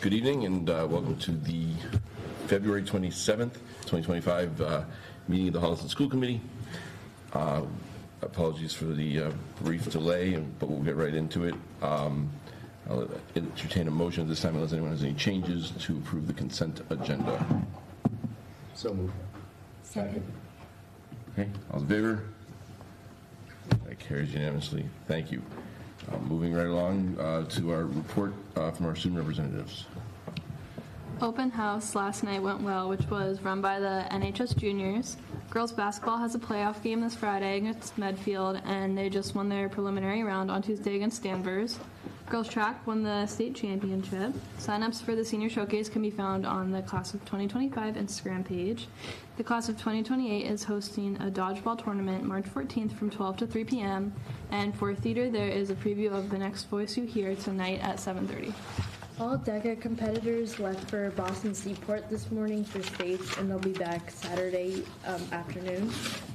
Good evening and welcome to the February 27th, 2025 meeting of the Holliston School Committee. Apologies for the brief delay, but we'll get right into it. I'll entertain a motion at this time unless anyone has any changes to approve the consent agenda. So moved. Second. Okay, all in favor? That carries unanimously. Thank you. Moving right along to our report from our student representatives. Open house last night went well, which was run by the NHS Juniors. Girls basketball has a playoff game this Friday against Medfield, and they just won their preliminary round on Tuesday against Danvers. Girls track won the state championship. Sign-ups for the senior showcase can be found on the Class of 2025 Instagram page. The Class of 2028 is hosting a dodgeball tournament March 14th from 12 to 3 p.m. And for theater, there is a preview of The Next Voice You Hear tonight at 7:30. All DECA competitors left for Boston Seaport this morning for states, and they'll be back Saturday afternoon.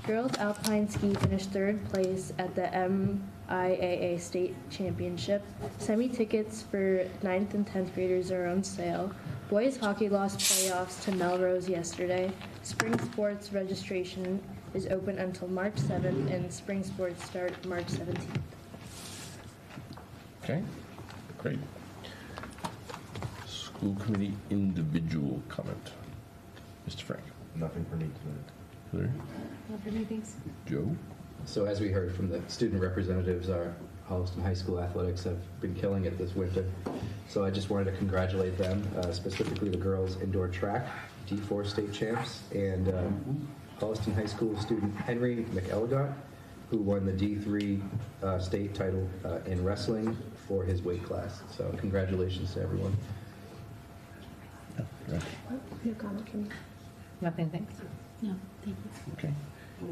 Girls Alpine Ski finished third place at the MIAA State Championship. Semi-tickets for 9th and 10th graders are on sale. Boys hockey lost playoffs to Melrose yesterday. Spring sports registration is open until March 7th, and spring sports start March 17th. Okay, great. School committee individual comment. Mr. Frank. Nothing for me tonight. Hillary. Not for me, thanks. Joe. So as we heard from the student representatives, our Holliston High School athletics have been killing it this winter. So I just wanted to congratulate them, specifically the girls indoor track, D4 state champs, and Holliston High School student Henry McElligott, who won the D3 state title in wrestling for his weight class. So congratulations to everyone. No comment from me. Nothing, thanks. No, thank you. Okay.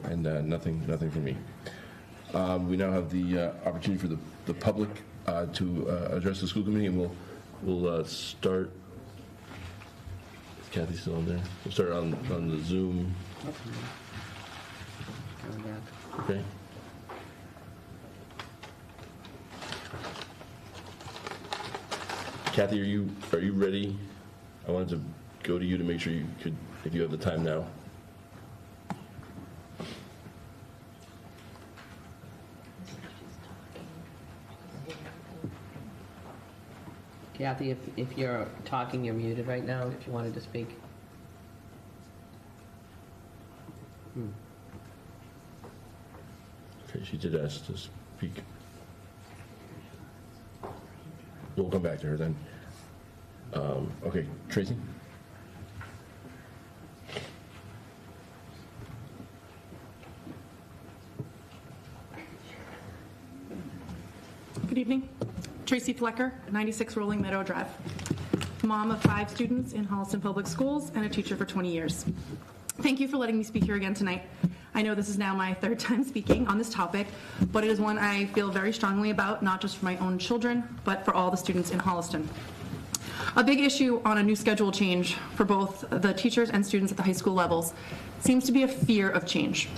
And nothing from me. We now have the opportunity for the public to address the school committee, and we'll start. Is Kathy still on there? We'll start on the Zoom. Okay. Kathy, are you ready? I wanted to go to you to make sure you could, if you have the time now. Kathy, if you're talking, you're muted right now, if you wanted to speak. Okay, she did ask to speak. We'll come back to her then. Okay, Tracy? Good evening. Tracy Flecker, 96 Rolling Meadow Drive. Mom of 5 students in Holliston Public Schools and a teacher for 20 years. Thank you for letting me speak here again tonight. I know this is now my 3rd time speaking on this topic, but it is one I feel very strongly about, not just for my own children, but for all the students in Holliston. A big issue on a new schedule change for both the teachers and students at the high school levels seems to be a fear of change.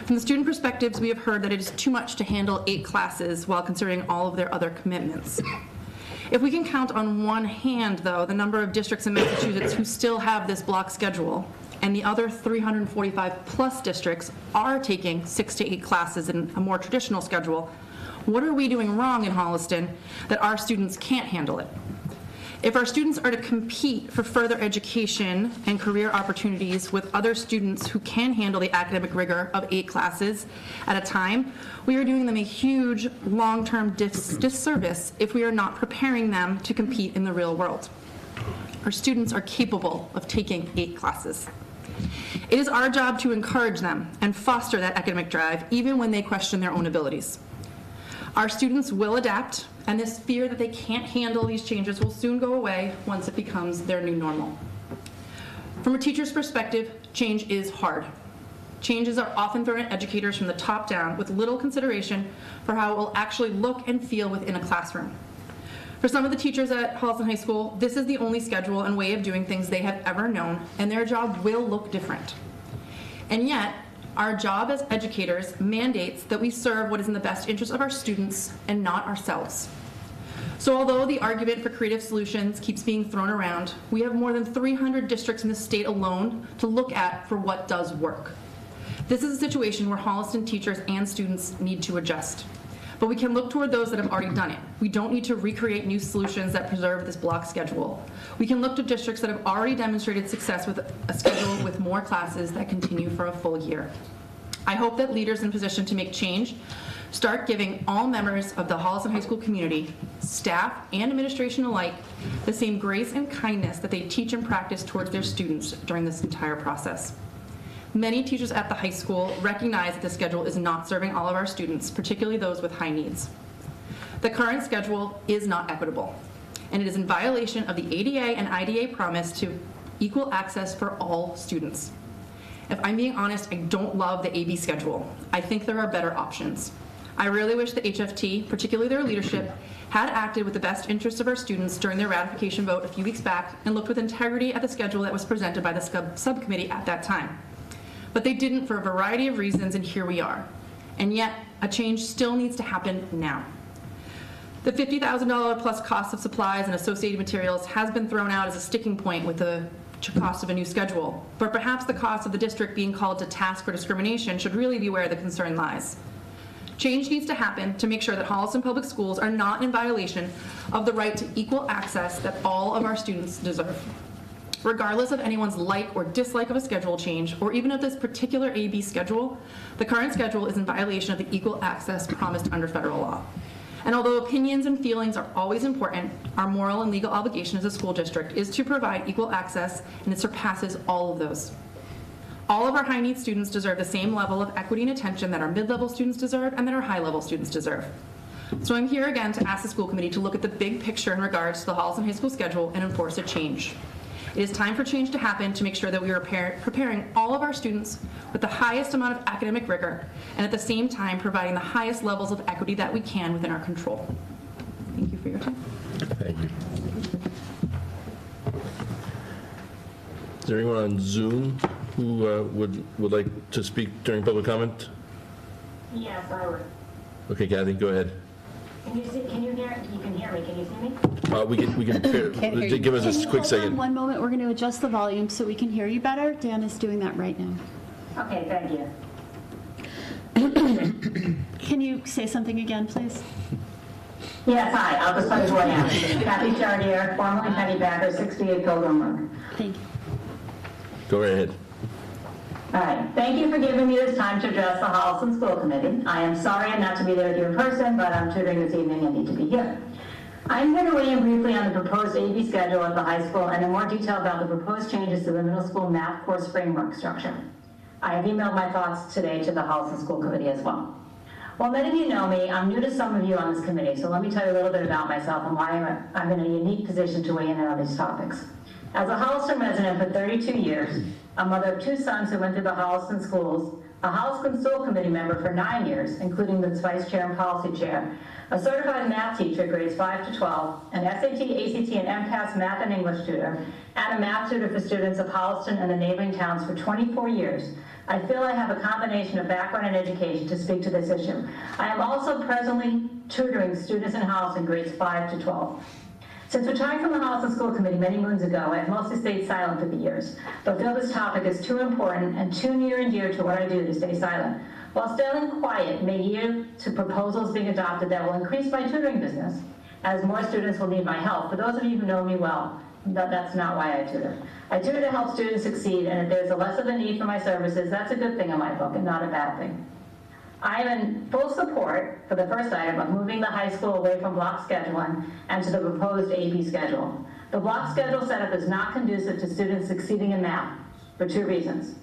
From the student perspectives, we have heard that it is too much to handle 8 classes while considering all of their other commitments. If we can count on one hand, though, the number of districts in Massachusetts who still have this block schedule, and the other 345 plus districts are taking 6 to 8 classes in a more traditional schedule, what are we doing wrong in Holliston that our students can't handle it? If our students are to compete for further education and career opportunities with other students who can handle the academic rigor of 8 classes at a time, we are doing them a huge long-term disservice if we are not preparing them to compete in the real world. Our students are capable of taking 8 classes. It is our job to encourage them and foster that academic drive even when they question their own abilities. Our students will adapt, and this fear that they can't handle these changes will soon go away once it becomes their new normal. From a teacher's perspective, change is hard. Changes are often thrown at educators from the top down with little consideration for how it will actually look and feel within a classroom. For some of the teachers at Holliston High School, this is the only schedule and way of doing things they have ever known, and their job will look different. And yet, our job as educators mandates that we serve what is in the best interest of our students and not ourselves. So although the argument for creative solutions keeps being thrown around, we have more than 300 districts in the state alone to look at for what does work. This is a situation where Holliston teachers and students need to adjust. But we can look toward those that have already done it. We don't need to recreate new solutions that preserve this block schedule. We can look to districts that have already demonstrated success with a schedule with more classes that continue for a full year. I hope that leaders in position to make change start giving all members of the Holliston High School community, staff and administration alike, the same grace and kindness that they teach and practice towards their students during this entire process. Many teachers at the high school recognize that the schedule is not serving all of our students, particularly those with high needs. The current schedule is not equitable, and it is in violation of the ADA and IDA promise to equal access for all students. If I'm being honest, I don't love the AB schedule. I think there are better options. I really wish the HFT, particularly their leadership, had acted with the best interests of our students during their ratification vote a few weeks back and looked with integrity at the schedule that was presented by the subcommittee at that time. But they didn't for a variety of reasons, and here we are. And yet, a change still needs to happen now. The $50,000 plus cost of supplies and associated materials has been thrown out as a sticking point with the cost of a new schedule, but perhaps the cost of the district being called to task for discrimination should really be where the concern lies. Change needs to happen to make sure that Holliston Public Schools are not in violation of the right to equal access that all of our students deserve. Regardless of anyone's like or dislike of a schedule change, or even of this particular AB schedule, the current schedule is in violation of the equal access promised under federal law. And although opinions and feelings are always important, our moral and legal obligation as a school district is to provide equal access, and it surpasses all of those. All of our high-need students deserve the same level of equity and attention that our mid-level students deserve and that our high-level students deserve. So I'm here again to ask the school committee to look at the big picture in regards to the Holliston High School schedule and enforce a change. It is time for change to happen to make sure that we are preparing all of our students with the highest amount of academic rigor and at the same time providing the highest levels of equity that we can within our control. Thank you for your time. Thank you. Is there anyone on Zoom who would like to speak during public comment? Yes, I would. Okay, Kathy, go ahead. Can you see, can you hear, you can hear me, can you see me? We can give us a quick second. Hold on one moment, we're going to adjust the volume so we can hear you better. Dan is doing that right now. Okay, thank you. Can you say something again, please? Yes, hi, I'll just tell you who I am. Kathy Chardier, formerly Penny Packer, 68 Pilgrim Road. Thank you. Go right ahead. All right, thank you for giving me this time to address the Holliston School Committee. I am sorry not to be there with you in person, but I'm tutoring this evening and need to be here. I'm going to weigh in briefly on the proposed AB schedule at the high school and in more detail about the proposed changes to the middle school math course framework structure. I have emailed my thoughts today to the Holliston School Committee as well. While many of you know me, I'm new to some of you on this committee, so let me tell you a little bit about myself and why I'm in a unique position to weigh in on these topics. As a Holliston resident for 32 years, a mother of 2 sons who went through the Holliston schools, a Holliston School Committee member for 9 years, including the vice chair and policy chair, a certified math teacher grades 5 to 12, an SAT, ACT, and MCAS math and English tutor, and a math tutor for students of Holliston and the neighboring towns for 24 years, I feel I have a combination of background and education to speak to this issue. I am also presently tutoring students in Holliston grades 5 to 12. Since retiring from the Holliston School Committee many moons ago, I have mostly stayed silent for the years, but feel this topic is too important and too near and dear to what I do to stay silent. While staying quiet may yield to proposals being adopted that will increase my tutoring business, as more students will need my help. For those of you who know me well, that's not why I tutor. I tutor to help students succeed, and if there's a less of a need for my services, that's a good thing in my book and not a bad thing. I am in full support for the first item of moving the high school away from block scheduling and to the proposed AP schedule. The block schedule setup is not conducive to students succeeding in math for 2 reasons.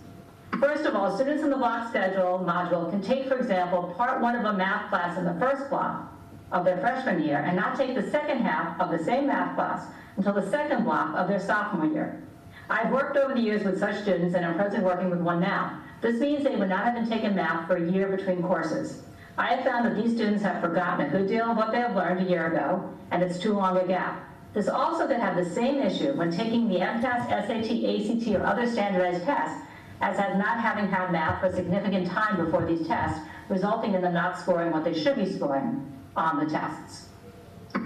First of all, students in the block schedule module can take, for example, part 1 of a math class in the first block of their freshman year and not take the second half of the same math class until the second block of their sophomore year. I've worked over the years with such students and I'm presently working with one now. This means they would not have been taking math for a year between courses. I have found that these students have forgotten a good deal of what they have learned a year ago, and it's too long a gap. This also could have the same issue when taking the MCAS, SAT, ACT, or other standardized tests, as not having had math for a significant time before these tests, resulting in them not scoring what they should be scoring on the tests.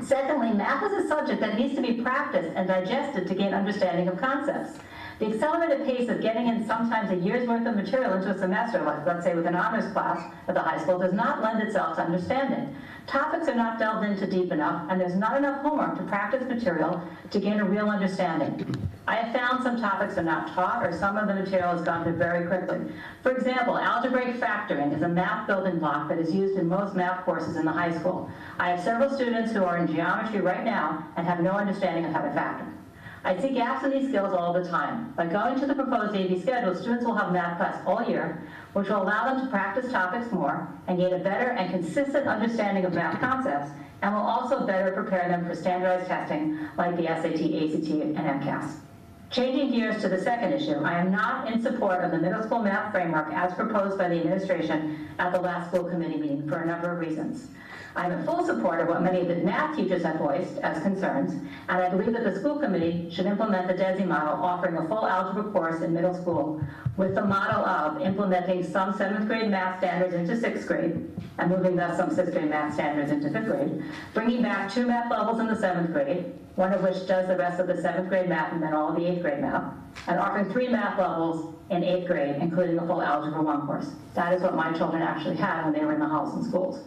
Secondly, math is a subject that needs to be practiced and digested to gain understanding of concepts. The accelerated pace of getting in sometimes a year's worth of material into a semester, like let's say with an honors class at the high school, does not lend itself to understanding. Topics are not delved into deep enough, and there's not enough homework to practice material to gain a real understanding. I have found some topics are not taught, or some of the material is gone through very quickly. For example, algebraic factoring is a math building block that is used in most math courses in the high school. I have several students who are in geometry right now and have no understanding of how to factor. I see gaps in these skills all the time. By going to the proposed AB schedule, students will have math class all year, which will allow them to practice topics more and gain a better and consistent understanding of math concepts, and will also better prepare them for standardized testing like the SAT, ACT, and MCAS. Changing gears to the second issue, I am not in support of the middle school math framework as proposed by the administration at the last school committee meeting for a number of reasons. I'm in full support of what many of the math teachers have voiced as concerns, and I believe that the school committee should implement the DESI model, offering a full algebra course in middle school with the model of implementing some 7th grade math standards into 6th grade, and moving thus some 6th grade math standards into 5th grade, bringing back 2 math levels in the 7th grade, one of which does the rest of the 7th grade math and then all of the 8th grade math, and offering 3 math levels in 8th grade, including a full Algebra 1 course. That is what my children actually had when they were in the Holliston schools.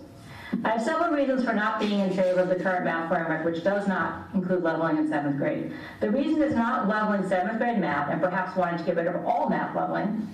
I have several reasons for not being in favor of the current math framework, which does not include leveling in 7th grade. The reason is not leveling 7th grade math, and perhaps wanting to get rid of all math leveling,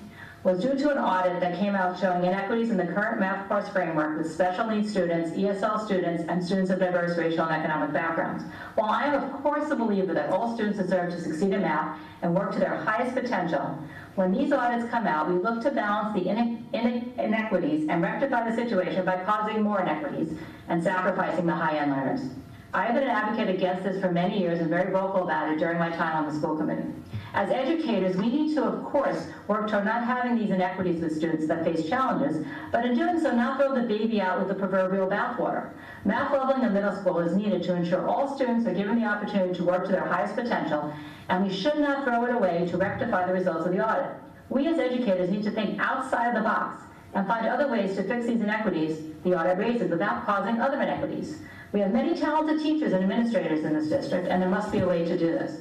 was due to an audit that came out showing inequities in the current math course framework with special needs students, ESL students, and students of diverse racial and economic backgrounds. While I am of course a believer that all students deserve to succeed in math and work to their highest potential, when these audits come out, we look to balance the inequities and rectify the situation by causing more inequities and sacrificing the high-end learners. I have been an advocate against this for many years and very vocal about it during my time on the school committee. As educators, we need to, of course, work toward not having these inequities with students that face challenges, but in doing so, not throw the baby out with the proverbial bathwater. Math leveling in middle school is needed to ensure all students are given the opportunity to work to their highest potential, and we should not throw it away to rectify the results of the audit. We as educators need to think outside of the box and find other ways to fix these inequities the audit raises without causing other inequities. We have many talented teachers and administrators in this district, and there must be a way to do this.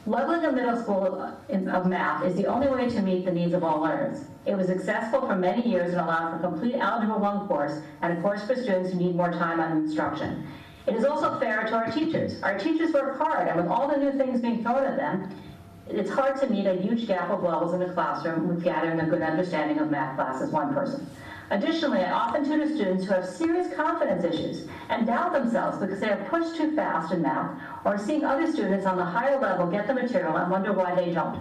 Leveling a middle school of math is the only way to meet the needs of all learners. It was successful for many years and allowed for complete Algebra 1 course and a course for students who need more time on instruction. It is also fair to our teachers. Our teachers work hard, and with all the new things being thrown at them, it's hard to meet a huge gap of levels in the classroom with gathering a good understanding of math class as one person. Additionally, I often tutor students who have serious confidence issues and doubt themselves because they are pushed too fast in math, or seeing other students on the higher level get the material and wonder why they don't.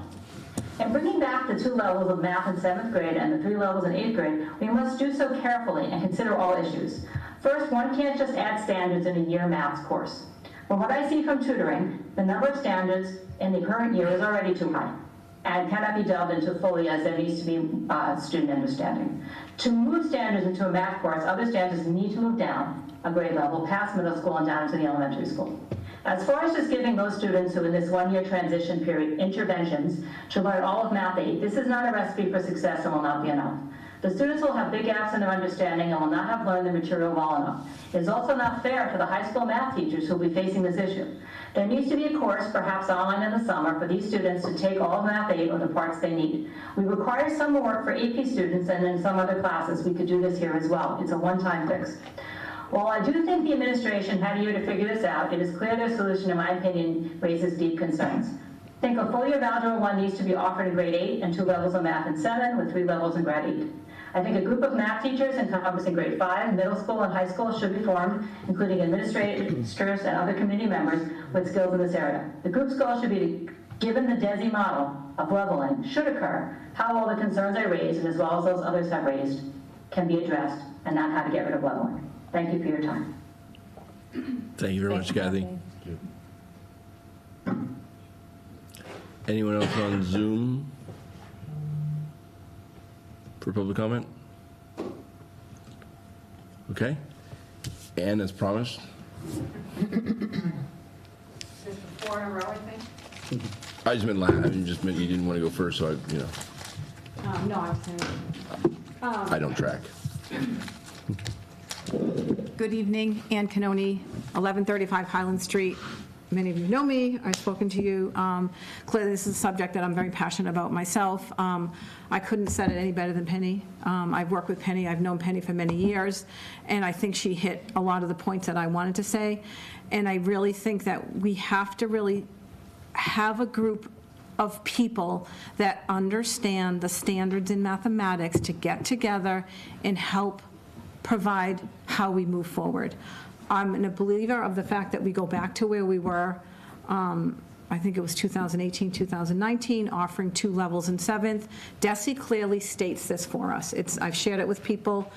In bringing back the 2 levels of math in 7th grade and the 3 levels in 8th grade, we must do so carefully and consider all issues. First, one can't just add standards in a year maths course. From what I see from tutoring, the number of standards in the current year is already too high and cannot be delved into fully as there needs to be student understanding. To move standards into a math course, other standards need to move down a grade level, past middle school and down to the elementary school. As far as just giving those students who in this 1-year transition period interventions to learn all of Math 8, this is not a recipe for success and will not be enough. The students will have big gaps in their understanding and will not have learned the material well enough. It is also not fair for the high school math teachers who will be facing this issue. There needs to be a course, perhaps online in the summer, for these students to take all of Math 8 or the parts they need. We require some work for AP students, and in some other classes we could do this here as well. It's a one-time fix. While I do think the administration had a year to figure this out, it is clear their solution, in my opinion, raises deep concerns. I think a full year of Algebra 1 needs to be offered in grade 8 and 2 levels of math in 7 with 3 levels in grade 8. I think a group of math teachers encompassing grade 5, middle school, and high school should be formed, including administrators and other community members with skills in this area. The group's goal should be to, given the DESI model of leveling should occur, how all the concerns I raised, and as well as those others have raised, can be addressed, and not how to get rid of leveling. Thank you for your time. Thank you very much, Kathy. Anyone else on Zoom for public comment? Okay. And as promised. Is this the 4 in a row, I think? I just meant last. I just meant you didn't want to go first, so I, No, I was saying. I don't track. Good evening, Ann Canoni, 1135 Highland Street. Many of you know me, I've spoken to you. Clearly, this is a subject that I'm very passionate about myself. I couldn't have said it any better than Penny. I've worked with Penny, I've known Penny for many years, and I think she hit a lot of the points that I wanted to say. And I really think that we have to really have a group of people that understand the standards in mathematics to get together and help provide how we move forward. I'm a believer of the fact that we go back to where we were, I think it was 2018, 2019, offering 2 levels in 7th. DESE clearly states this for us. I've shared it with people,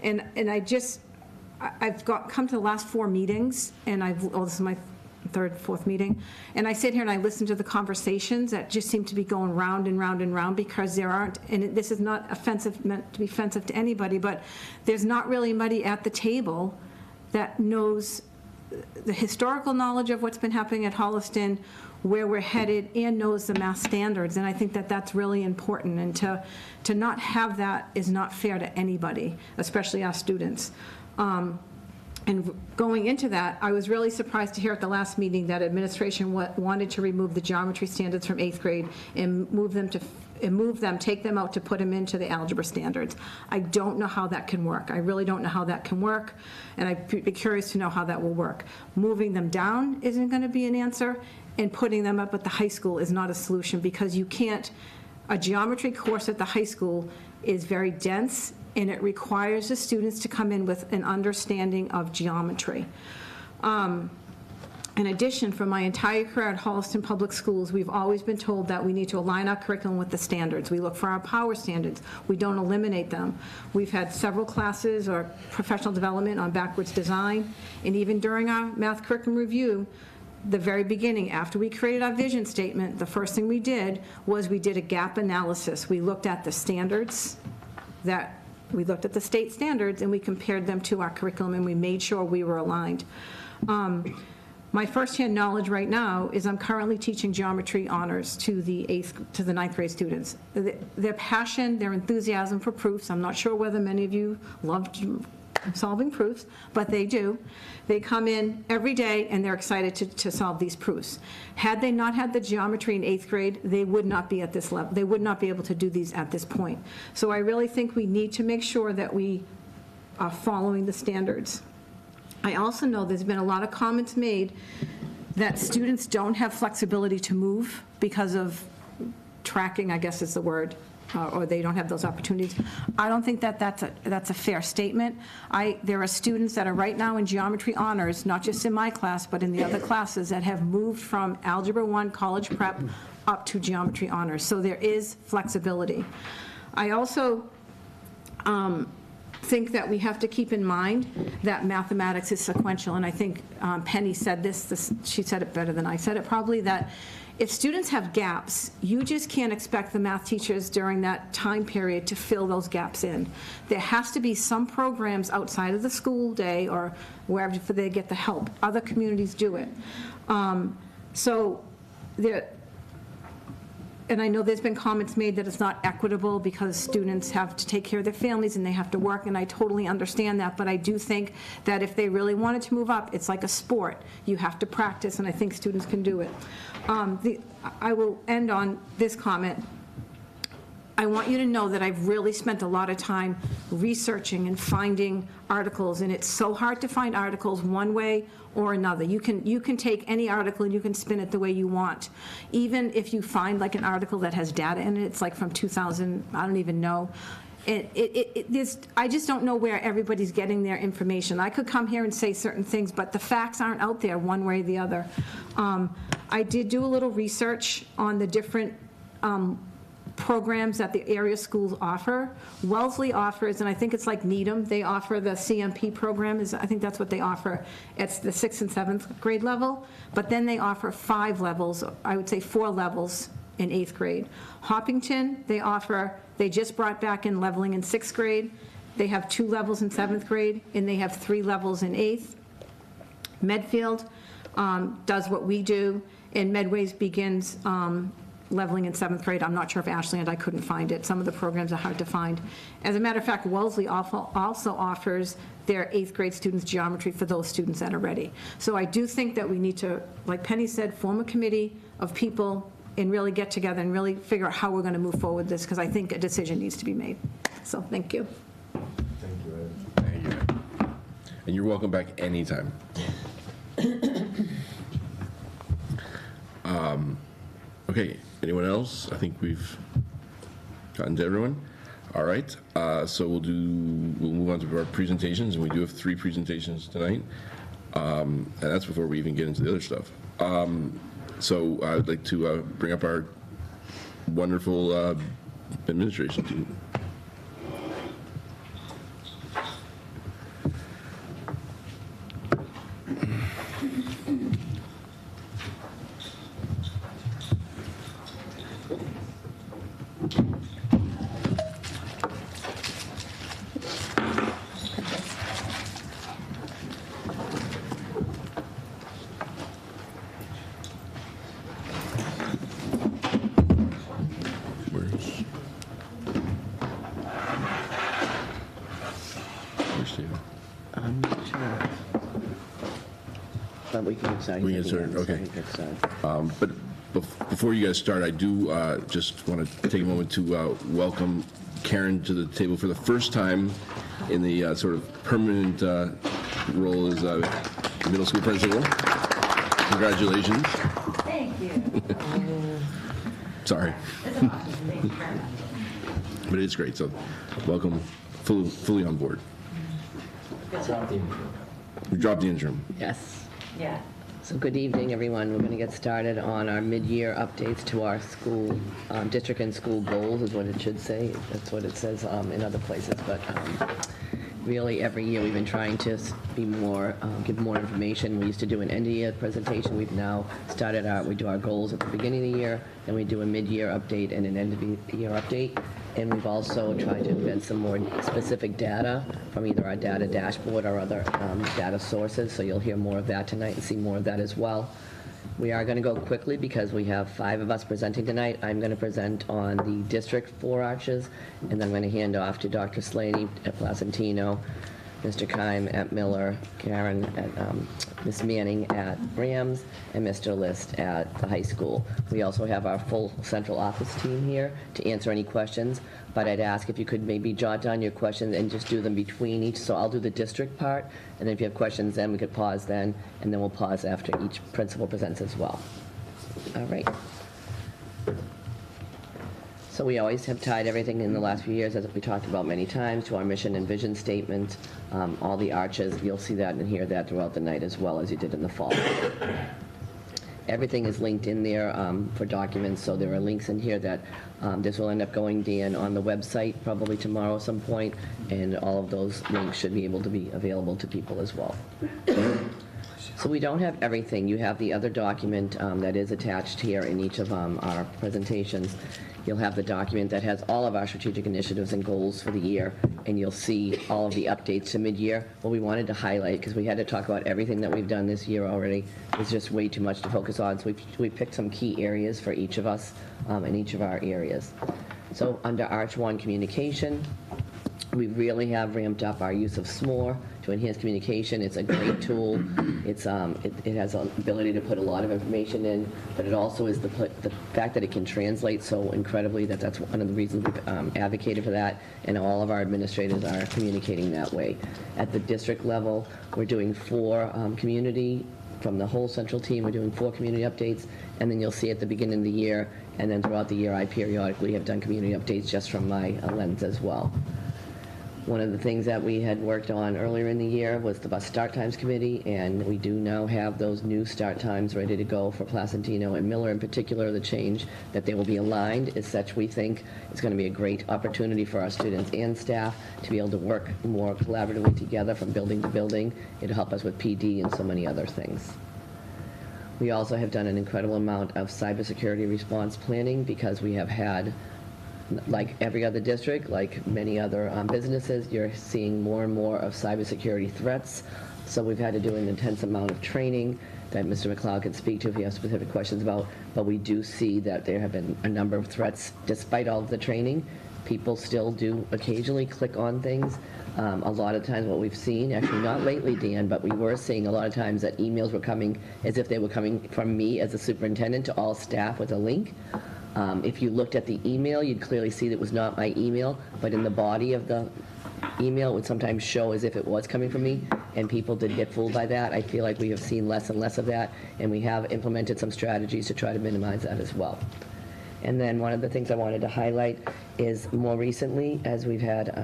and I've come to the last 4 meetings, and this is my 3rd, 4th meeting, and I sit here and I listen to the conversations that just seem to be going round and round and round because there aren't, and this is not meant to be offensive to anybody, but there's not really anybody at the table that knows the historical knowledge of what's been happening at Holliston, where we're headed, and knows the math standards. And I think that that's really important. And to not have that is not fair to anybody, especially our students. And going into that, I was really surprised to hear at the last meeting that administration wanted to remove the geometry standards from 8th grade and take them out to put them into the algebra standards. I don't know how that can work. I really don't know how that can work, and I'd be curious to know how that will work. Moving them down isn't going to be an answer, and putting them up at the high school is not a solution, because you can't, a geometry course at the high school is very dense, and it requires the students to come in with an understanding of geometry. In addition, for my entire career at Holliston Public Schools, we've always been told that we need to align our curriculum with the standards. We look for our power standards. We don't eliminate them. We've had several classes or professional development on backwards design, and even during our math curriculum review, the very beginning, after we created our vision statement, the first thing we did was we did a gap analysis. We looked at the standards we looked at the state standards, and we compared them to our curriculum, and we made sure we were aligned. My firsthand knowledge right now is I'm currently teaching geometry honors to the 9th grade students. Their passion, their enthusiasm for proofs, I'm not sure whether many of you love solving proofs, but they do. They come in every day and they're excited to solve these proofs. Had they not had the geometry in 8th grade, they would not be at this level. They would not be able to do these at this point. So I really think we need to make sure that we are following the standards. I also know there's been a lot of comments made that students don't have flexibility to move because of tracking, I guess is the word, or they don't have those opportunities. I don't think that that's a fair statement. There are students that are right now in geometry honors, not just in my class, but in the other classes, that have moved from Algebra 1 college prep up to geometry honors. So there is flexibility. I also think that we have to keep in mind that mathematics is sequential, and I think Penny said this, she said it better than I said it probably, that if students have gaps, you just can't expect the math teachers during that time period to fill those gaps in. There has to be some programs outside of the school day or wherever they get the help. Other communities do it. And I know there's been comments made that it's not equitable because students have to take care of their families and they have to work, and I totally understand that, but I do think that if they really wanted to move up, it's like a sport. You have to practice, and I think students can do it. I will end on this comment. I want you to know that I've really spent a lot of time researching and finding articles, and it's so hard to find articles one way or another. You can take any article and you can spin it the way you want. Even if you find like an article that has data in it, it's like from 2000, I don't even know. I just don't know where everybody's getting their information. I could come here and say certain things, but the facts aren't out there one way or the other. I did do a little research on the different programs that the area schools offer. Wellesley offers, and I think it's like Needham, they offer the CMP program, I think that's what they offer. It's the 6th and 7th grade level, but then they offer 5 levels, I would say 4 levels in 8th grade. Hoppington, they just brought back in leveling in 6th grade. They have 2 levels in 7th grade, and they have 3 levels in 8th. Medfield does what we do, and Medways begins leveling in 7th grade. I'm not sure if Ashland, I couldn't find it. Some of the programs are hard to find. As a matter of fact, Wellesley also offers their 8th grade students geometry for those students that are ready. So I do think that we need to, like Penny said, form a committee of people and really get together and really figure out how we're going to move forward with this, because I think a decision needs to be made. So thank you. Thank you. And you're welcome back anytime. Okay, anyone else? I think we've gotten to everyone. All right, so we'll move on to our presentations, and we do have 3 presentations tonight, and that's before we even get into the other stuff. So I'd like to bring up our wonderful administration team. I'm not sure. But we can get started. We can get started, okay. But before you guys start, I do just want to take a moment to welcome Karen to the table for the first time in the sort of permanent role as middle school principal. Congratulations. Thank you. Sorry. It's a lot. Thank you very much. But it's great, so welcome, fully on board. We dropped the interim. Yes. Yeah. So good evening, everyone. We're going to get started on our mid-year updates to our school, district and school goals is what it should say. That's what it says in other places. But really, every year we've been trying to be more, give more information. We used to do an end-of-year presentation. We've now started we do our goals at the beginning of the year, then we do a mid-year update and an end-of-year update. And we've also tried to embed some more specific data from either our data dashboard or other data sources. So you'll hear more of that tonight and see more of that as well. We are going to go quickly because we have 5 of us presenting tonight. I'm going to present on the district 4 arches, and then I'm going to hand off to Dr. Slaney at Placentino, Mr. Keim at Miller, Karen at Ms. Manning at Rams, and Mr. List at the high school. We also have our full central office team here to answer any questions, but I'd ask if you could maybe jot down your questions and just do them between each. So I'll do the district part, and then if you have questions then we could pause then, and then we'll pause after each principal presents as well. All right. So we always have tied everything in the last few years, as we talked about many times, to our mission and vision statement. All the arches, you'll see that and hear that throughout the night as well as you did in the fall. Everything is linked in there for documents, so there are links in here that this will end up going, Dan, on the website probably tomorrow at some point, and all of those links should be able to be available to people as well. So we don't have everything. You have the other document that is attached here in each of our presentations. You'll have the document that has all of our strategic initiatives and goals for the year, and you'll see all of the updates to mid-year. What we wanted to highlight, because we had to talk about everything that we've done this year already, is just way too much to focus on. So we picked some key areas for each of us in each of our areas. So under Arch 1 communication, we really have ramped up our use of SMORE to enhance communication. It's a great tool. It has an ability to put a lot of information in, but it also is the fact that it can translate so incredibly that's one of the reasons we've advocated for that, and all of our administrators are communicating that way. At the district level, we're doing 4 community, from the whole central team, we're doing 4 community updates, and then you'll see at the beginning of the year, and then throughout the year, I periodically have done community updates just from my lens as well. One of the things that we had worked on earlier in the year was the bus start times committee, and we do now have those new start times ready to go for Placentino and Miller in particular. The change that they will be aligned is such we think it's going to be a great opportunity for our students and staff to be able to work more collaboratively together from building to building. It'll help us with PD and so many other things. We also have done an incredible amount of cybersecurity response planning because we have had, like every other district, like many other businesses, you're seeing more and more of cybersecurity threats. So we've had to do an intense amount of training that Mr. McLeod can speak to if you have specific questions about, but we do see that there have been a number of threats despite all of the training. People still do occasionally click on things. A lot of times what we've seen, actually not lately, Dan, but we were seeing a lot of times that emails were coming as if they were coming from me as a superintendent to all staff with a link. If you looked at the email, you'd clearly see that it was not my email, but in the body of the email, it would sometimes show as if it was coming from me, and people did get fooled by that. I feel like we have seen less and less of that, and we have implemented some strategies to try to minimize that as well. And then one of the things I wanted to highlight is more recently, as we've had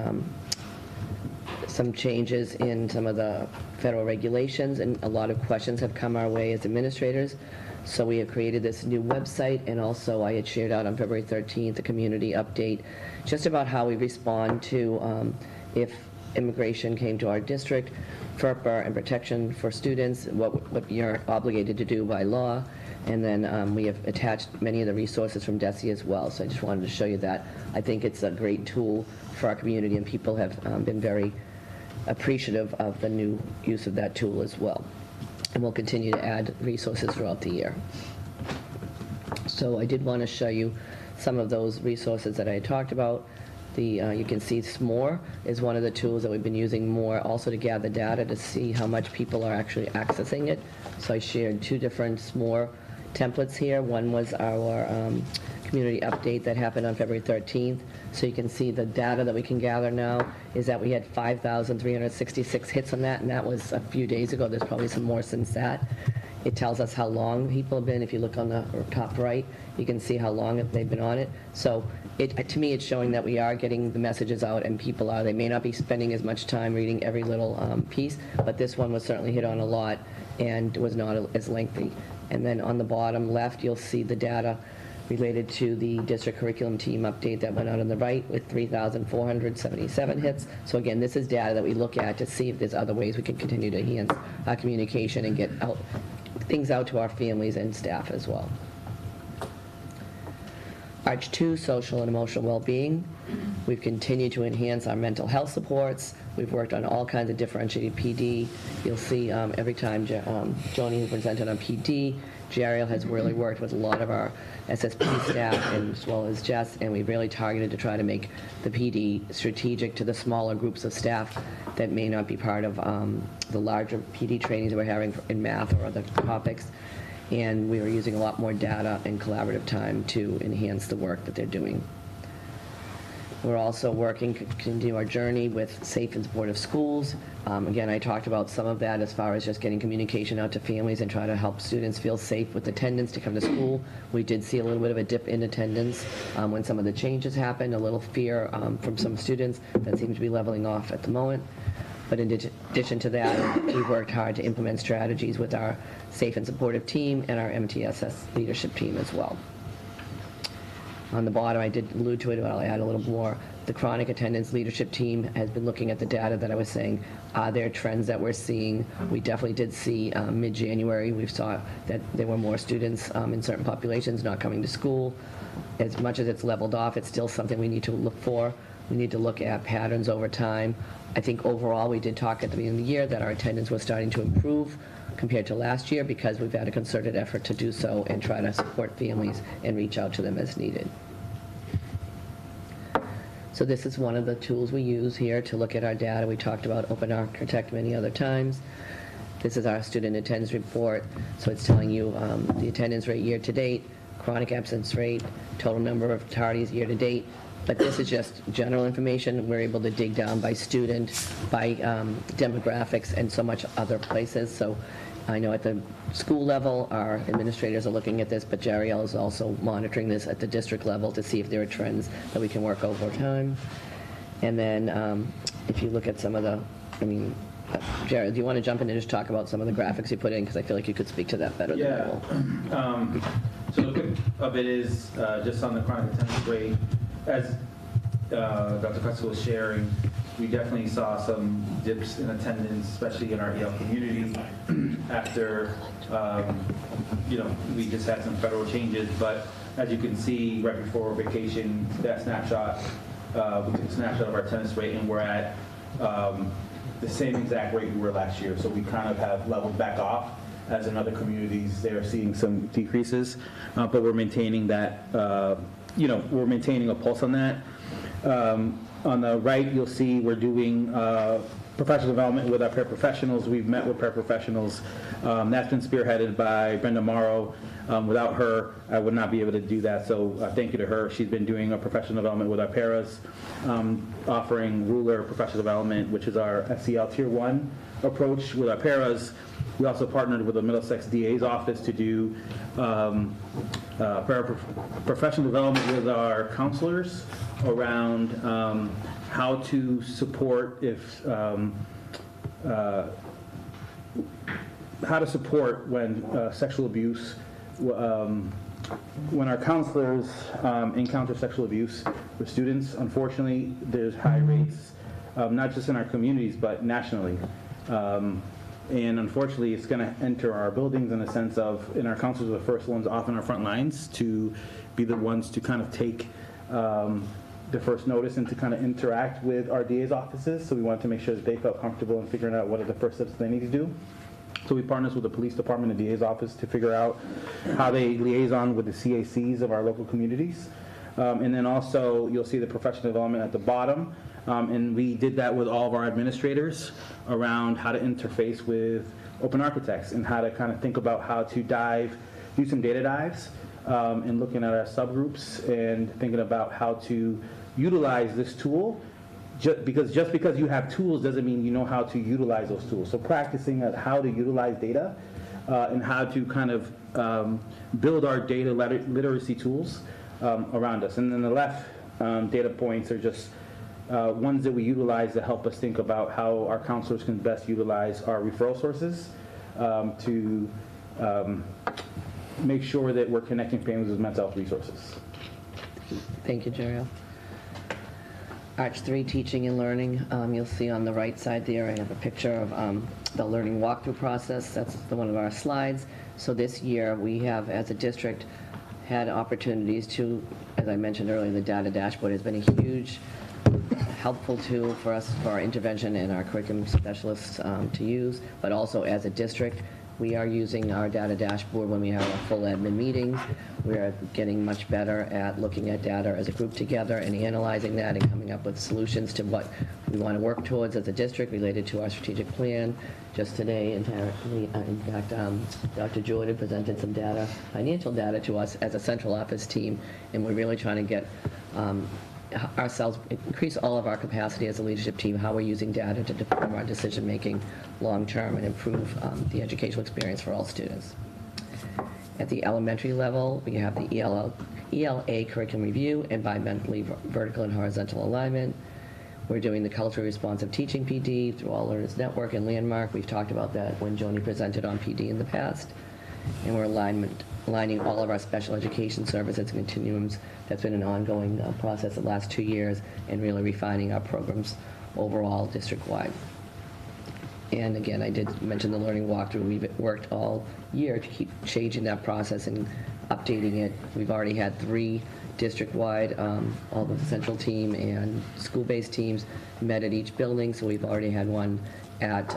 some changes in some of the federal regulations, and a lot of questions have come our way as administrators. So we have created this new website, and also I had shared out on February 13th a community update just about how we respond to if immigration came to our district, FERPA and protection for students, what you're obligated to do by law. And then we have attached many of the resources from DESE as well. So I just wanted to show you that. I think it's a great tool for our community, and people have been very appreciative of the new use of that tool as well. And we'll continue to add resources throughout the year. So I did want to show you some of those resources that I had talked about. You can see SMORE is one of the tools that we've been using more also to gather data to see how much people are actually accessing it. So I shared two different SMORE templates here. One was our community update that happened on February 13th. So you can see the data that we can gather now is that we had 5,366 hits on that, and that was a few days ago. There's probably some more since that. It tells us how long people have been. If you look on the top right, you can see how long they've been on it. So to me, it's showing that we are getting the messages out, and people are. They may not be spending as much time reading every little piece, but this one was certainly hit on a lot and was not as lengthy. And then on the bottom left, you'll see the data related to the district curriculum team update that went out on the right with 3,477 hits. So again, this is data that we look at to see if there's other ways we can continue to enhance our communication and get things out to our families and staff as well. Arch 2, social and emotional well-being. We've continued to enhance our mental health supports. We've worked on all kinds of differentiated PD. You'll see every time Joni presented on PD, Jeriel has really worked with a lot of our SSP staff and as well as Jess, and we've really targeted to try to make the PD strategic to the smaller groups of staff that may not be part of the larger PD trainings that we're having in math or other topics. And we are using a lot more data and collaborative time to enhance the work that they're doing. We're also working to continue our journey with safe and supportive schools. Again, I talked about some of that as far as just getting communication out to families and try to help students feel safe with attendance to come to school. We did see a little bit of a dip in attendance when some of the changes happened, a little fear from some students. That seems to be leveling off at the moment. But in addition to that, we've worked hard to implement strategies with our safe and supportive team and our MTSS leadership team as well. On the bottom, I did allude to it, but I'll add a little more. The chronic attendance leadership team has been looking at the data that I was saying. Are there trends that we're seeing? We definitely did see mid-January, we saw that there were more students in certain populations not coming to school. As much as it's leveled off, it's still something we need to look for. We need to look at patterns over time. I think overall, we did talk at the beginning of the year that our attendance was starting to improve compared to last year because we've had a concerted effort to do so and try to support families and reach out to them as needed. So this is one of the tools we use here to look at our data. We talked about Open Architect many other times. This is our student attendance report. So it's telling you the attendance rate year to date, chronic absence rate, total number of tardies year to date. But this is just general information. We're able to dig down by student, by demographics, and so much other places. So I know at the school level, our administrators are looking at this, but Jeriel is also monitoring this at the district level to see if there are trends that we can work over time. And then if you look at some of the, Jared, do you want to jump in and just talk about some of the graphics you put in? Because I feel like you could speak to that better than I will. So the quick of it is just on the chronic attendance rate. As Dr. Custer was sharing, we definitely saw some dips in attendance, especially in our EL community after, we just had some federal changes. But as you can see, right before vacation, that snapshot, we took a snapshot of our attendance rate, and we're at the same exact rate we were last year. So we kind of have leveled back off, as in other communities, they're seeing some decreases. But we're maintaining that, we're maintaining a pulse on that. On the right, you'll see we're doing professional development with our paraprofessionals. We've met with paraprofessionals. That's been spearheaded by Brenda Morrow. Without her, I would not be able to do that, so thank you to her. She's been doing a professional development with our paras, offering ruler professional development, which is our SEL Tier 1 approach with our paras. We also partnered with the Middlesex DA's office to do professional development with our counselors around how to support how to support when sexual abuse, when our counselors encounter sexual abuse with students. Unfortunately, there's high rates, not just in our communities, but nationally. And unfortunately, it's going to enter our buildings in a sense of, and our counselors are the first ones off in our front lines to be the ones to kind of take the first notice and to kind of interact with our DA's offices. So we wanted to make sure that they felt comfortable in figuring out what are the first steps they need to do. So we partnered with the police department and DA's office to figure out how they liaison with the CACs of our local communities. And then also, you'll see the professional development at the bottom. And we did that with all of our administrators around how to interface with open architects and how to kind of think about how to do some data dives and looking at our subgroups and thinking about how to utilize this tool. Just because you have tools doesn't mean you know how to utilize those tools. So practicing at how to utilize data and how to kind of build our data literacy tools around us. And then the left data points are just ones that we utilize to help us think about how our counselors can best utilize our referral sources to make sure that we're connecting families with mental health resources. Thank you, Jerry. Arch 3, teaching and learning. You'll see on the right side there, I have a picture of the learning walkthrough process. That's one of our slides. So this year, we have, as a district, had opportunities to, as I mentioned earlier, the data dashboard has been a huge helpful tool for us, for our intervention and our curriculum specialists to use, but also as a district, we are using our data dashboard when we have our full admin meetings. We are getting much better at looking at data as a group together and analyzing that and coming up with solutions to what we want to work towards as a district related to our strategic plan. Just today, in fact, Dr. Jordan presented some data, financial data to us as a central office team, and we're really trying to get ourselves, increase all of our capacity as a leadership team, how we're using data to inform our decision-making long-term and improve the educational experience for all students. At the elementary level, we have the ELA curriculum review, environmentally vertical and horizontal alignment. We're doing the culturally responsive teaching PD through All Learners Network and Landmark. We've talked about that when Joni presented on PD in the past. And we're aligning all of our special education services and continuums. That's been an ongoing process the last 2 years, and really refining our programs overall district-wide. And again, I did mention the learning walkthrough. We've worked all year to keep changing that process and updating it. We've already had 3 district-wide, all the central team and school-based teams met at each building, so we've already had one at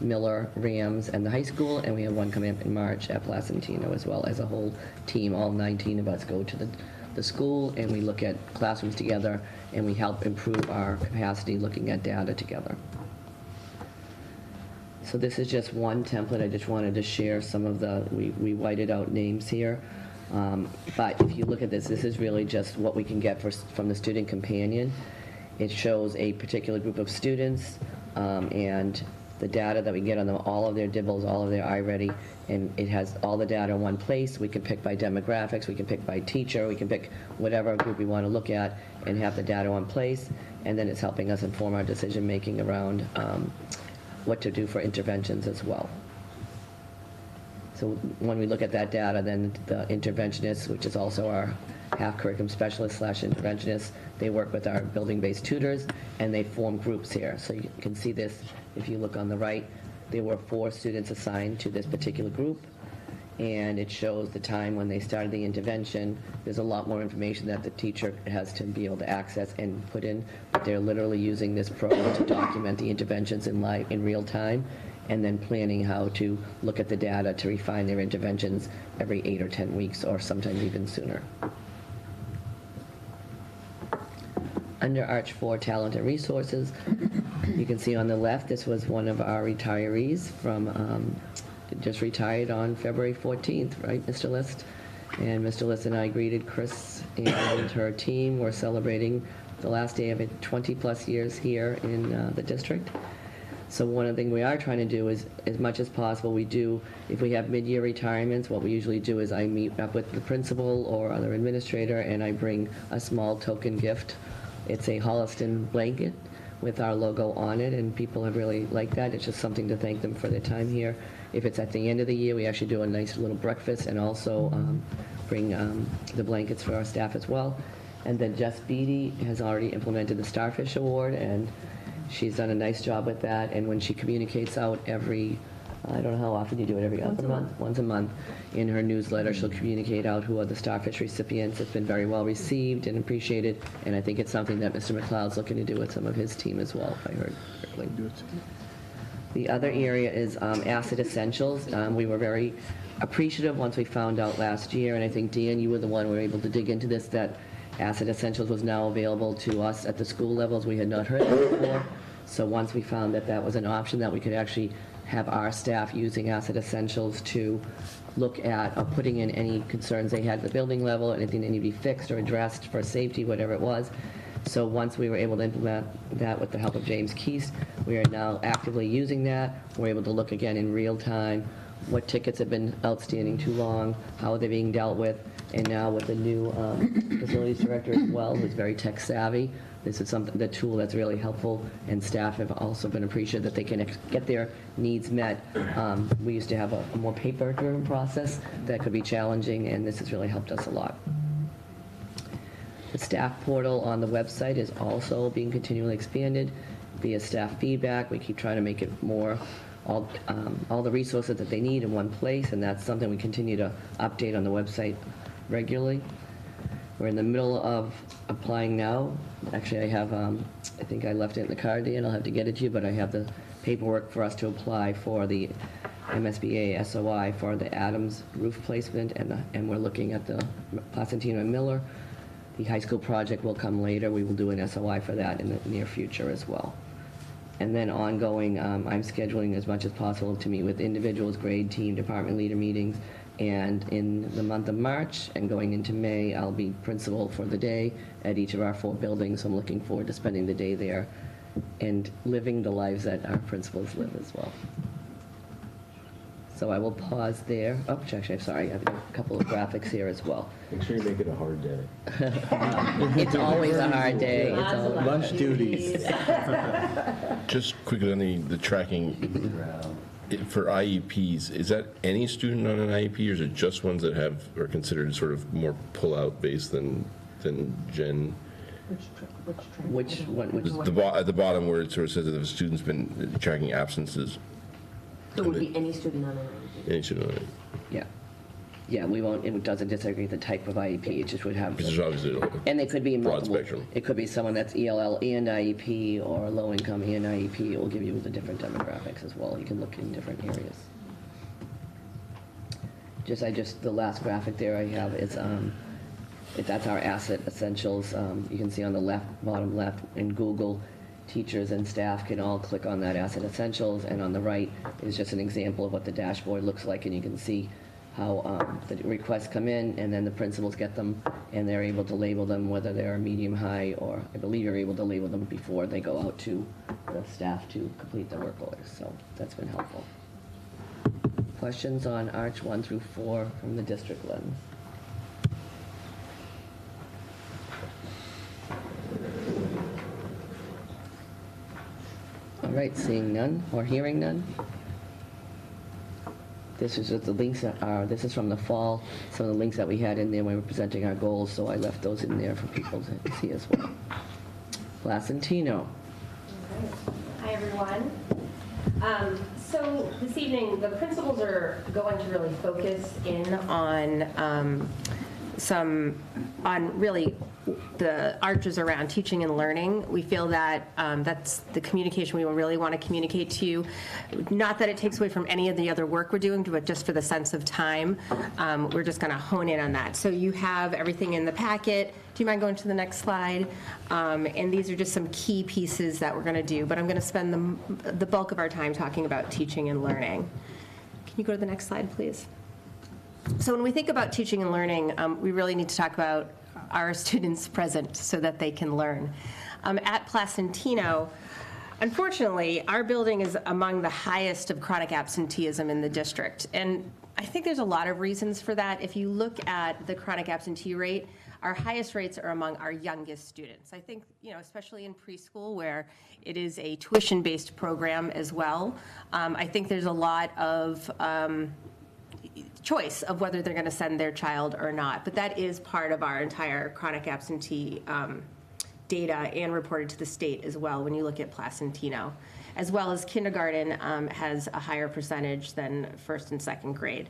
Miller, Rams, and the high school, and we have one coming up in March at Placentino as well. As a whole team, all 19 of us go to the school, and we look at classrooms together, and we help improve our capacity looking at data together. So this is just one template. I just wanted to share some of the, we whited out names here. But if you look at this, this is really just what we can get from the student companion. It shows a particular group of students and the data that we get on them, all of their DIBELs, all of their iReady, and it has all the data in one place. We can pick by demographics, we can pick by teacher, we can pick whatever group we want to look at and have the data in one place, and then it's helping us inform our decision making around what to do for interventions as well. So when we look at that data, then the interventionists, which is also our half curriculum specialist / interventionists, they work with our building-based tutors, and they form groups here. So you can see this if you look on the right. There were 4 students assigned to this particular group, and it shows the time when they started the intervention. There's a lot more information that the teacher has to be able to access and put in, but they're literally using this program to document the interventions in real time, and then planning how to look at the data to refine their interventions every 8 or 10 weeks, or sometimes even sooner. Under Arch 4 Talent and Resources, you can see on the left, this was one of our retirees from, just retired on February 14th, right, Mr. List? And Mr. List and I greeted Chris and her team. We're celebrating the last day of it, 20-plus years here in the district. So one of the things we are trying to do is, as much as possible, we do, if we have mid-year retirements, what we usually do is I meet up with the principal or other administrator, and I bring a small token gift. It's a Holliston blanket with our logo on it, and people have really liked that. It's just something to thank them for their time here. If it's at the end of the year, we actually do a nice little breakfast and also bring the blankets for our staff as well. And then Jess Beatty has already implemented the Starfish Award, and she's done a nice job with that. And when she communicates out every, I don't know how often you do it, every other month? Once a month. In her newsletter, she'll communicate out who are the Starfish recipients. It's been very well received and appreciated, and I think it's something that Mr. McLeod's looking to do with some of his team as well, if I heard correctly. The other area is Asset Essentials. We were very appreciative once we found out last year, and I think, Dan, you were the one who were able to dig into this, that Asset Essentials was now available to us at the school levels. We had not heard of it before. So once we found that that was an option, that we could actually have our staff using Asset Essentials to look at putting in any concerns they had at the building level, anything that needed to be fixed or addressed for safety, whatever it was. So once we were able to implement that with the help of James Keast, we are now actively using that. We're able to look again in real time what tickets have been outstanding too long, how are they being dealt with, and now with the new facilities director as well, who's very tech savvy. This is something, the tool that's really helpful, and staff have also been appreciative that they can get their needs met. We used to have a more paper-driven process that could be challenging, and this has really helped us a lot. The staff portal on the website is also being continually expanded via staff feedback. We keep trying to make it more, all the resources that they need in one place, and that's something we continue to update on the website regularly. We're in the middle of applying now. Actually, I have, I think I left it in the car, Dan, I'll have to get it to you, but I have the paperwork for us to apply for the MSBA SOI for the Adams roof placement, and we're looking at the Placentino and Miller. The high school project will come later. We will do an SOI for that in the near future as well. And then ongoing, I'm scheduling as much as possible to meet with individuals, grade, team, department leader meetings. And in the month of March and going into May, I'll be principal for the day at each of our 4 buildings. So I'm looking forward to spending the day there and living the lives that our principals live as well. So I will pause there. Oh, actually, I'm sorry. I have a couple of graphics here as well. Make sure you make it a hard day. It's always a hard day. It's always Lunch duties. Just quickly on the tracking, for IEPs, is that any student on an IEP, or is it just ones that are considered sort of more pull-out based than Gen? Which one? At the bottom where it sort of says that if a student's been tracking absences. So it would be any student on an IEP? Any student on an IEP. Yeah. Yeah, we won't, it doesn't disagree the type of IEP, it just would have. Because there's obviously and they could be broad multiple. spectrum. It could be someone that's ELL and IEP, or low income and IEP. It will give you the different demographics as well. You can look in different areas. The last graphic there I have is, that's our Asset Essentials. You can see on the left, bottom left, in Google, teachers and staff can all click on that Asset Essentials, and on the right is just an example of what the dashboard looks like, and you can see how the requests come in, and then the principals get them, and they're able to label them, whether they're medium, high, or I believe you're able to label them before they go out to the staff to complete their work orders. So that's been helpful. Questions on Arch 1 through 4 from the district lens? All right, seeing none or hearing none. This is just the links that are, this is from the fall, some of the links that we had in there when we were presenting our goals, so I left those in there for people to see as well. Placentino. Hi, everyone. So this evening, the principals are going to really focus in on really the arches around teaching and learning. We feel that that's the communication we really want to communicate to you. Not that it takes away from any of the other work we're doing, but just for the sense of time, we're just going to hone in on that. So you have everything in the packet. Do you mind going to the next slide? And these are just some key pieces that we're going to do, but I'm going to spend the bulk of our time talking about teaching and learning. Can you go to the next slide, please? So when we think about teaching and learning, we really need to talk about our students present so that they can learn. At Placentino, unfortunately, our building is among the highest of chronic absenteeism in the district. And I think there's a lot of reasons for that. If you look at the chronic absentee rate, our highest rates are among our youngest students. I think, especially in preschool where it is a tuition-based program as well, I think there's a lot of choice of whether they're going to send their child or not. But that is part of our entire chronic absentee data and reported to the state as well when you look at Placentino, as well as kindergarten has a higher percentage than first and second grade.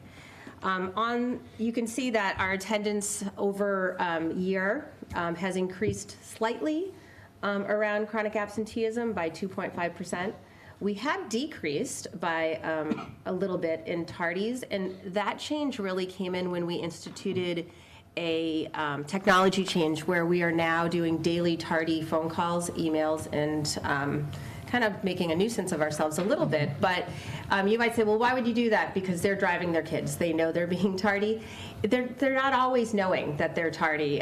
You can see that our attendance over year has increased slightly around chronic absenteeism by 2.5%. We have decreased by a little bit in tardies, and that change really came in when we instituted a technology change where we are now doing daily tardy phone calls, emails, and kind of making a nuisance of ourselves a little bit. But you might say, well, why would you do that? Because they're driving their kids. They know they're being tardy. They're not always knowing that they're tardy,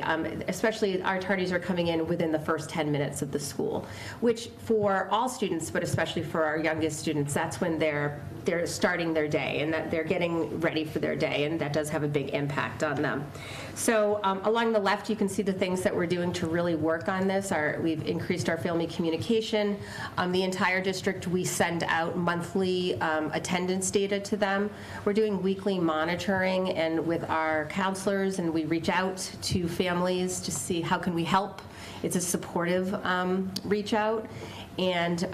especially our tardies are coming in within the first 10 minutes of the school, which for all students, but especially for our youngest students, that's when they're starting their day and that they're getting ready for their day, and that does have a big impact on them. So along the left, you can see the things that we're doing to really work on this. We've increased our family communication. The entire district, we send out monthly attendance data to them. We're doing weekly monitoring and with our counselors, and we reach out to families to see how can we help. It's a supportive reach out. And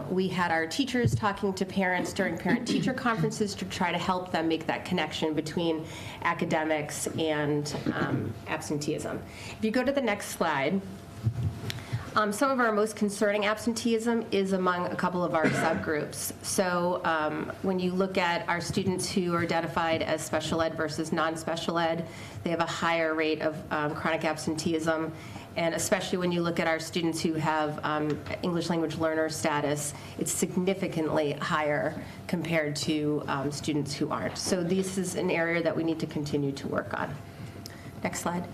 we had our teachers talking to parents during parent-teacher conferences to try to help them make that connection between academics and absenteeism. If you go to the next slide, some of our most concerning absenteeism is among a couple of our subgroups. So when you look at our students who are identified as special ed versus non-special ed, they have a higher rate of chronic absenteeism. And especially when you look at our students who have English language learner status, it's significantly higher compared to students who aren't. So this is an area that we need to continue to work on. Next slide.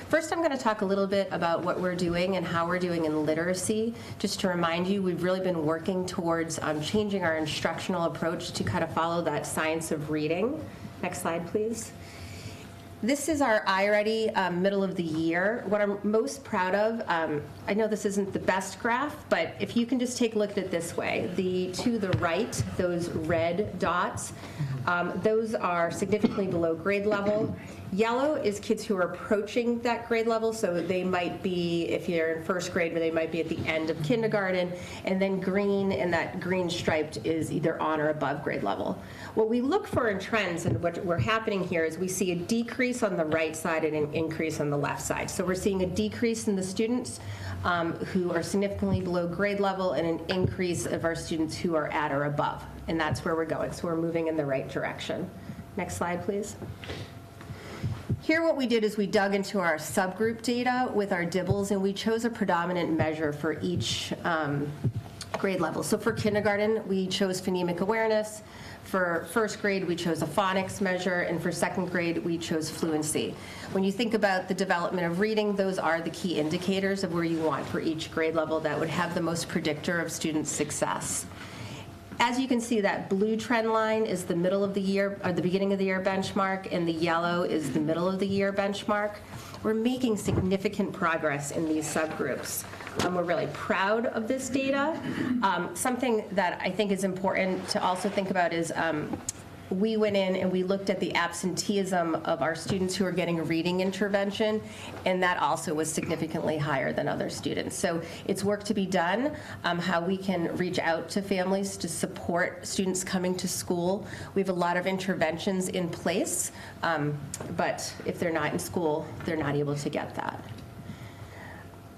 First, I'm going to talk a little bit about what we're doing and how we're doing in literacy. Just to remind you, we've really been working towards changing our instructional approach to kind of follow that science of reading. Next slide, please. This is our iReady middle of the year. What I'm most proud of, I know this isn't the best graph, but if you can just take a look at it this way. To the right, those red dots, those are significantly below grade level. Yellow is kids who are approaching that grade level, so they might be, if you're in first grade, they might be at the end of kindergarten, and then green, and that green striped is either on or above grade level. What we look for in trends and what we're happening here is we see a decrease on the right side and an increase on the left side. So we're seeing a decrease in the students who are significantly below grade level and an increase of our students who are at or above, and that's where we're going. So we're moving in the right direction. Next slide, please. Here what we did is we dug into our subgroup data with our DIBELS, and we chose a predominant measure for each grade level. So for kindergarten, we chose phonemic awareness. For first grade, we chose a phonics measure, and for second grade, we chose fluency. When you think about the development of reading, those are the key indicators of where you want for each grade level that would have the most predictor of student success. As you can see, that blue trend line is the middle of the year, or the beginning of the year benchmark, and the yellow is the middle of the year benchmark. We're making significant progress in these subgroups. We're really proud of this data. Something that I think is important to also think about is we went in and we looked at the absenteeism of our students who are getting reading intervention, and that also was significantly higher than other students. So it's work to be done, how we can reach out to families to support students coming to school. We have a lot of interventions in place, but if they're not in school, they're not able to get that.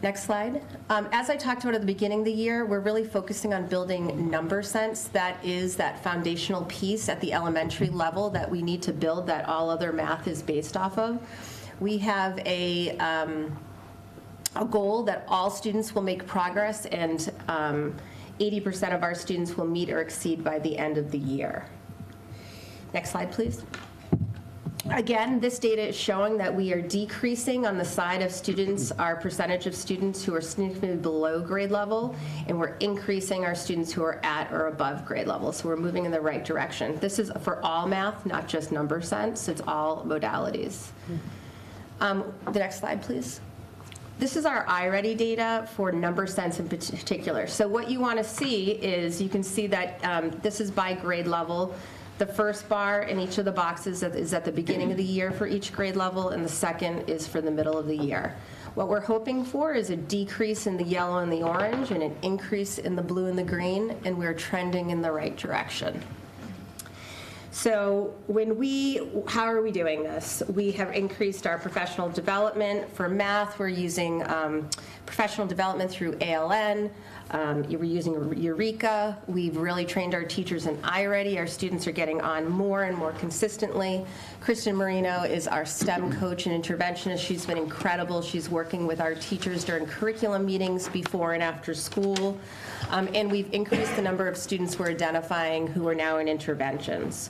Next slide. As I talked about at the beginning of the year, we're really focusing on building number sense. That is that foundational piece at the elementary level that we need to build, that all other math is based off of. We have a goal that all students will make progress, and 80% of our students will meet or exceed by the end of the year. Next slide, please. Again, this data is showing that we are decreasing on the side of students, our percentage of students who are significantly below grade level, and we're increasing our students who are at or above grade level. So we're moving in the right direction. This is for all math, not just number sense. It's all modalities. The next slide, please. This is our iReady data for number sense in particular. So what you want to see is, you can see that this is by grade level. The first bar in each of the boxes is at the beginning of the year for each grade level, and the second is for the middle of the year. What we're hoping for is a decrease in the yellow and the orange and an increase in the blue and the green, and we're trending in the right direction. So how are we doing this? We have increased our professional development. For math, we're using professional development through ALN. We're using Eureka. We've really trained our teachers in iReady. Our students are getting on more and more consistently. Kristen Marino is our STEM coach and interventionist. She's been incredible. She's working with our teachers during curriculum meetings before and after school. And we've increased the number of students we're identifying who are now in interventions.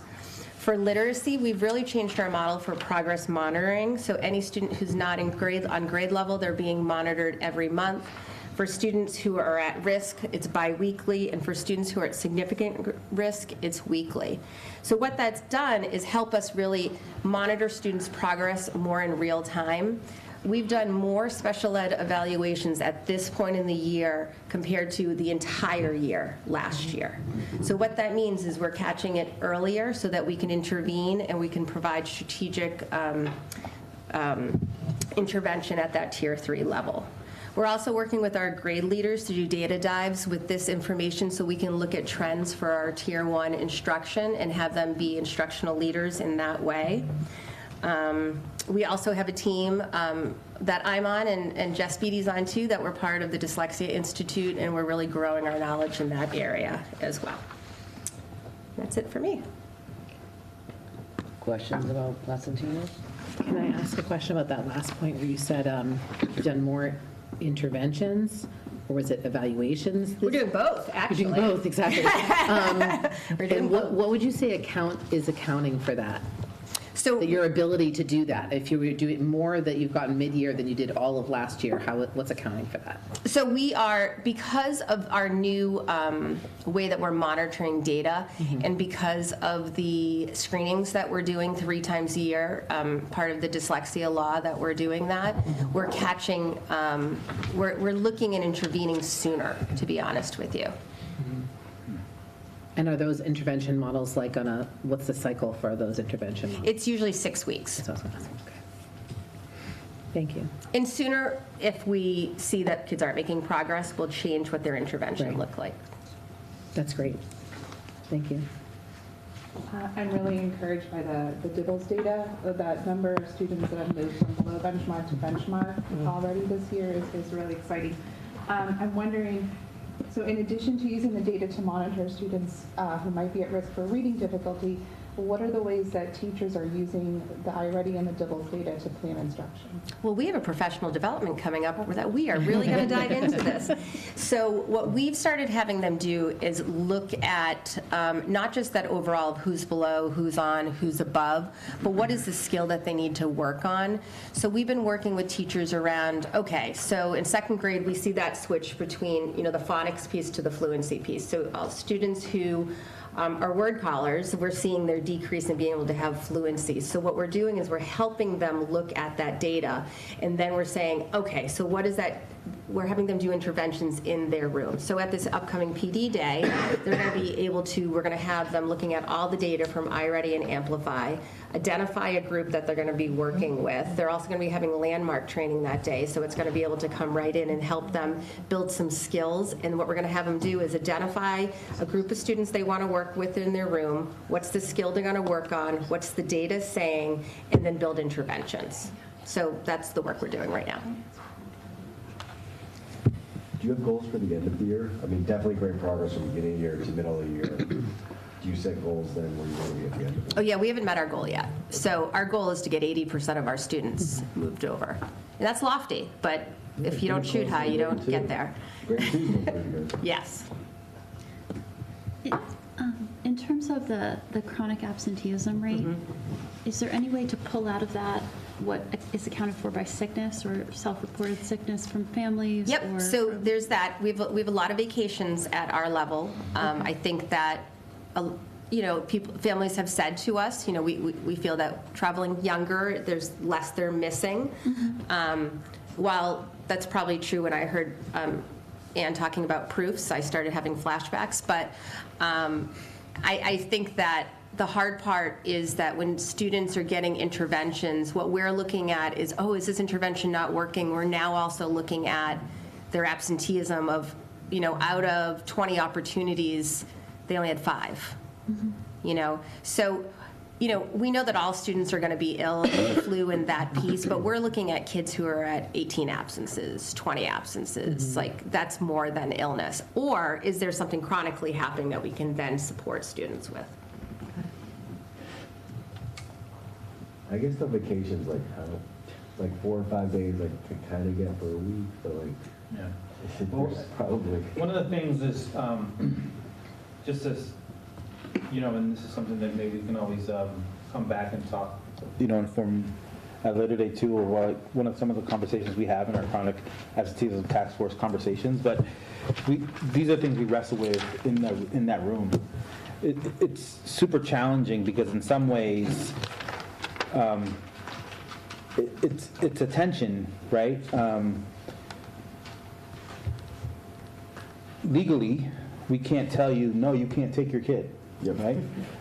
For literacy, we've really changed our model for progress monitoring. So any student who's not on grade level, they're being monitored every month. For students who are at risk, it's biweekly, and for students who are at significant risk, it's weekly. So what that's done is help us really monitor students' progress more in real time. We've done more special ed evaluations at this point in the year compared to the entire year last year. So what that means is we're catching it earlier so that we can intervene and we can provide strategic intervention at that tier 3 level. We're also working with our grade leaders to do data dives with this information so we can look at trends for our tier 1 instruction and have them be instructional leaders in that way. We also have a team that I'm on, and Jess Beatty's on too, that we're part of the Dyslexia Institute, and we're really growing our knowledge in that area as well. That's it for me. Questions about placentinos? Can I ask a question about that last point where you said you've done more interventions, or was it evaluations? We're doing both, actually. You're doing both, exactly. We're doing and what would you say is accounting for that? So your ability to do that, if you were doing more that you've gotten mid-year than you did all of last year, what's accounting for that? So we are, because of our new way that we're monitoring data, and because of the screenings that we're doing 3 times a year, part of the dyslexia law that we're doing that, we're catching, we're looking and intervening sooner, to be honest with you. And are those intervention models like what's the cycle for those intervention models? It's usually 6 weeks. That's what I was asking. Okay. Thank you. And sooner, if we see that kids aren't making progress, we'll change what their intervention look like. That's great. Thank you. I'm really encouraged by the DIBELS data. That number of students that have moved from below benchmark to benchmark already this year is really exciting. I'm wondering, so in addition to using the data to monitor students who might be at risk for reading difficulty, what are the ways that teachers are using the iReady and the DIBELS data to plan instruction? Well, we have a professional development coming up that we are really going to dive into this. So what we've started having them do is look at not just that overall of who's below, who's on, who's above, but what is the skill that they need to work on. So we've been working with teachers around, okay, so in 2nd grade we see that switch between the phonics piece to the fluency piece. So students who are word callers, we're seeing their decrease in being able to have fluency. So what we're doing is we're helping them look at that data, and then we're saying, okay, so what does that we're having them do interventions in their room. So at this upcoming PD day, they're going to be able to, we're going to have them looking at all the data from iReady and Amplify, identify a group that they're going to be working with. They're also going to be having landmark training that day, so it's going to be able to come right in and help them build some skills. And what we're going to have them do is identify a group of students they want to work with in their room, what's the skill they're going to work on, what's the data saying, and then build interventions. So that's the work we're doing right now. Do you have goals for the end of the year? I mean, definitely great progress from beginning of the year to middle of the year. Do you set goals then where you want to be at the end of it? Oh yeah, we haven't met our goal yet. So our goal is to get 80% of our students moved over. And that's lofty, but if you don't shoot high, you don't get there. Yes. In terms of the chronic absenteeism rate, is there any way to pull out of that what is accounted for by sickness or self-reported sickness from families? Yep, or so there's that. We have a lot of vacations at our level. I think that, families have said to us, we feel that traveling younger, there's less they're missing. While that's probably true, when I heard Anne talking about proofs, I started having flashbacks. But I think that the hard part is that when students are getting interventions, what we're looking at is, is this intervention not working? We're now also looking at their absenteeism of, out of 20 opportunities, they only had 5. So, we know that all students are going to be ill, the flu and that piece, but we're looking at kids who are at 18 absences, 20 absences. Like, that's more than illness. Or is there something chronically happening that we can then support students with? I guess the vacations, like 4 or 5 days, I could kind of get for a week, but yeah. There's probably. One of the things is, just as, and this is something that maybe we can always come back and talk, inform at a later date too, or some of the conversations we have in our chronic absenteeism task force conversations. But these are things we wrestle with in that room. It's super challenging because in some ways, it's a tension, right? Legally, we can't tell you, no, you can't take your kid, right?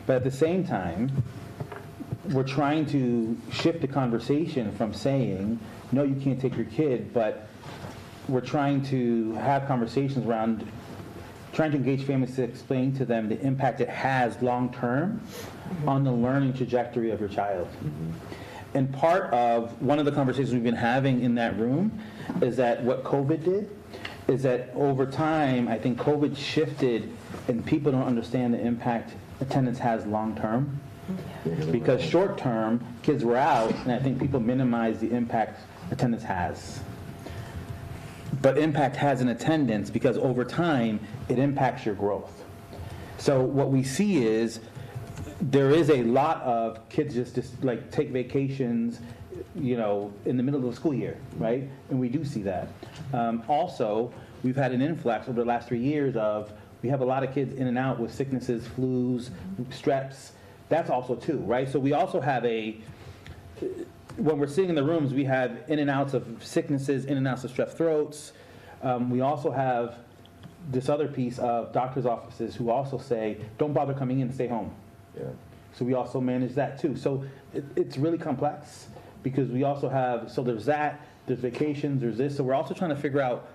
But at the same time, we're trying to shift the conversation from saying, no, you can't take your kid, but we're trying to have conversations around trying to engage families to explain to them the impact it has long-term on the learning trajectory of your child. And part of one of the conversations we've been having in that room is that what COVID did is that over time, I think COVID shifted and people don't understand the impact attendance has long-term. Because short-term, kids were out, and I think people minimize the impact attendance has. But impact has an attendance because over time, it impacts your growth. So what we see is there is a lot of kids just like take vacations, in the middle of the school year, right? And we do see that. Also, we've had an influx over the last 3 years of, we have a lot of kids in and out with sicknesses, flus, streps. That's also too, right? So we also have when we're sitting in the rooms, we have in and outs of sicknesses, in and outs of strep throats. We also have this other piece of doctor's offices who also say, don't bother coming in, stay home. Yeah. So we also manage that too. So it's really complex because we also have, so there's that, there's vacations, there's this. So we're also trying to figure out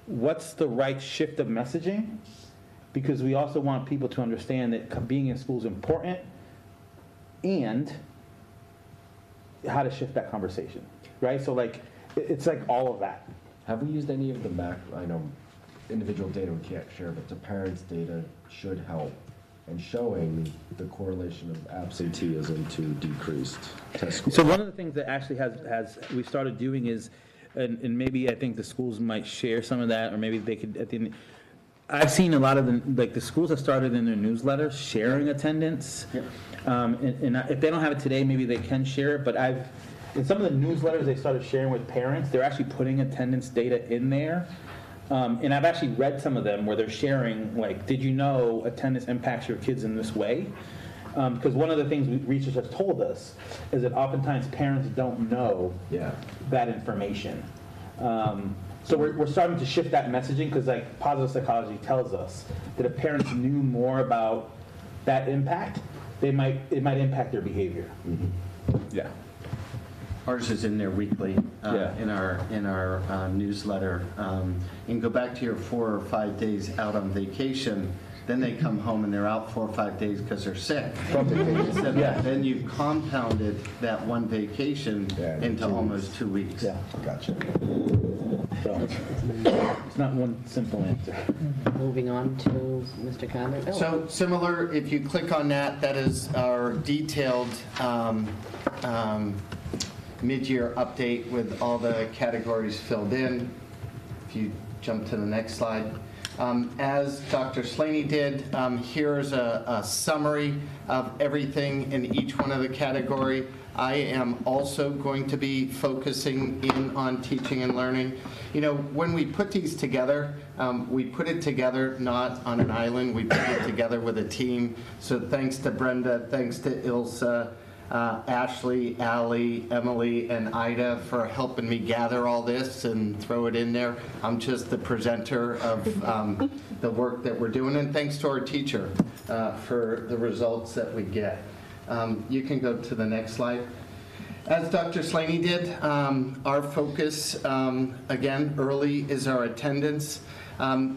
what's the right shift of messaging, because we also want people to understand that being in school is important and how to shift that conversation, right? So it's like all of that. Have we used any of the I know individual data we can't share, but the parents' data should help in showing the correlation of absenteeism to decreased test scores. So one of the things that actually we started doing is, and maybe I think the schools might share some of that, or maybe they could at the end. I've seen a lot of the schools have started in their newsletters sharing attendance. Yep. And if they don't have it today, maybe they can share it. But in some of the newsletters they started sharing with parents, they're actually putting attendance data in there. And I've actually read some of them where they're sharing, did you know attendance impacts your kids in this way? Because one of the things research has told us is that oftentimes parents don't know that information. So we're starting to shift that messaging because like positive psychology tells us that if parents knew more about that impact, it might impact their behavior. Yeah. Ours is in there weekly in our newsletter. And go back to your 4 or 5 days out on vacation. Then they come home and they're out 4 or 5 days because they're sick. Then you've compounded that one vacation into almost 2 weeks. Yeah, gotcha. So it's not one simple answer. Moving on to Mr. Conner. Oh. So similar, if you click on that, that is our detailed mid-year update with all the categories filled in. If you jump to the next slide. As Dr. Slaney did, here's a summary of everything in each one of the category. I am also going to be focusing in on teaching and learning. You know, when we put these together, we put it together not on an island, we put it together with a team. So thanks to Brenda, thanks to Ilsa, Ashley, Allie, Emily, and Ida for helping me gather all this and throw it in there. I'm just the presenter of the work that we're doing, and thanks to our teacher for the results that we get. You can go to the next slide. As Dr. Slaney did, our focus, again, early is our attendance.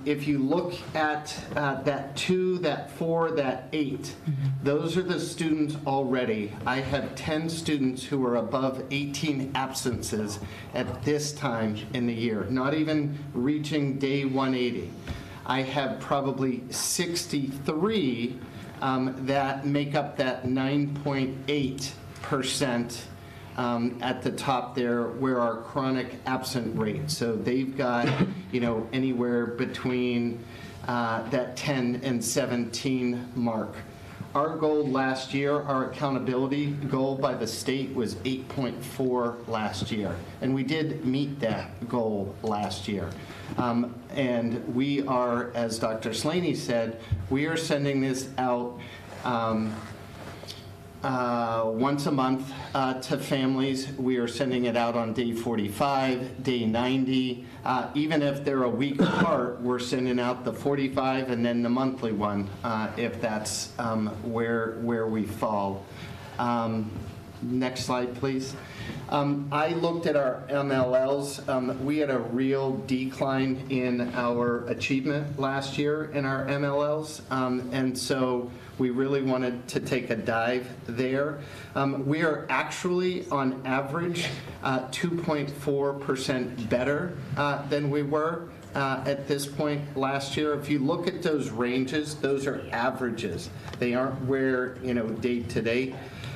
If you look at that 2, that 4, that 8, those are the students already. I have 10 students who are above 18 absences at this time in the year, not even reaching day 180. I have probably 63 that make up that 9.8% at the top there, where our chronic absent rate. So they've got, you know, anywhere between that 10 and 17 mark. Our goal last year, our accountability goal by the state was 8.4 last year, and we did meet that goal last year. And we are, as Dr. Slaney said, we are sending this out once a month to families. We are sending it out on day 45, day 90. Even if they're a week apart, we're sending out the 45 and then the monthly one, if that's where we fall. Next slide, please. I looked at our MLLs. We had a real decline in our achievement last year in our MLLs, and so we really wanted to take a dive there. We are actually, on average, 2.4% better than we were at this point last year. If you look at those ranges, those are averages. They aren't where, you know, day to day.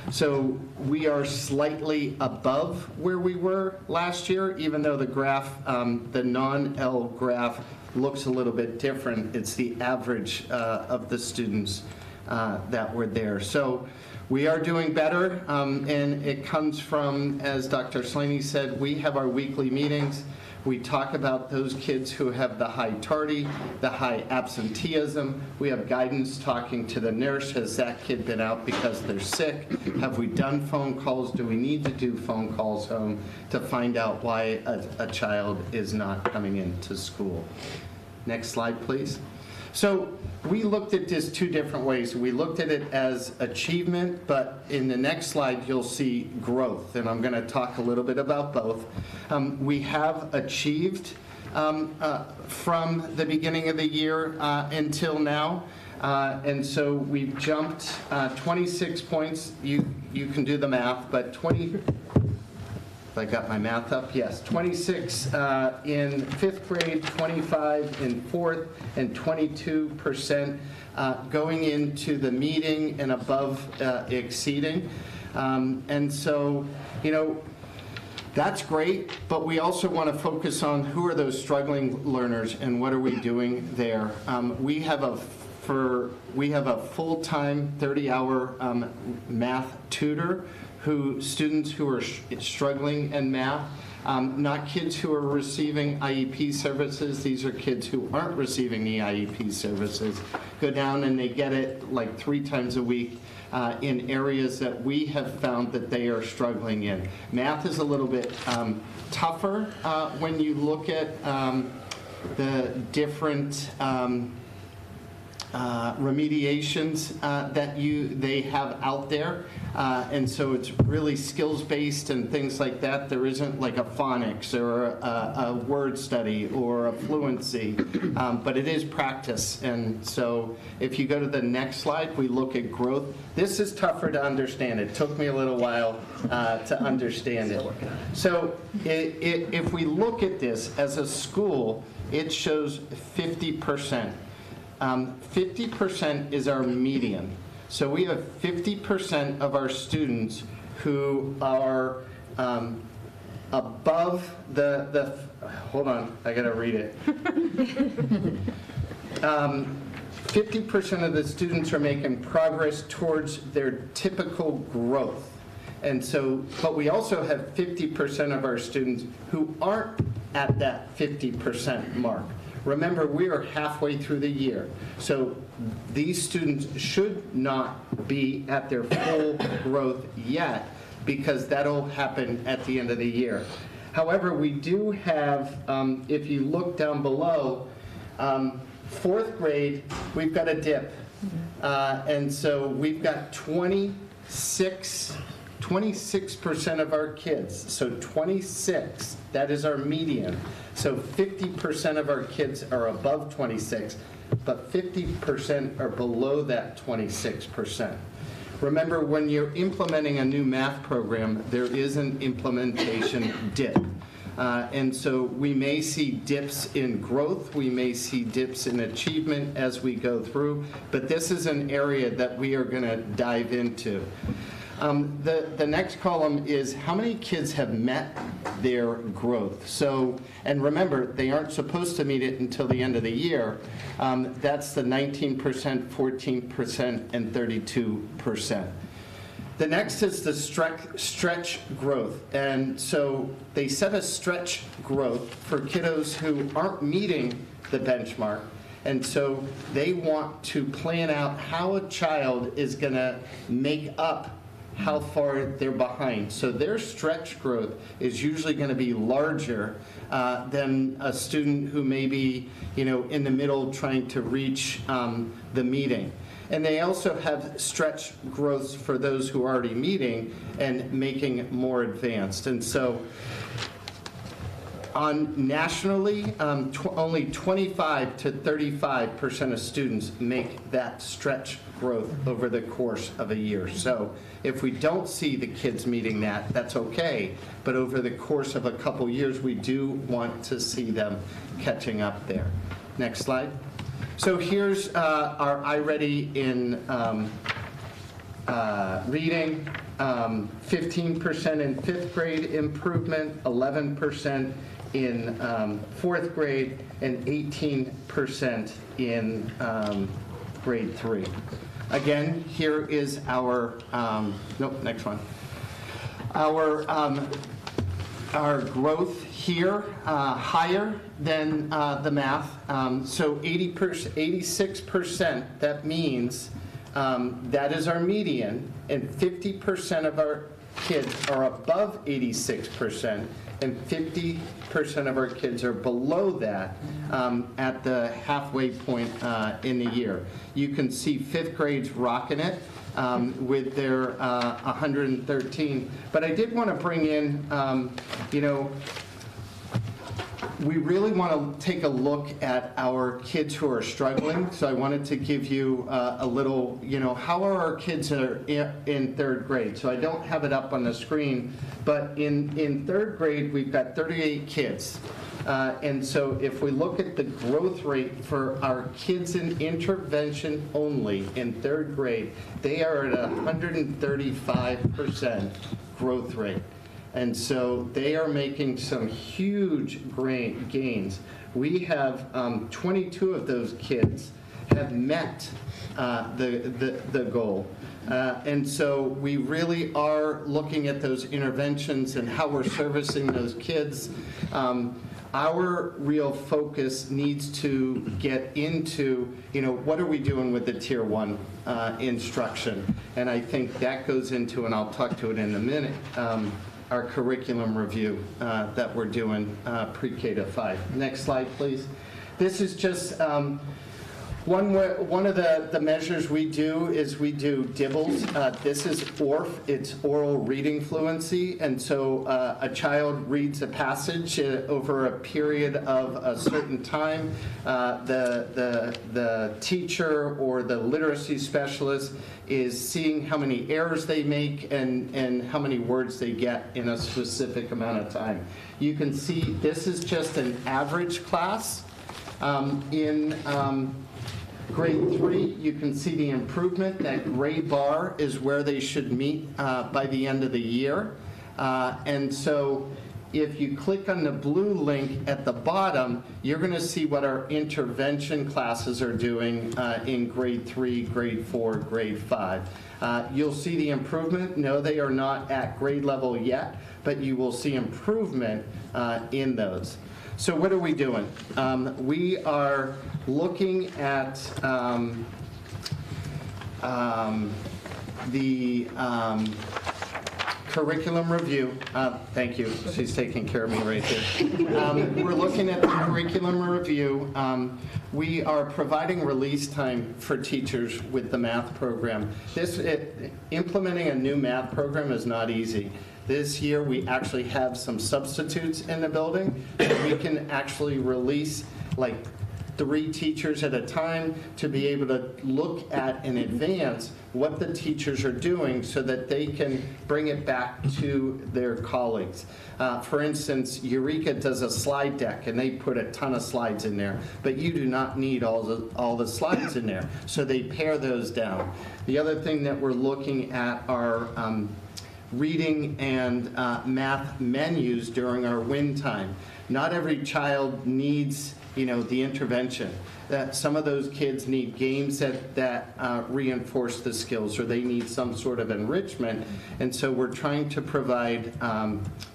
So we are slightly above where we were last year, even though the graph, the non-L graph, looks a little bit different. It's the average of the students that were there. So we are doing better, and it comes from, as Dr. Slaney said, we have our weekly meetings. We talk about those kids who have the high tardy, the high absenteeism. We have guidance talking to the nurse. Has that kid been out because they're sick? Have we done phone calls? Do we need to do phone calls home to find out why a child is not coming into school? Next slide, please. So we looked at this 2 different ways. We looked at it as achievement, but in the next slide you'll see growth, and I'm going to talk a little bit about both. We have achieved from the beginning of the year until now, and so we've jumped 26 points. You can do the math, but 20... I got my math up, yes. 26 in 5th grade, 25 in 4th, and 22% going into the meeting and above exceeding. And so, you know, that's great, but we also want to focus on who are those struggling learners and what are we doing there. We have a full-time 30-hour math tutor students who are struggling in math, not kids who are receiving IEP services. These are kids who aren't receiving the IEP services. go down and they get it like 3 times a week in areas that we have found that they are struggling in. Math is a little bit tougher when you look at the different remediations that they have out there. And so it's really skills-based and things like that. There isn't like a phonics or a word study or a fluency, but it is practice. And so if you go to the next slide, we look at growth. This is tougher to understand. It took me a little while to understand it. So if we look at this as a school, it shows 50%. 50% is our median. So we have 50% of our students who are above the hold on, I gotta read it. 50% of the students are making progress towards their typical growth. And so, but we also have 50% of our students who aren't at that 50% mark. Remember, we are halfway through the year, so these students should not be at their full growth yet, because that'll happen at the end of the year. However, we do have, if you look down below, 4th grade, we've got a dip. And so we've got 26% of our kids, so 26, that is our median. So 50% of our kids are above 26, but 50% are below that 26%. Remember, when you're implementing a new math program, there is an implementation dip. And so we may see dips in growth, we may see dips in achievement as we go through, but this is an area that we are going to dive into. The next column is how many kids have met their growth. So, and remember, they aren't supposed to meet it until the end of the year. That's the 19%, 14%, and 32%. The next is the stretch growth. And so they set a stretch growth for kiddos who aren't meeting the benchmark. And so they want to plan out how a child is going to make up how far they're behind. So their stretch growth is usually going to be larger than a student who may be, in the middle trying to reach the meeting. And they also have stretch growths for those who are already meeting and making more advanced. And so nationally, only 25 to 35% of students make that stretch growth over the course of a year. So if we don't see the kids meeting that, that's okay. But over the course of a couple years, we do want to see them catching up there. Next slide. So here's our iReady in reading, 15% in 5th grade improvement, 11% in 4th grade, and 18% in grade 3. Again, here is our, next one. Our growth here, higher than the math. So 86%, that means that is our median, and 50% of our kids are above 86%, and 50% of our kids are below that at the halfway point in the year. You can see 5th grade's rocking it with their 113. But I did want to bring in, we really want to take a look at our kids who are struggling. So I wanted to give you a little, how are our kids that are in 3rd grade? So I don't have it up on the screen, but in 3rd grade, we've got 38 kids. And so if we look at the growth rate for our kids in intervention only in 3rd grade, they are at 135% growth rate. And so they are making some huge gains. We have 22 of those kids have met the goal. And so we really are looking at those interventions and how we're servicing those kids. our real focus needs to get into, what are we doing with the Tier 1 instruction? And I think that goes into, and I'll talk to it in a minute, our curriculum review that we're doing pre-K to 5. Next slide, please. This is just one of the measures we do is we do DIBELS. This is ORF, it's oral reading fluency, and so a child reads a passage over a period of a certain time. The teacher or the literacy specialist is seeing how many errors they make and how many words they get in a specific amount of time. You can see this is just an average class. In grade 3, you can see the improvement. That gray bar is where they should meet by the end of the year. And so if you click on the blue link at the bottom, you're going to see what our intervention classes are doing in grade 3, grade 4, grade 5. You'll see the improvement. No, they are not at grade level yet, but you will see improvement in those. So what are we doing? We are looking at the curriculum review. Thank you. She's taking care of me right here. We're looking at the curriculum review. We are providing release time for teachers with the math program. Implementing a new math program is not easy. This year, we actually have some substitutes in the building. We can actually release like 3 teachers at a time to be able to look at in advance what the teachers are doing so that they can bring it back to their colleagues. For instance, Eureka does a slide deck, and they put a ton of slides in there, but you do not need all the slides in there, so they pare those down. The other thing that we're looking at are reading and math menus during our win time. Not every child needs, the intervention. That some of those kids need games that reinforce the skills, or they need some sort of enrichment. And so we're trying to provide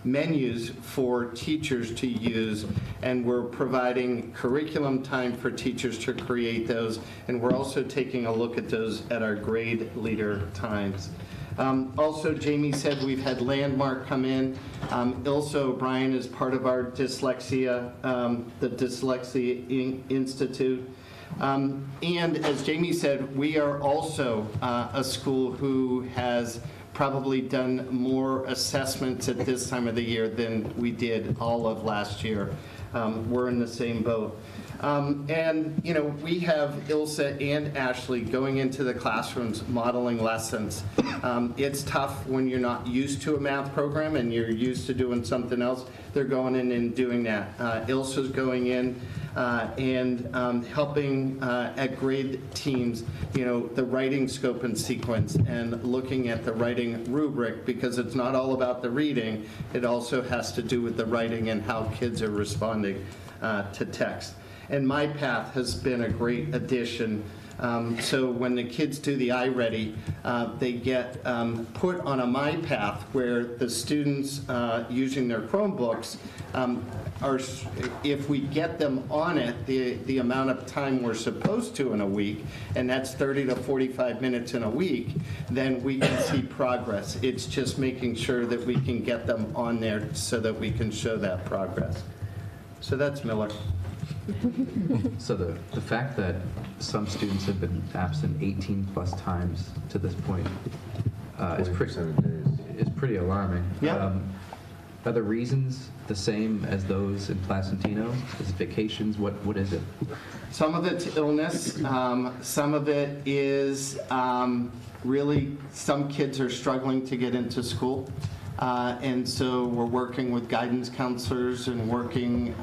menus for teachers to use, and we're providing curriculum time for teachers to create those. And we're also taking a look at those at our grade leader times. Also, Jamie said we've had Landmark come in. Ilsa O'Brien is part of our dyslexia, the Dyslexia Institute. And as Jamie said, we are also a school who has probably done more assessments at this time of the year than we did all of last year. We're in the same boat. And, we have Ilsa and Ashley going into the classrooms modeling lessons. It's tough when you're not used to a math program and you're used to doing something else. They're going in and doing that. Ilsa's going in and helping at grade teams, the writing scope and sequence and looking at the writing rubric, because it's not all about the reading. It also has to do with the writing and how kids are responding to text. And MyPath has been a great addition. So when the kids do the iReady, they get put on a MyPath where the students using their Chromebooks are, if we get them on it, the amount of time we're supposed to in a week, and that's 30 to 45 minutes in a week, then we can see progress. It's just making sure that we can get them on there so that we can show that progress. So that's Miller. So the fact that some students have been absent 18 plus times to this point is pretty alarming. Yeah. Are the reasons the same as those in Placentino? Is it vacations? What is it? Some of it's illness. Some of it is really some kids are struggling to get into school. And so we're working with guidance counselors and working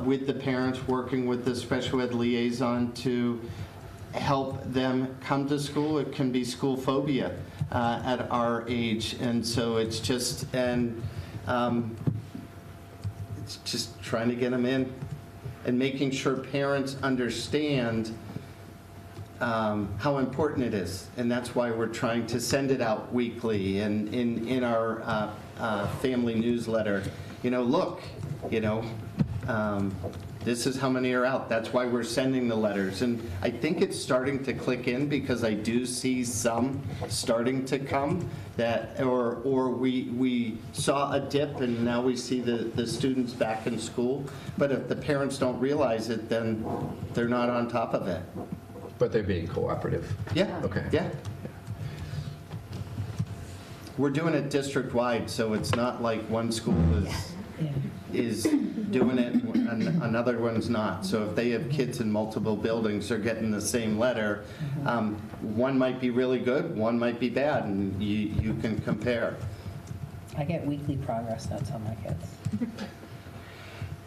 with the parents, working with the special ed liaison to help them come to school. It can be school phobia at our age. And so it's just, it's just trying to get them in and making sure parents understand how important it is, and that's why we're trying to send it out weekly and in our family newsletter. Look, This is how many are out. That's why we're sending the letters. And I think it's starting to click in because I do see some starting to come that, or we saw a dip and now we see the students back in school. But if the parents don't realize it, then they're not on top of it. But they're being cooperative. Yeah. Okay. Yeah. We're doing it district-wide, so it's not like one school is doing it and another one's not. So if they have kids in multiple buildings, they're getting the same letter. One might be really good, one might be bad, and you can compare. I get weekly progress notes on my kids.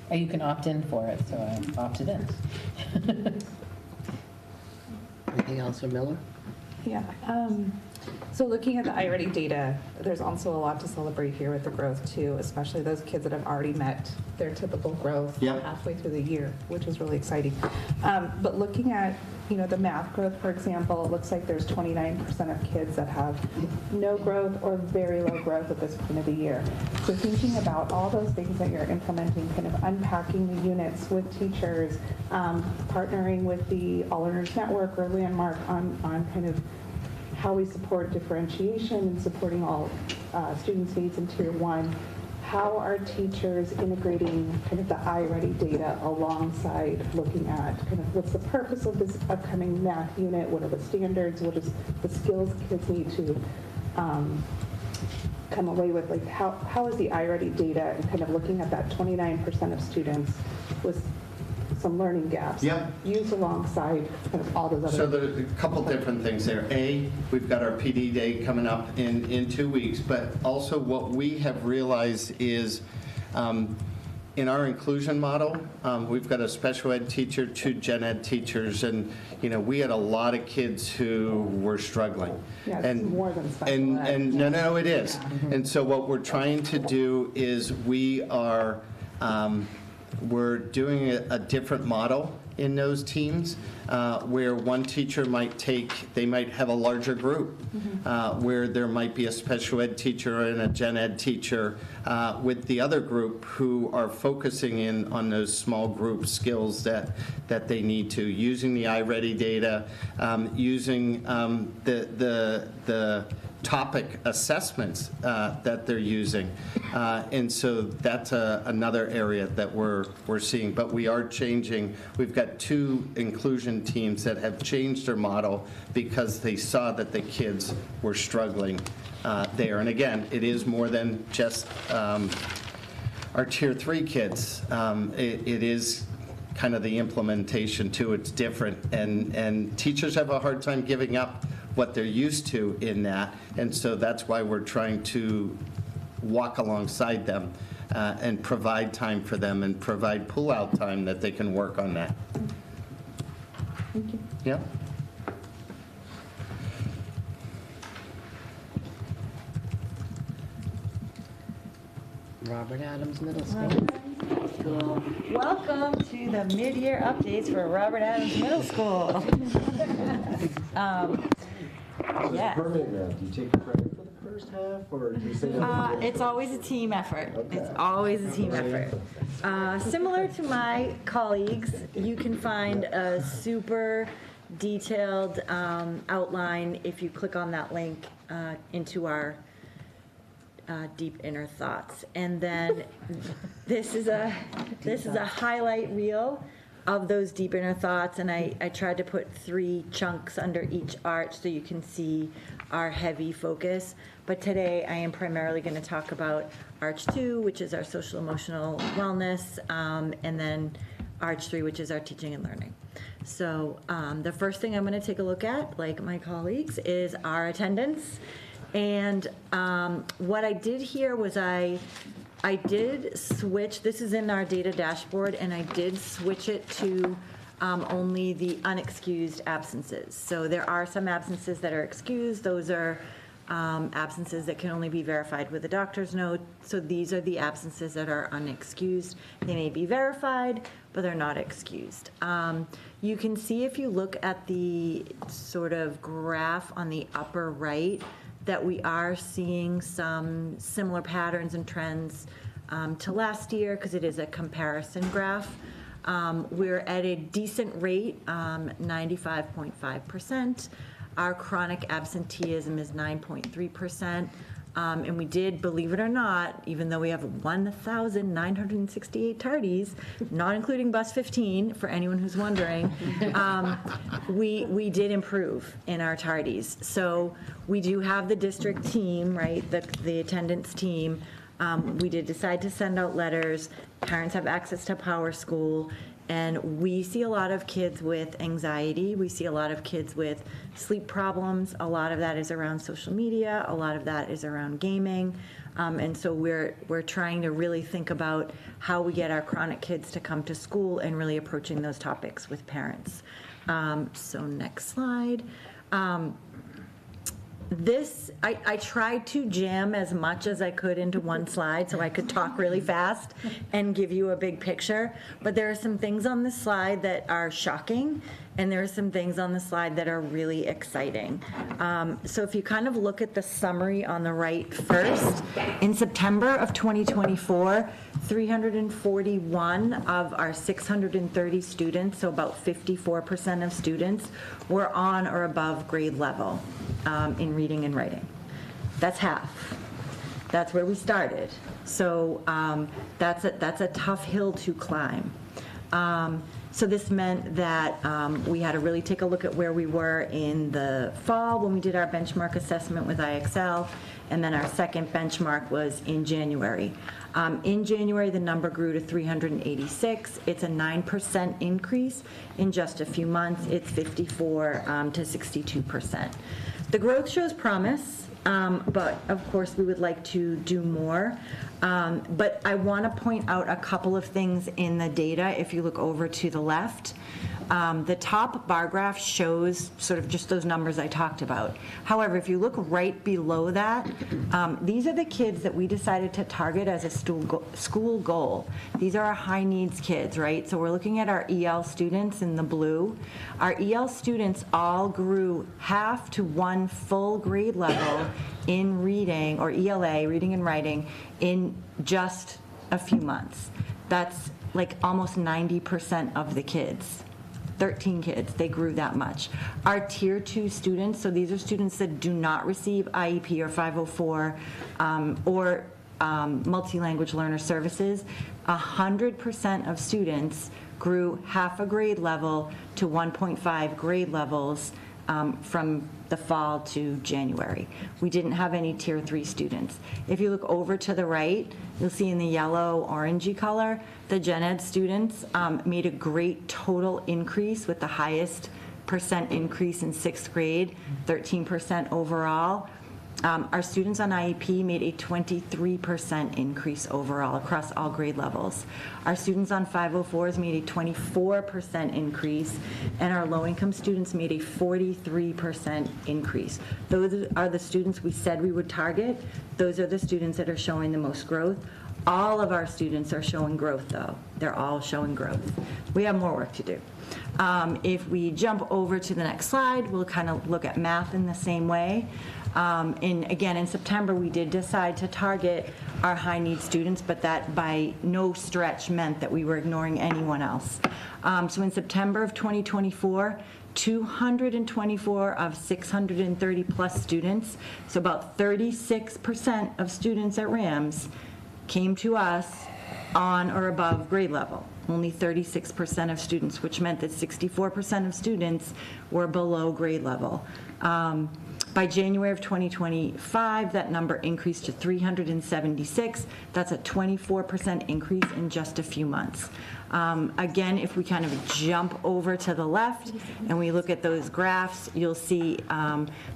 And you can opt in for it, so I opted in. Anything else for Miller? Yeah. So looking at the iReady data, there's also a lot to celebrate here with the growth too, especially those kids that have already met their typical growth halfway through the year, which is really exciting. But looking at, the math growth, for example, it looks like there's 29% of kids that have no growth or very low growth at this point of the year. So thinking about all those things that you're implementing, kind of unpacking the units with teachers, partnering with the All Learners Network or Landmark on kind of how we support differentiation and supporting all students' needs in Tier 1. How are teachers integrating kind of the iReady data alongside looking at kind of what's the purpose of this upcoming math unit? What are the standards? What is the skills kids need to come away with? Like how is the iReady data and kind of looking at that 29% of students with some learning gaps used alongside kind of all those other. So there's a couple different things there. A, we've got our PD day coming up in 2 weeks, but also what we have realized is in our inclusion model, we've got a special ed teacher, 2 gen ed teachers, and we had a lot of kids who were struggling. Yeah, it's more than special ed. And no, it is. And so what we're trying to do is we're doing a different model in those teams where one teacher might have a larger group, where there might be a special ed teacher and a gen ed teacher with the other group who are focusing in on those small group skills that they need to, using the iReady data, using the topic assessments that they're using. And so that's another area that we're seeing. But we are changing. We've got 2 inclusion teams that have changed their model because they saw that the kids were struggling there. And again, it is more than just our Tier 3 kids. It is kind of the implementation too. It's different. And teachers have a hard time giving up what they're used to in that, and so that's why we're trying to walk alongside them and provide time for them and provide pull-out time that they can work on that. Thank you. Yeah. Robert Adams Middle School. Welcome to the mid-year updates for Robert Adams Middle School. Yeah. Permanent now. Do you take credit for the first half, or do you say that? It's always a team effort. Okay. It's always a team effort. Similar to my colleagues, you can find a super detailed outline if you click on that link into our deep inner thoughts. And then this is a highlight reel of those deep inner thoughts, and I tried to put 3 chunks under each arch so you can see our heavy focus. But today I am primarily going to talk about Arch 2, which is our social emotional wellness, and then Arch 3, which is our teaching and learning. So the first thing I'm going to take a look at, like my colleagues, is our attendance. And what I did here was I did switch, this is in our data dashboard, and I did switch it to only the unexcused absences. So there are some absences that are excused. Those are absences that can only be verified with a doctor's note. So these are the absences that are unexcused. They may be verified, but they're not excused. You can see if you look at the sort of graph on the upper right that we are seeing some similar patterns and trends to last year because it is a comparison graph. We're at a decent rate, 95.5%. Our chronic absenteeism is 9.3%. And we did, believe it or not, even though we have 1,968 tardies, not including bus 15, for anyone who's wondering, we did improve in our tardies. So we do have the district team, right, the attendance team. We did decide to send out letters. Parents have access to Power School. And we see a lot of kids with anxiety. We see a lot of kids with sleep problems. A lot of that is around social media. A lot of that is around gaming. And so we're trying to really think about how we get our chronic kids to come to school and really approaching those topics with parents. So next slide. I tried to jam as much as I could into one slide so I could talk really fast and give you a big picture. But there are some things on this slide that are shocking, and there are some things on the slide that are really exciting. So if you kind of look at the summary on the right first, in September of 2024, 341 of our 630 students, so about 54% of students, were on or above grade level in reading and writing. That's half. That's where we started. So that's a tough hill to climb. So this meant that we had to really take a look at where we were in the fall when we did our benchmark assessment with IXL, and then our second benchmark was in January. In January, the number grew to 386. It's a 9% increase in just a few months. It's 54 to 62%. The growth shows promise, but of course we would like to do more. But I want to point out a couple of things in the data. If you look over to the left, the top bar graph shows sort of just those numbers I talked about. However, if you look right below that, these are the kids that we decided to target as a school goal. These are our high needs kids, right? So we're looking at our EL students in the blue. Our EL students all grew half to one full grade level in reading, or ELA, reading and writing, in just a few months. That's like almost 90% of the kids. 13 kids, they grew that much. Our tier 2 students, so these are students that do not receive IEP or 504 or multi-language learner services, 100% of students grew half a grade level to 1.5 grade levels from the fall to January. We didn't have any tier 3 students. If you look over to the right, you'll see in the yellow orangey color, the gen ed students made a great total increase with the highest percent increase in 6th grade, 13% overall. Our students on IEP made a 23% increase overall across all grade levels. Our students on 504s made a 24% increase, and our low-income students made a 43% increase. Those are the students we said we would target. Those are the students that are showing the most growth. All of our students are showing growth, though. They're all showing growth. We have more work to do. If we jump over to the next slide, we'll kind of look at math in the same way. Again, in September, we did decide to target our high need students, but that by no stretch meant that we were ignoring anyone else. So in September of 2024, 224 of 630 plus students, so about 36% of students at Rams came to us on or above grade level. Only 36% of students, which meant that 64% of students were below grade level. By January of 2025, that number increased to 376. That's a 24% increase in just a few months. Again, if we kind of jump over to the left and we look at those graphs, you'll see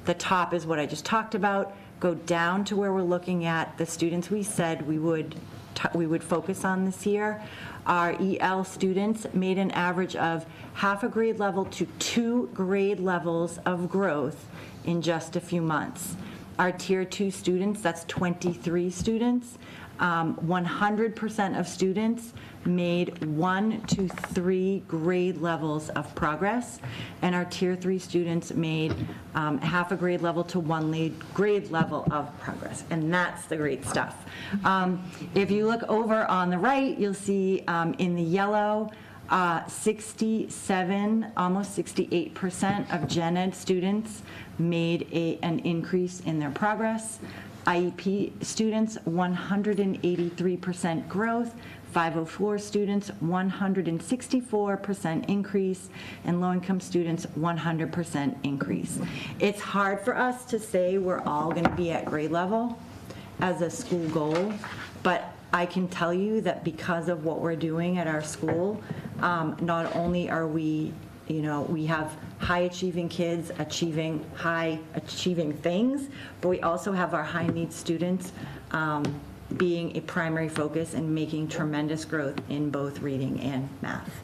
the top is what I just talked about. Go down to where we're looking at the students we said we would focus on this year. Our EL students made an average of half a grade level to 2 grade levels of growth in just a few months. Our tier 2 students, that's 23 students, 100% of students made 1 to 3 grade levels of progress, and our Tier 3 students made half a grade level to 1 grade level of progress, and that's the great stuff. If you look over on the right, you'll see in the yellow, 67, almost 68% of gen ed students made an increase in their progress. IEP students, 183% growth. 504 students, 164% increase, and low-income students, 100% increase. It's hard for us to say we're all going to be at grade level as a school goal, but I can tell you that because of what we're doing at our school, not only are we, we have high-achieving kids achieving high-achieving things, but we also have our high-need students being a primary focus and making tremendous growth in both reading and math.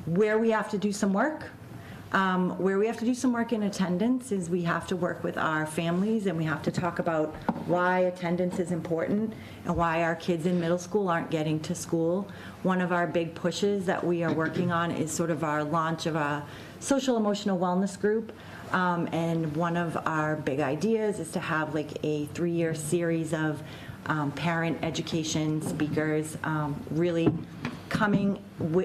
Where we have to do some work, in attendance is we have to work with our families, and we have to talk about why attendance is important and why our kids in middle school aren't getting to school. One of our big pushes that we are working on is sort of our launch of a social emotional wellness group. And one of our big ideas is to have like a 3-year series of parent education speakers really coming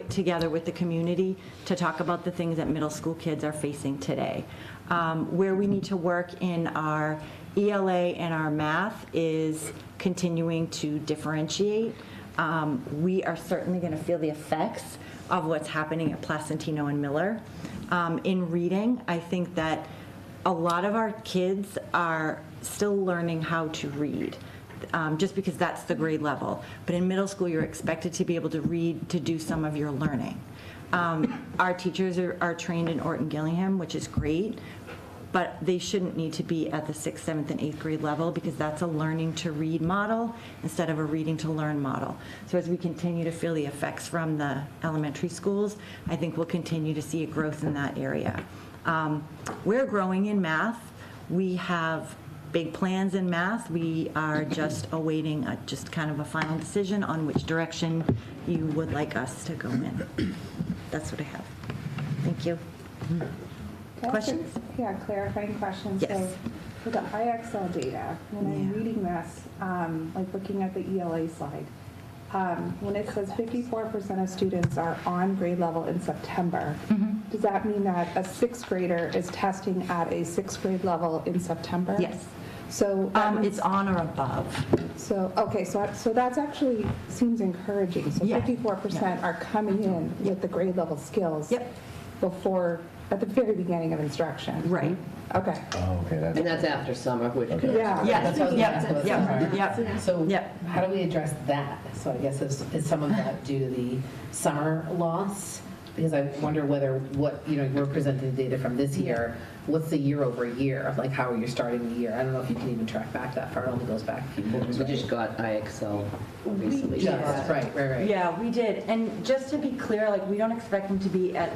together with the community to talk about the things that middle school kids are facing today. Where we need to work in our ELA and our math is continuing to differentiate. We are certainly going to feel the effects of what's happening at Placentino and Miller. In reading, I think that a lot of our kids are still learning how to read, just because that's the grade level. But in middle school, you're expected to be able to read to do some of your learning. Our teachers are trained in Orton Gillingham, which is great, but they shouldn't need to be at the 6th, 7th, and 8th grade level, because that's a learning to read model instead of a reading to learn model. So as we continue to feel the effects from the elementary schools, I think we'll continue to see a growth in that area. We're growing in math. We have big plans in math. We are just awaiting just kind of a final decision on which direction you would like us to go in. That's what I have. Thank you. Questions? Yeah, clarifying questions. Yes. So for the IXL data, when I'm reading this, like looking at the ELA slide, when it says 54% of students are on grade level in September, does that mean that a 6th grader is testing at a 6th grade level in September? Yes. So it's on or above. So okay, so that's actually seems encouraging. So 54% are coming in with the grade level skills. Before, at the very beginning of instruction. Right. Okay. Oh, okay. And that's after summer, which. Yeah. That's what I was Yep. gonna ask. Yep. So how do we address that? So I guess is some of that due to the summer loss? Because I wonder whether we're presenting the data from this year, what's the year over year? Like how are you starting the year? I don't know if you can even track back that far. It only goes back a few quarters. We just got IXL recently. Right. Yeah, we did. And just to be clear, like we don't expect them to be at,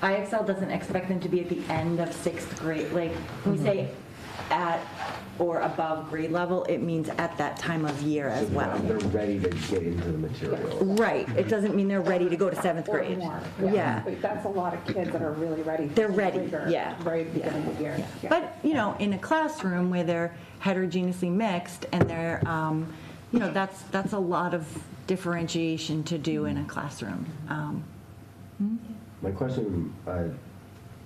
IXL doesn't expect them to be at the end of 6th grade. Like when we say at or above grade level, it means at that time of year as well. They're ready to get into the material. Right. It doesn't mean they're ready to go to 7th grade. More. Yeah. But that's a lot of kids that are really ready. They're ready. Yeah. Right at the beginning of the year. Yeah. But, in a classroom where they're heterogeneously mixed and they're, that's a lot of differentiation to do in a classroom. My question,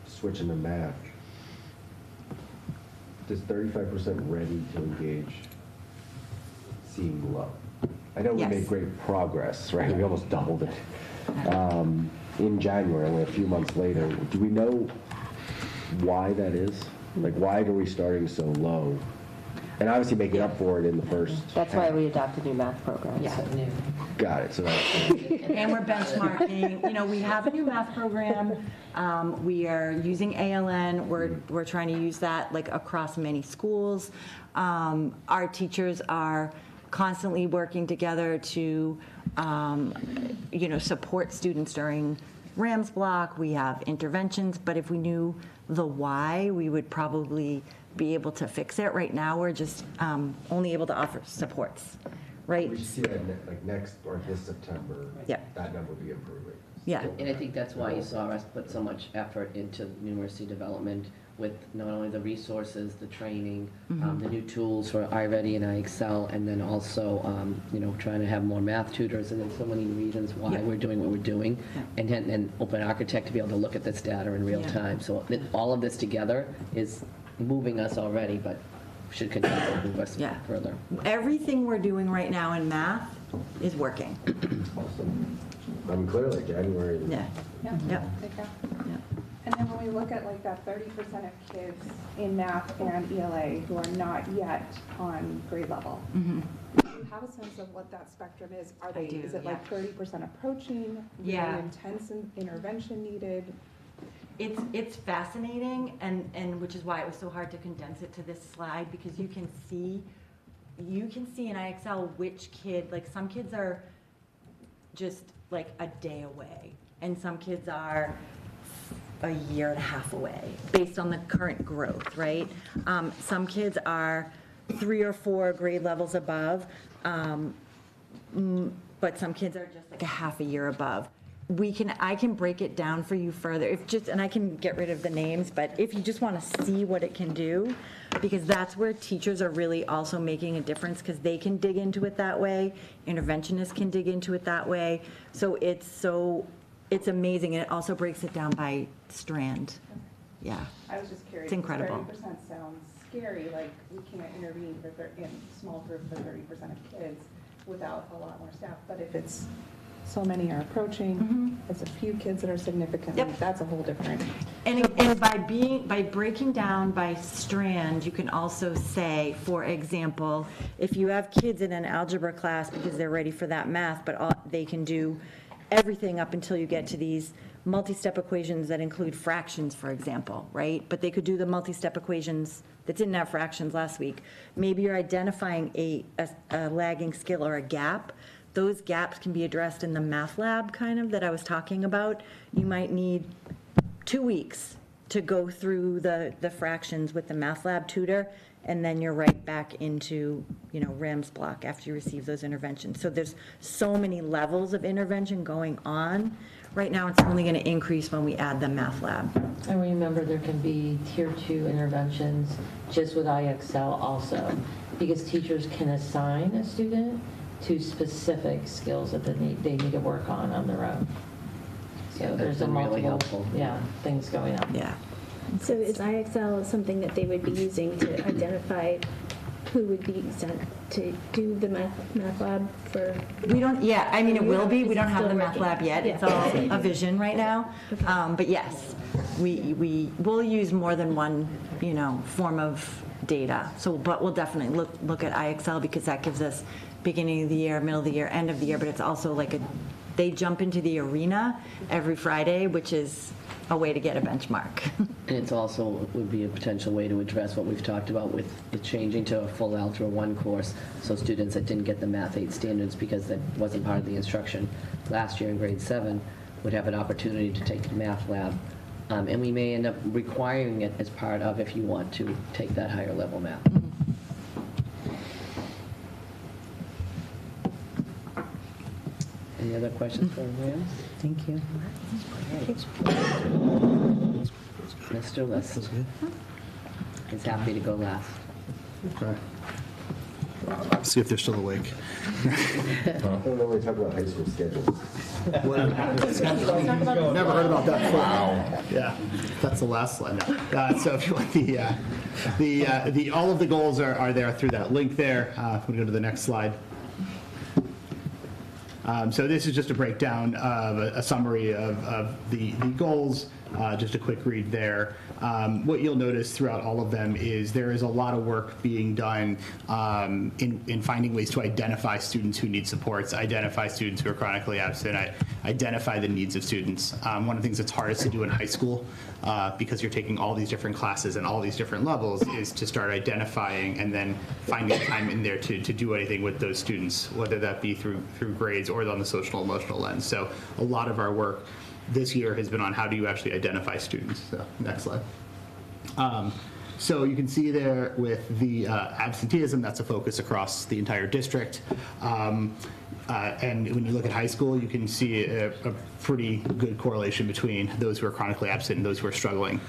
switching to math, does 35% ready to engage seem low? I know we made great progress, right? We almost doubled it in January, only a few months later. Do we know why that is? Like, why are we starting so low? And obviously making up for it in the first. That's why we adopted new math programs. Yeah. Got it. So that's And we're benchmarking. We have a new math program. We are using ALN. We're trying to use that like across many schools. Our teachers are constantly working together to, support students during RAMS block, we have interventions, but if we knew the why, we would probably be able to fix it. Right now, we're just only able to offer supports, right? We see that like next or this September, Yeah. that number will be improving. Yeah. And I think that's why you saw us put so much effort into numeracy development with not only the resources, the training, the new tools for iReady and iExcel, and then also, trying to have more math tutors, and there's so many reasons why we're doing what we're doing. And then Open Architect to be able to look at this data in real time. So all of this together is moving us already, but should continue to move us further. Everything we're doing right now in math is working. I mean, clearly, January. Yeah. Yeah. Yep. Okay. And then when we look at like that 30% of kids in math and ELA who are not yet on grade level, do you have a sense of what that spectrum is? Are they, do, is it like 30% approaching, really intense intervention needed? It's fascinating, and which is why it was so hard to condense it to this slide, because you can see in iExcel which kid, like some kids are just like a day away, and some kids are a year and a half away based on the current growth, right? Some kids are 3 or 4 grade levels above, but some kids are just like a half a year above. I can break it down for you further, and I can get rid of the names, but if you just want to see what it can do, because that's where teachers are really also making a difference, because they can dig into it that way, interventionists can dig into it that way, so it's amazing, and it also breaks it down by strand. Yeah. I was just curious. It's incredible. 30% sounds scary, like we can't intervene in a small group for 30% of kids without a lot more staff, but if it's so many are approaching, it's a few kids that are significant, that's a whole different. And by breaking down by strand, you can also say, for example, if you have kids in an algebra class because they're ready for that math, but they can do everything up until you get to these multi-step equations that include fractions, for example, right? But they could do the multi-step equations that didn't have fractions last week. Maybe you're identifying a lagging skill or a gap. Those gaps can be addressed in the math lab kind of that I was talking about. You might need 2 weeks to go through the fractions with the math lab tutor, and then you're right back into, RAMS block after you receive those interventions. So there's so many levels of intervention going on. Right now, it's only going to increase when we add the math lab. And remember, there can be tier 2 interventions just with iExcel also, because teachers can assign a student to specific skills that they need to work on their own. So there's a multiple, really helpful. Things going on. Yeah. So is iExcel something that they would be using to identify who would be sent to do the math lab for? We don't, it will be. We don't have the math lab yet. It's all a vision right now. But yes, we will use more than one, form of data. But we'll definitely look at iExcel, because that gives us beginning of the year, middle of the year, end of the year, but it's also like they jump into the arena every Friday, which is a way to get a benchmark. And it's also would be a potential way to address what we've talked about with changing to a full Algebra 1 course, so students that didn't get the Math 8 standards because that wasn't part of the instruction last year in grade 7 would have an opportunity to take the math lab. And we may end up requiring it as part of, if you want to take that higher level math. Any other questions for Rams? Thank you. Mr. List is happy to go last. Okay. See if they're still awake. I don't know when we talk about high school schedules. Never heard about that before. Wow. Yeah, that's the last slide now. So if you want all of the goals are there through that link there. If we go to the next slide. So this is just a breakdown of a summary of the goals, just a quick read there. What you'll notice throughout all of them is there is a lot of work being done in finding ways to identify students who need supports, identify students who are chronically absent, identify the needs of students. One of the things that's hardest to do in high school, because you're taking all these different classes and all these different levels, is to start identifying and then finding time in there to do anything with those students, whether that be through grades or on the social emotional lens. So a lot of our work this year has been on how do you actually identify students. So next slide. So you can see there with the absenteeism, that's a focus across the entire district. And when you look at high school, you can see a pretty good correlation between those who are chronically absent and those who are struggling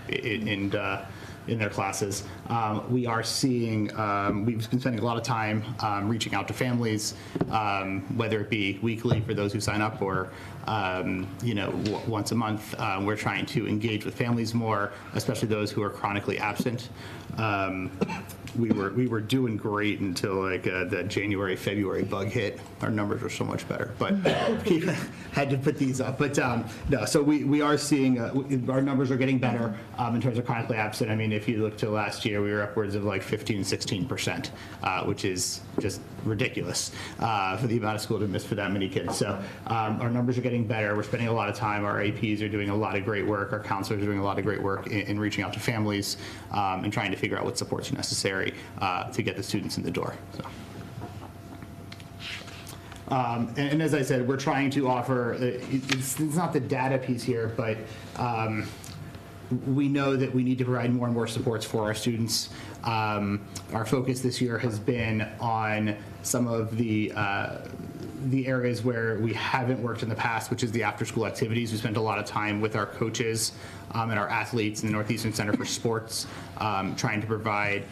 in their classes. We are seeing, we've been spending a lot of time reaching out to families, whether it be weekly for those who sign up or once a month. We're trying to engage with families more, especially those who are chronically absent. We were doing great until like the January, February bug hit. Our numbers were so much better, but had to put these up. But no, so we are seeing our numbers are getting better in terms of chronically absent. I mean, if you look to last year, we were upwards of like 15-16%, which is just ridiculous for the amount of school to miss for that many kids. So our numbers are getting better. We're spending a lot of time. Our APs are doing a lot of great work. Our counselors are doing a lot of great work in reaching out to families and trying to figure out what supports are necessary to get the students in the door. So. And as I said, we're trying to offer, it's not the data piece here, but we know that we need to provide more and more supports for our students. Our focus this year has been on some of the areas where we haven't worked in the past, which is the after-school activities. We spent a lot of time with our coaches and our athletes in the Northeastern Center for Sports, trying to provide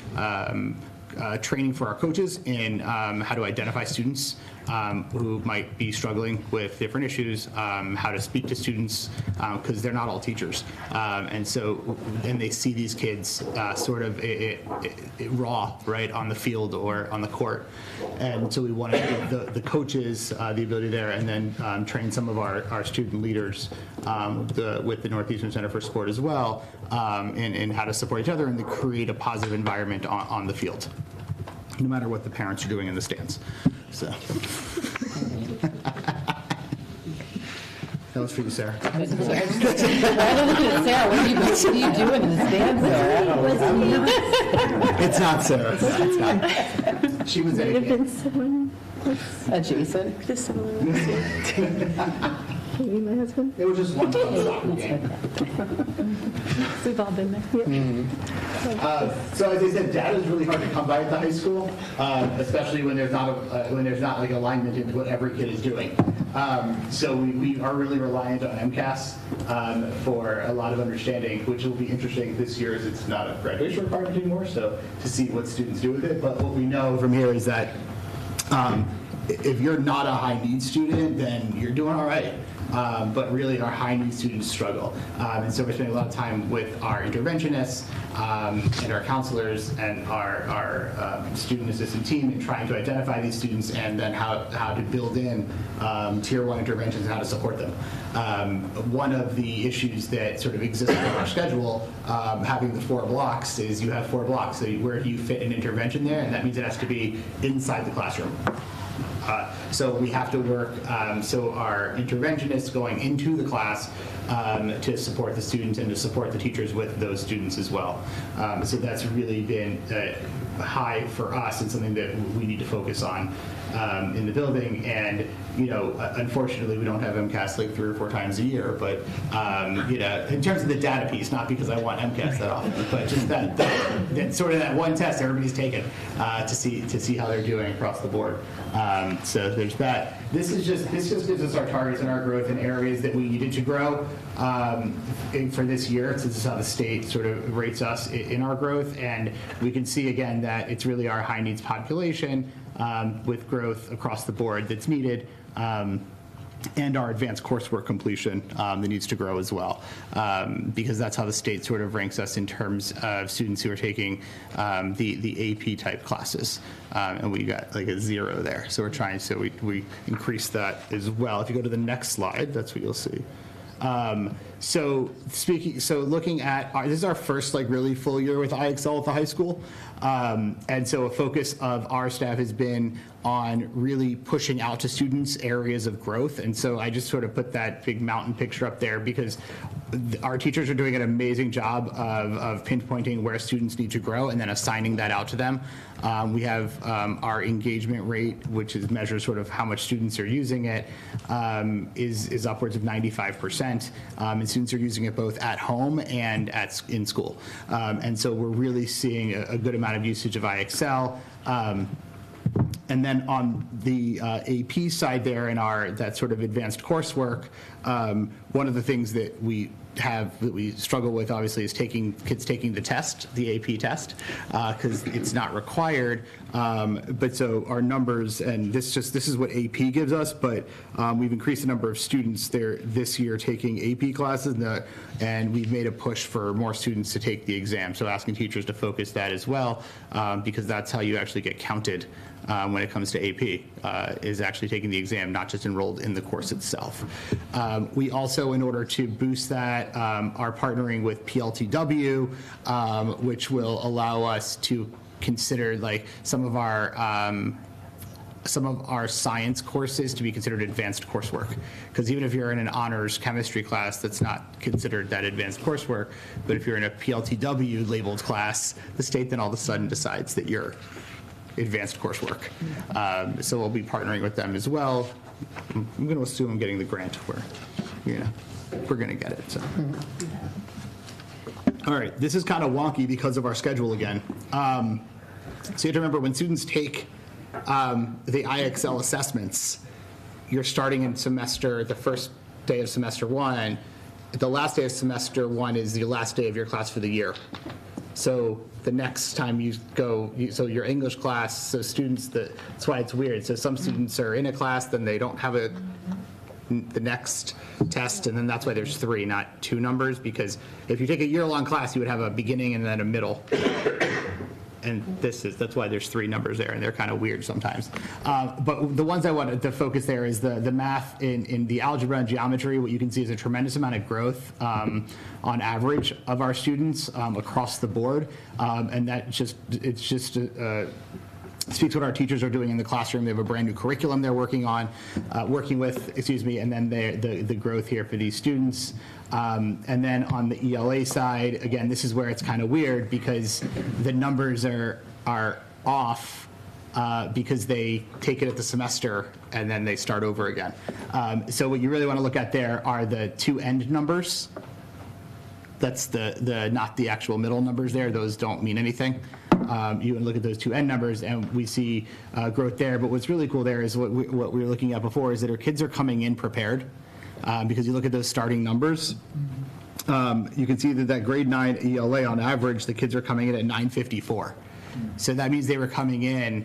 training for our coaches in how to identify students who might be struggling with different issues, how to speak to students, because they're not all teachers. And so then they see these kids sort of raw, right, on the field or on the court. And so we want to give the coaches the ability there, and then train some of our student leaders with the Northeastern Center for Sport as well in how to support each other and to create a positive environment on the field, no matter what the parents are doing in the stands. So. That was for you, Sarah. Sarah, what are you doing in the stands there? It's not Sarah. It's not. She was someone adjacent. Just similar. Maybe my husband. It was just one soccer game. We've all been there. So as I said, data is really hard to come by at the high school, especially when there's not like alignment into what every kid is doing. So we are really reliant on MCAS for a lot of understanding, which will be interesting this year as it's not a graduation requirement anymore, so to see what students do with it. But what we know from here is that if you're not a high need student, then you're doing all right. But really our high need students struggle. And so we're spending a lot of time with our interventionists and our counselors and our student assistant team in trying to identify these students and then how to build in tier 1 interventions and how to support them. One of the issues that sort of exists in our schedule, having the 4 blocks, is you have 4 blocks. So where do you fit an intervention there? And that means it has to be inside the classroom. So we have to work, so our interventionists going into the class to support the students and to support the teachers with those students as well. So that's really been high for us and something that we need to focus on in the building. And, unfortunately, we don't have MCAS like 3 or 4 times a year, but, in terms of the data piece, not because I want MCAS that often, but just that sort of that one test everybody's taken to see how they're doing across the board. So there's that. This just gives us our targets and our growth in areas that we needed to grow for this year. This is how the state sort of rates us in our growth, and we can see again that it's really our high needs population with growth across the board that's needed. And our advanced coursework completion that needs to grow as well, because that's how the state sort of ranks us in terms of students who are taking the AP type classes, and we got like a 0 there. So we're trying, we increase that as well. If you go to the next slide, that's what you'll see. Looking at, this is our first like really full year with IXL at the high school. And so a focus of our staff has been on really pushing out to students areas of growth. And so I just sort of put that big mountain picture up there because our teachers are doing an amazing job of pinpointing where students need to grow and then assigning that out to them. We have our engagement rate, which measures sort of how much students are using it, is upwards of 95%. And students are using it both at home and in school. And so we're really seeing a good amount of usage of IXL. And then on the AP side there in that sort of advanced coursework, one of the things that we struggle with obviously is kids taking the test, the AP test, because it's not required. But so our numbers, and this is what AP gives us, but we've increased the number of students there this year taking AP classes, and we've made a push for more students to take the exam. So asking teachers to focus that as well, because that's how you actually get counted when it comes to AP, is actually taking the exam, not just enrolled in the course itself. We also, in order to boost that, are partnering with PLTW, which will allow us to consider like some of our science courses to be considered advanced coursework. Because even if you're in an honors chemistry class, that's not considered that advanced coursework. But if you're in a PLTW labeled class, the state then all of a sudden decides that you're advanced coursework. So we'll be partnering with them as well. I'm going to assume I'm getting the grant where, we're going to get it. So. All right, this is kind of wonky because of our schedule again. So you have to remember when students take the IXL assessments, you're starting in the first day of semester 1. The last day of semester 1 is the last day of your class for the year. So the next time you go, so your English class, so students, that's why it's weird. So some students are in a class, then they don't have the next test, and then that's why there's 3, not 2 numbers, because if you take a year-long class, you would have a beginning and then a middle. And that's why there's 3 numbers there, and they're kind of weird sometimes. But the ones I wanted to focus there is the math in the algebra and geometry. What you can see is a tremendous amount of growth on average of our students across the board, and speaks what our teachers are doing in the classroom. They have a brand new curriculum they're working with, and then the growth here for these students. And then on the ELA side, again, this is where it's kind of weird because the numbers are off because they take it at the semester and then they start over again. So what you really want to look at there are the 2 end numbers. That's the not the actual middle numbers there. Those don't mean anything. You can look at those 2 end numbers and we see growth there. But what's really cool there is what we were looking at before is that our kids are coming in prepared. Because you look at those starting numbers, you can see that grade 9 ELA on average, the kids are coming in at 954. So that means they were coming in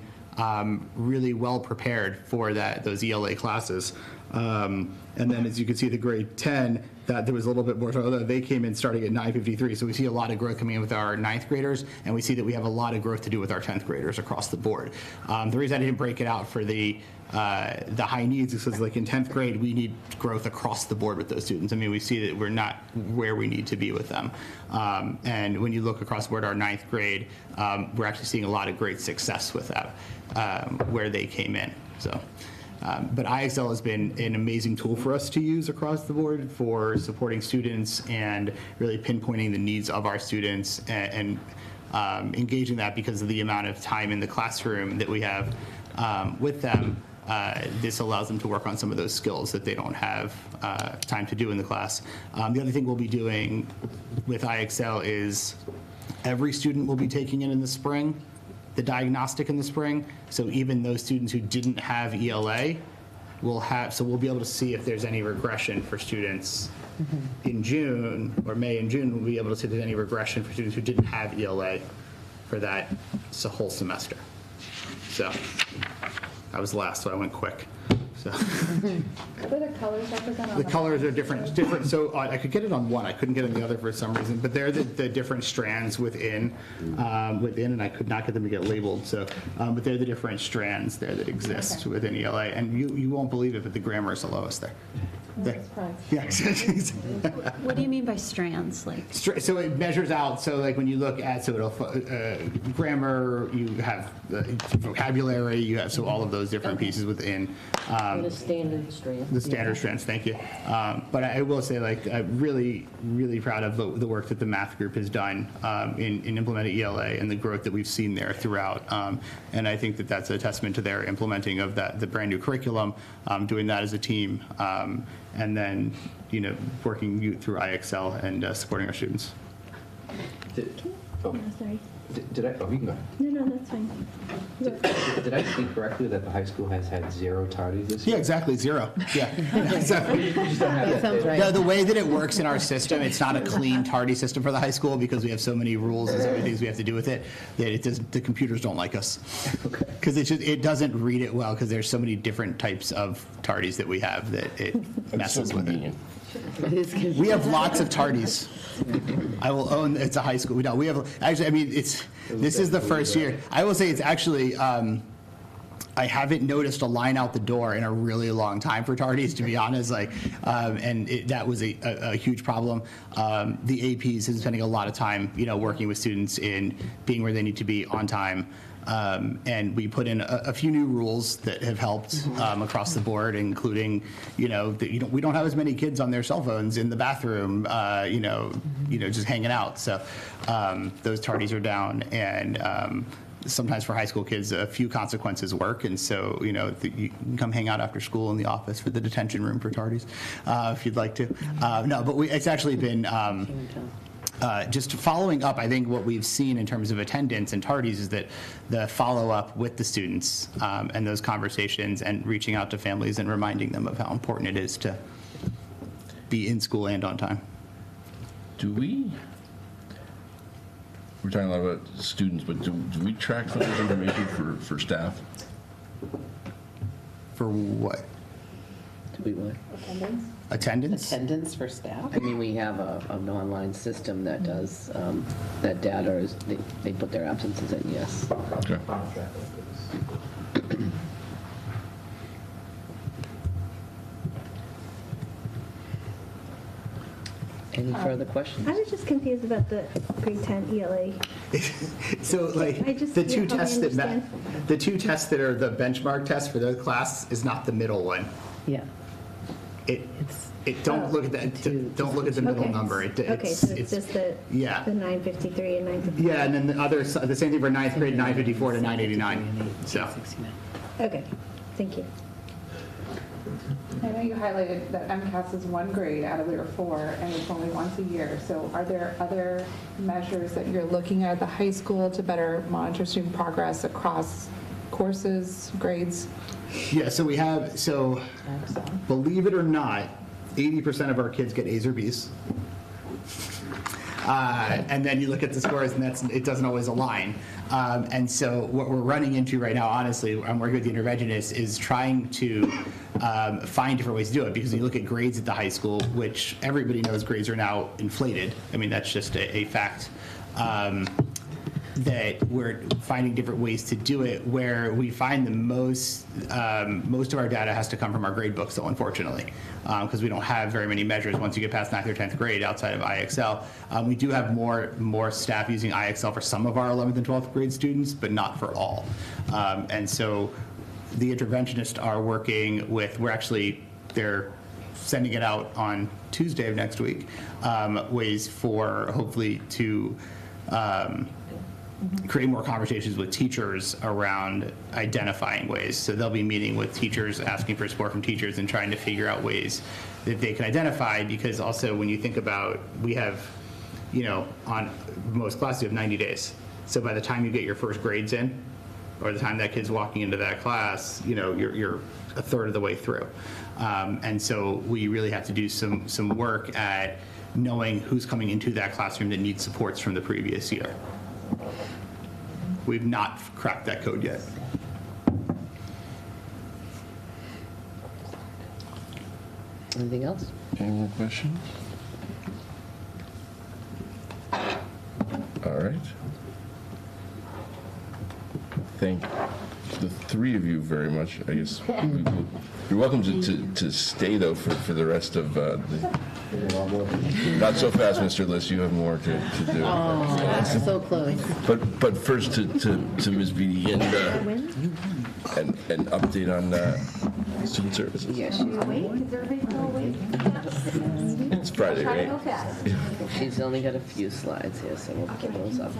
really well prepared for those ELA classes. And then as you can see, the grade 10, that there was a little bit more, although they came in starting at 953. So we see a lot of growth coming in with our 9th graders, and we see that we have a lot of growth to do with our 10th graders across the board. The reason I didn't break it out for the high needs is because like in 10th grade, we need growth across the board with those students. I mean, we see that we're not where we need to be with them. And when you look across the board, our 9th grade, we're actually seeing a lot of great success with that, where they came in. So. But IXL has been an amazing tool for us to use across the board for supporting students and really pinpointing the needs of our students and engaging that because of the amount of time in the classroom that we have with them. This allows them to work on some of those skills that they don't have time to do in the class. The other thing we'll be doing with IXL is every student will be taking it in the spring. The diagnostic in the spring, so even those students who didn't have ELA will have, so we'll be able to see if there's any regression for students in June, or May and June, we'll be able to see if there's any regression for students who didn't have ELA for that whole semester. So I was last, so I went quick. So. What are the colors represent on the colors are different. So I could get it on one. I couldn't get it on the other for some reason. But they're the different strands within, and I could not get them to get labeled. So, but they're the different strands there that exist within ELA. And you won't believe it, but the grammar is the lowest there. Yeah. What do you mean by strands? Like, So it measures out, so like when you look at, so it'll, grammar, you have vocabulary, you have, so all of those different pieces within. The standard strands. The standard strands, thank you. But I will say, like, I'm really, really proud of the work that the math group has done in implementing ELA and the growth that we've seen there throughout. And I think that that's a testament to their implementing of the brand new curriculum, doing that as a team, and then, working through IXL and supporting our students. Sorry. Did I, oh, you can go. No, that's fine. Did I see correctly that the high school has had 0 tardies this year? Yeah, exactly, 0. Yeah. Exactly. You just don't have that sounds data. right. The way that it works in our system, it's not a clean tardy system for the high school because we have so many rules and so many things we have to do with it that the computers don't like us. Because it doesn't read it well because there's so many different types of tardies that we have that it messes with it. We have lots of tardies. I will own it's a high school. No, we have actually. I mean, this is the first year. I will say it's actually. I haven't noticed a line out the door in a really long time for tardies, to be honest. And that was a huge problem. The APs have been spending a lot of time, working with students in being where they need to be on time. And we put in a few new rules that have helped across the board, including, we don't have as many kids on their cell phones in the bathroom, just hanging out. So those tardies are down, and sometimes for high school kids, a few consequences work, and so you can come hang out after school in the office for the detention room for tardies, if you'd like to. No, but it's actually been. Just following up, I think what we've seen in terms of attendance and tardies is that the follow-up with the students and those conversations and reaching out to families and reminding them of how important it is to be in school and on time. We're talking a lot about students, but do we track some of this information for staff? For what? Do we what? Attendance? Attendance? For staff? I mean, we have an online system that does, that data is, they put their absences in, yes. Okay. Any further questions? I was just confused about the grade 10 ELA. So like the two tests that are the benchmark test for the class is not the middle one. Yeah. Don't look at that. Don't look at the middle number. So it's just the 953 and 953. Yeah, and then the same thing for 9th grade, 954 to 989. So. Okay, thank you. I know you highlighted that MCAS is 1 grade out of their 4, and it's only once a year. So are there other measures that you're looking at the high school to better monitor student progress across courses, grades? Yeah, so we have, believe it or not, 80% of our kids get A's or B's. And then you look at the scores, and it doesn't always align. And so what we're running into right now, honestly, I'm working with the interventionists, is trying to find different ways to do it. Because when you look at grades at the high school, which everybody knows grades are now inflated. I mean, that's just a fact. That we're finding different ways to do it, where we find the most of our data has to come from our grade books, though, unfortunately, because we don't have very many measures once you get past 9th or 10th grade outside of IXL. We do have more staff using IXL for some of our 11th and 12th grade students, but not for all. And so the interventionists are working with, they're sending it out on Tuesday of next week, ways for hopefully to create more conversations with teachers around identifying ways. So they'll be meeting with teachers, asking for support from teachers, and trying to figure out ways that they can identify. Because also when you think about, we have, on most classes you have 90 days. So by the time you get your first grades in, or the time that kid's walking into that class, you're a third of the way through. And so we really have to do some work at knowing who's coming into that classroom that needs supports from the previous year. We've not cracked that code yet. Anything else? Any more questions? All right. Thank you. the three of you very much. I guess you're welcome to stay, though, for the rest of the... Not so fast, Mr. List. You have more to do. Oh, that's so close. But first to Ms. Beatty and an update on student services. Yes. Is everybody still awake? It's Friday, right? She's only got a few slides here, so we'll pull those up.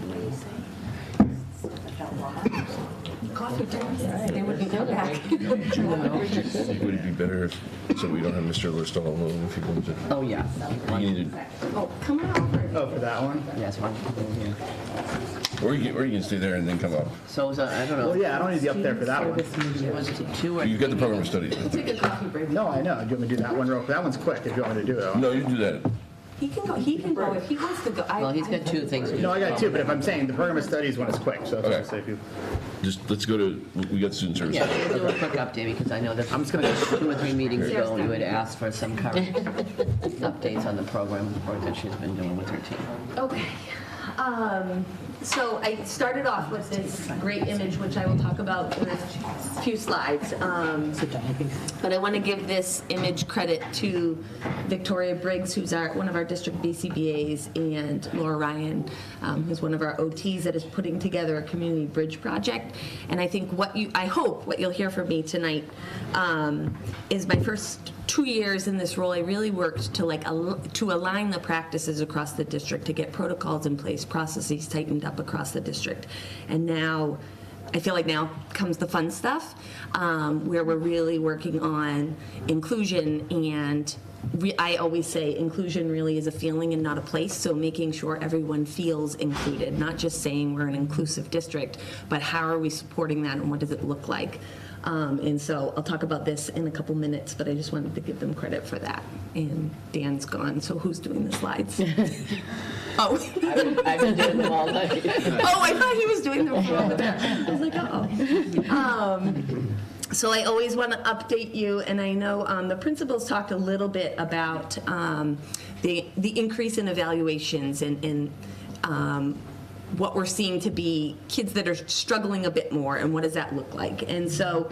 Coffee time. They wouldn't go back. Would it be better if, so we don't have Mr. List all alone if you wanted to? Oh, yeah. You need Oh, come on over. Oh, for that one? Yes, one. or you can stay there and then come up. So, I don't know. Well, yeah, I don't need to be up there for that one. Was it two or You've got the program of studies. Take a coffee break. No, I know. Do you want me to do that one real quick? That one's quick if you want me to do it. No, you do that. He can go if he wants to go. Well, he's got two things. No, I got two, but if I'm saying the program of studies one is quick, so that's what I say if you... Just let's go to, we got student services. Yeah, we'll do a quick update because I know that I'm just going to... 2 or 3 meetings ago, you had asked for some current updates on the program work that she's been doing with her team. Okay. So I started off with this great image, which I will talk about in a few slides. But I want to give this image credit to Victoria Briggs, who's one of our district BCBAs, and Laura Ryan, who's one of our OTs that is putting together a community bridge project. And I think I hope what you'll hear from me tonight is my first 2 years in this role, I really worked to align the practices across the district, to get protocols in place, processes tightened up across the district. And now, I feel like now comes the fun stuff, where we're really working on inclusion. And I always say inclusion really is a feeling and not a place, so making sure everyone feels included, not just saying we're an inclusive district, but how are we supporting that and what does it look like? And so I'll talk about this in a couple minutes, but I just wanted to give them credit for that. And Dan's gone, so who's doing the slides? Oh. I've been doing them all night. Oh, I thought he was doing them for all the time. I was like, uh-oh. So I always want to update you, and I know the principals talked a little bit about the increase in evaluations and what we're seeing to be kids that are struggling a bit more, and what does that look like. And so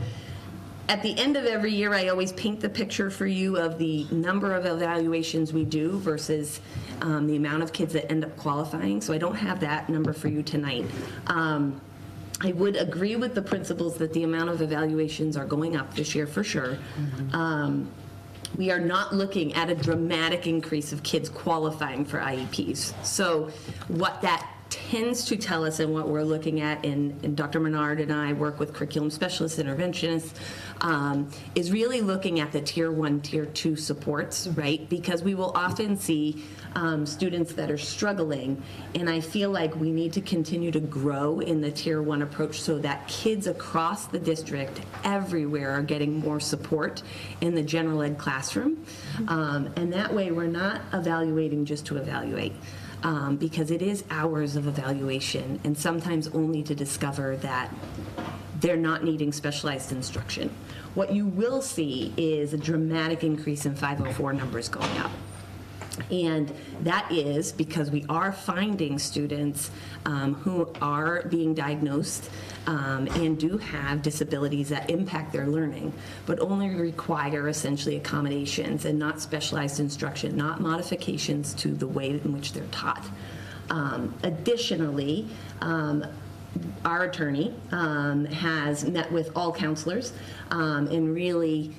at the end of every year, I always paint the picture for you of the number of evaluations we do versus the amount of kids that end up qualifying. So I don't have that number for you tonight. I would agree with the principals that the amount of evaluations are going up this year for sure. We are not looking at a dramatic increase of kids qualifying for IEPs. So what that tends to tell us, and what we're looking at, and Dr. Menard and I work with curriculum specialists, interventionists, is really looking at the tier 1, tier 2 supports, right? Because we will often see students that are struggling, and I feel like we need to continue to grow in the tier 1 approach so that kids across the district everywhere are getting more support in the general ed classroom. And that way we're not evaluating just to evaluate. Because it is hours of evaluation, and sometimes only to discover that they're not needing specialized instruction. What you will see is a dramatic increase in 504 numbers going up. And that is because we are finding students who are being diagnosed and do have disabilities that impact their learning, but only require essentially accommodations and not specialized instruction, not modifications to the way in which they're taught. Additionally, our attorney has met with all counselors and really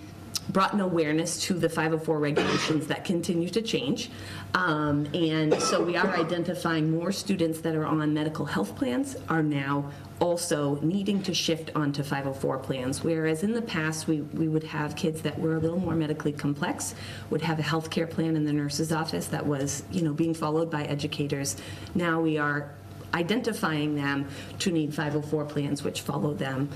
brought an awareness to the 504 regulations that continue to change. And so we are identifying more students that are on medical health plans are now also needing to shift onto 504 plans, whereas in the past we would have kids that were a little more medically complex, would have a health care plan in the nurse's office that was, being followed by educators. Now we are identifying them to need 504 plans, which follow them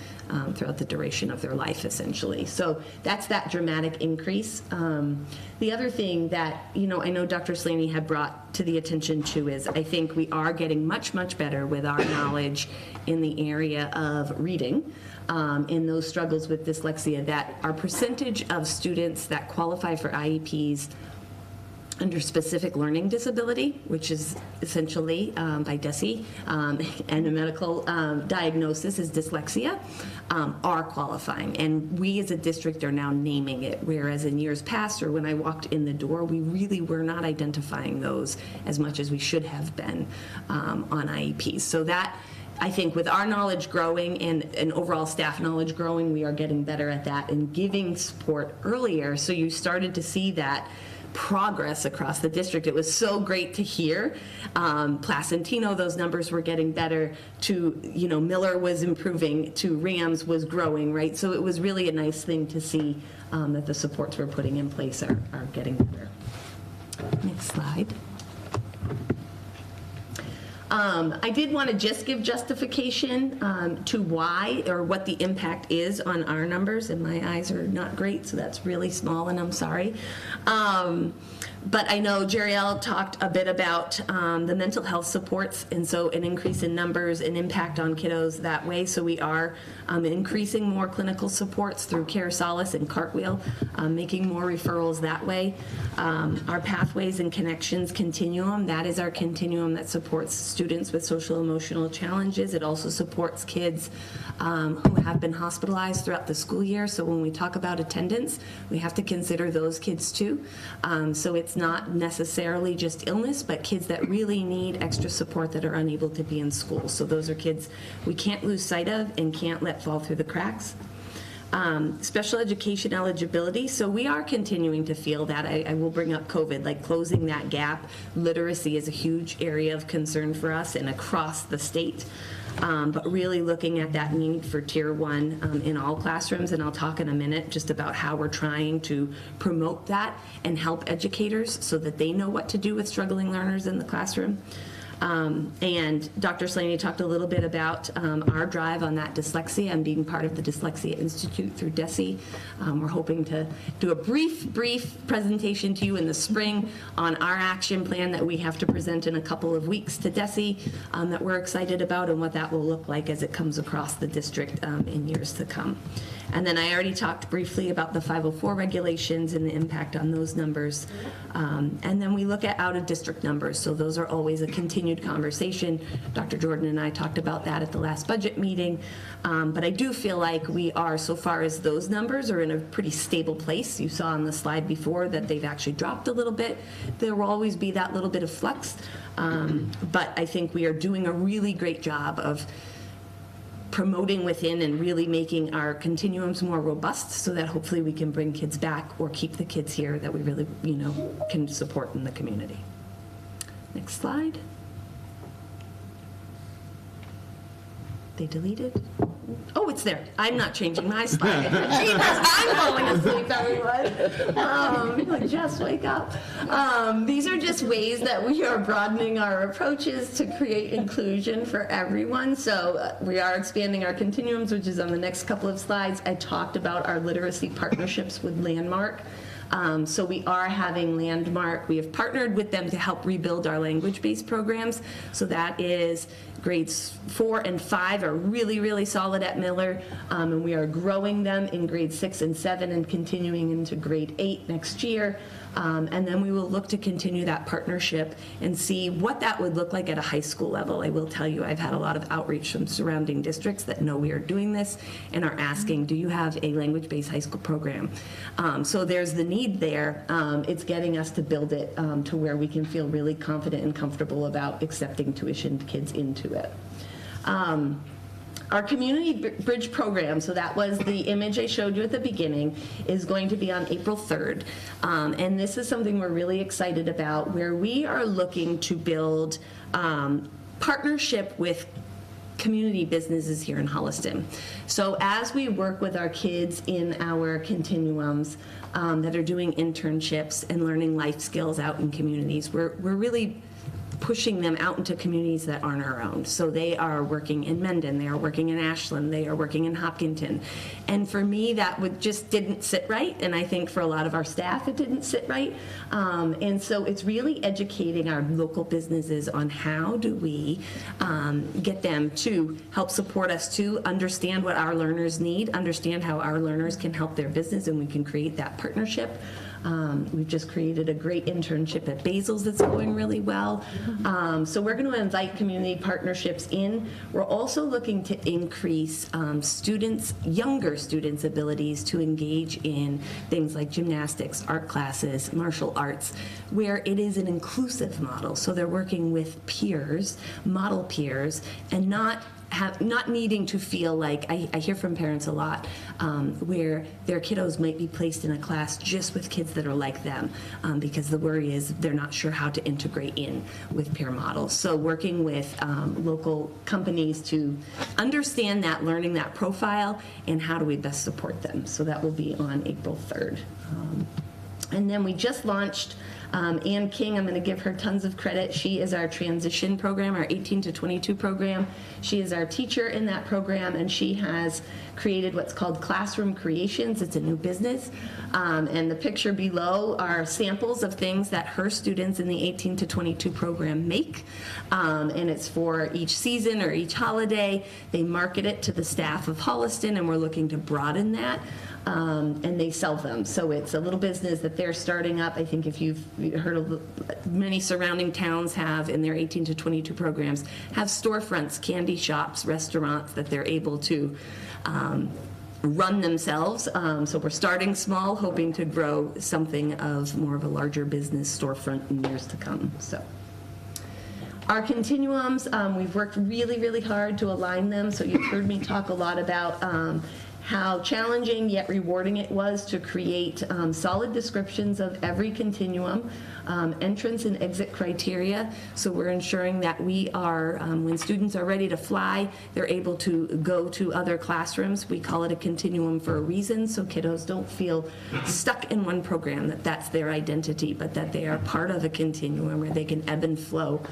throughout the duration of their life, essentially. So that's that dramatic increase. The other thing that, I know Dr. Slaney had brought to the attention to is I think we are getting much, much better with our knowledge in the area of reading. In those struggles with dyslexia, that our percentage of students that qualify for IEPs under specific learning disability, which is essentially by DESE, and a medical diagnosis is dyslexia, are qualifying. And we as a district are now naming it, whereas in years past, or when I walked in the door, we really were not identifying those as much as we should have been on IEPs. So that, I think, with our knowledge growing and overall staff knowledge growing, we are getting better at that and giving support earlier. So you started to see that progress across the district. It was so great to hear. Placentino, those numbers were getting better. To, Miller was improving. To Rams was growing, right? So it was really a nice thing to see that the supports we're putting in place are getting better. Next slide. I did want to just give justification to why or what the impact is on our numbers, and my eyes are not great, so that's really small, and I'm sorry. But I know Jeriel talked a bit about the mental health supports, and so an increase in numbers and impact on kiddos that way. So we are increasing more clinical supports through Care Solace and Cartwheel, making more referrals that way. Our Pathways and Connections Continuum, that is our continuum that supports students with social emotional challenges. It also supports kids who have been hospitalized throughout the school year. So when we talk about attendance, we have to consider those kids too. So it's not necessarily just illness, but kids that really need extra support that are unable to be in school. So those are kids we can't lose sight of and can't let fall through the cracks. Special education eligibility. So we are continuing to feel that. I will bring up COVID, like closing that gap. Literacy is a huge area of concern for us and across the state. But really looking at that need for Tier 1 in all classrooms, and I'll talk in a minute just about how we're trying to promote that and help educators so that they know what to do with struggling learners in the classroom. And Dr. Slaney talked a little bit about our drive on that dyslexia and being part of the Dyslexia Institute through DESE. We're hoping to do a brief presentation to you in the spring on our action plan that we have to present in a couple of weeks to DESE that we're excited about and what that will look like as it comes across the district in years to come. And then I already talked briefly about the 504 regulations and the impact on those numbers. And then we look at out-of-district numbers. So those are always a continued conversation. Dr. Jordan and I talked about that at the last budget meeting. But I do feel like we are, so far as those numbers are in a pretty stable place. You saw on the slide before that they've actually dropped a little bit. There will always be that little bit of flux. But I think we are doing a really great job of promoting within and really making our continuums more robust so that hopefully we can bring kids back or keep the kids here that we really, can support in the community. Next slide. They deleted? Oh, it's there. I'm not changing my slide. Jesus, I'm falling asleep, everyone. Just wake up. These are just ways that we are broadening our approaches to create inclusion for everyone. So we are expanding our continuums, which is on the next couple of slides. I talked about our literacy partnerships with Landmark. So we are having Landmark. We have partnered with them to help rebuild our language-based programs. So that is grades 4 and 5 are really, really solid at Miller, and we are growing them in grades 6 and 7 and continuing into grade 8 next year. And then we will look to continue that partnership and see what that would look like at a high school level. I will tell you, I've had a lot of outreach from surrounding districts that know we are doing this and are asking, do you have a language-based high school program? So there's the need there. It's getting us to build it to where we can feel really confident and comfortable about accepting tuitioned kids into it. Our community bridge program, so that was the image I showed you at the beginning, is going to be on April 3rd. And this is something we're really excited about, where we are looking to build partnership with community businesses here in Holliston. So as we work with our kids in our continuums that are doing internships and learning life skills out in communities, we're really pushing them out into communities that aren't our own. So they are working in Mendon, they are working in Ashland, they are working in Hopkinton. And for me, that just didn't sit right. And I think for a lot of our staff, it didn't sit right. And so it's really educating our local businesses on how do we get them to help support us to understand what our learners need, understand how our learners can help their business, and we can create that partnership. We've just created a great internship at Basil's that's going really well. So we're going to invite community partnerships in. We're also looking to increase younger students' abilities to engage in things like gymnastics, art classes, martial arts, where it is an inclusive model. So they're working with peers, model peers, and not needing to feel like, I hear from parents a lot, where their kiddos might be placed in a class just with kids that are like them, because the worry is they're not sure how to integrate in with peer models. So working with local companies to understand that, learning that profile, and how do we best support them. So that will be on April 3rd. And then we just launched Ann King. I'm going to give her tons of credit. She is our transition program, our 18 to 22 program. She is our teacher in that program, and she has created what's called Classroom Creations. It's a new business. And the picture below are samples of things that her students in the 18 to 22 program make. And it's for each season or each holiday. They market it to the staff of Holliston, and we're looking to broaden that. And they sell them. So it's a little business that they're starting up. I think if you've heard of many surrounding towns have in their 18 to 22 programs, have storefronts, candy shops, restaurants that they're able to run themselves. So we're starting small, hoping to grow something of more of a larger business storefront in years to come. So our continuums, we've worked really, really hard to align them. So you've heard me talk a lot about how challenging yet rewarding it was to create solid descriptions of every continuum, entrance and exit criteria. So we're ensuring that we are, when students are ready to fly, they're able to go to other classrooms. We call it a continuum for a reason, so kiddos don't feel stuck in one program, that that's their identity, but that they are part of a continuum where they can ebb and flow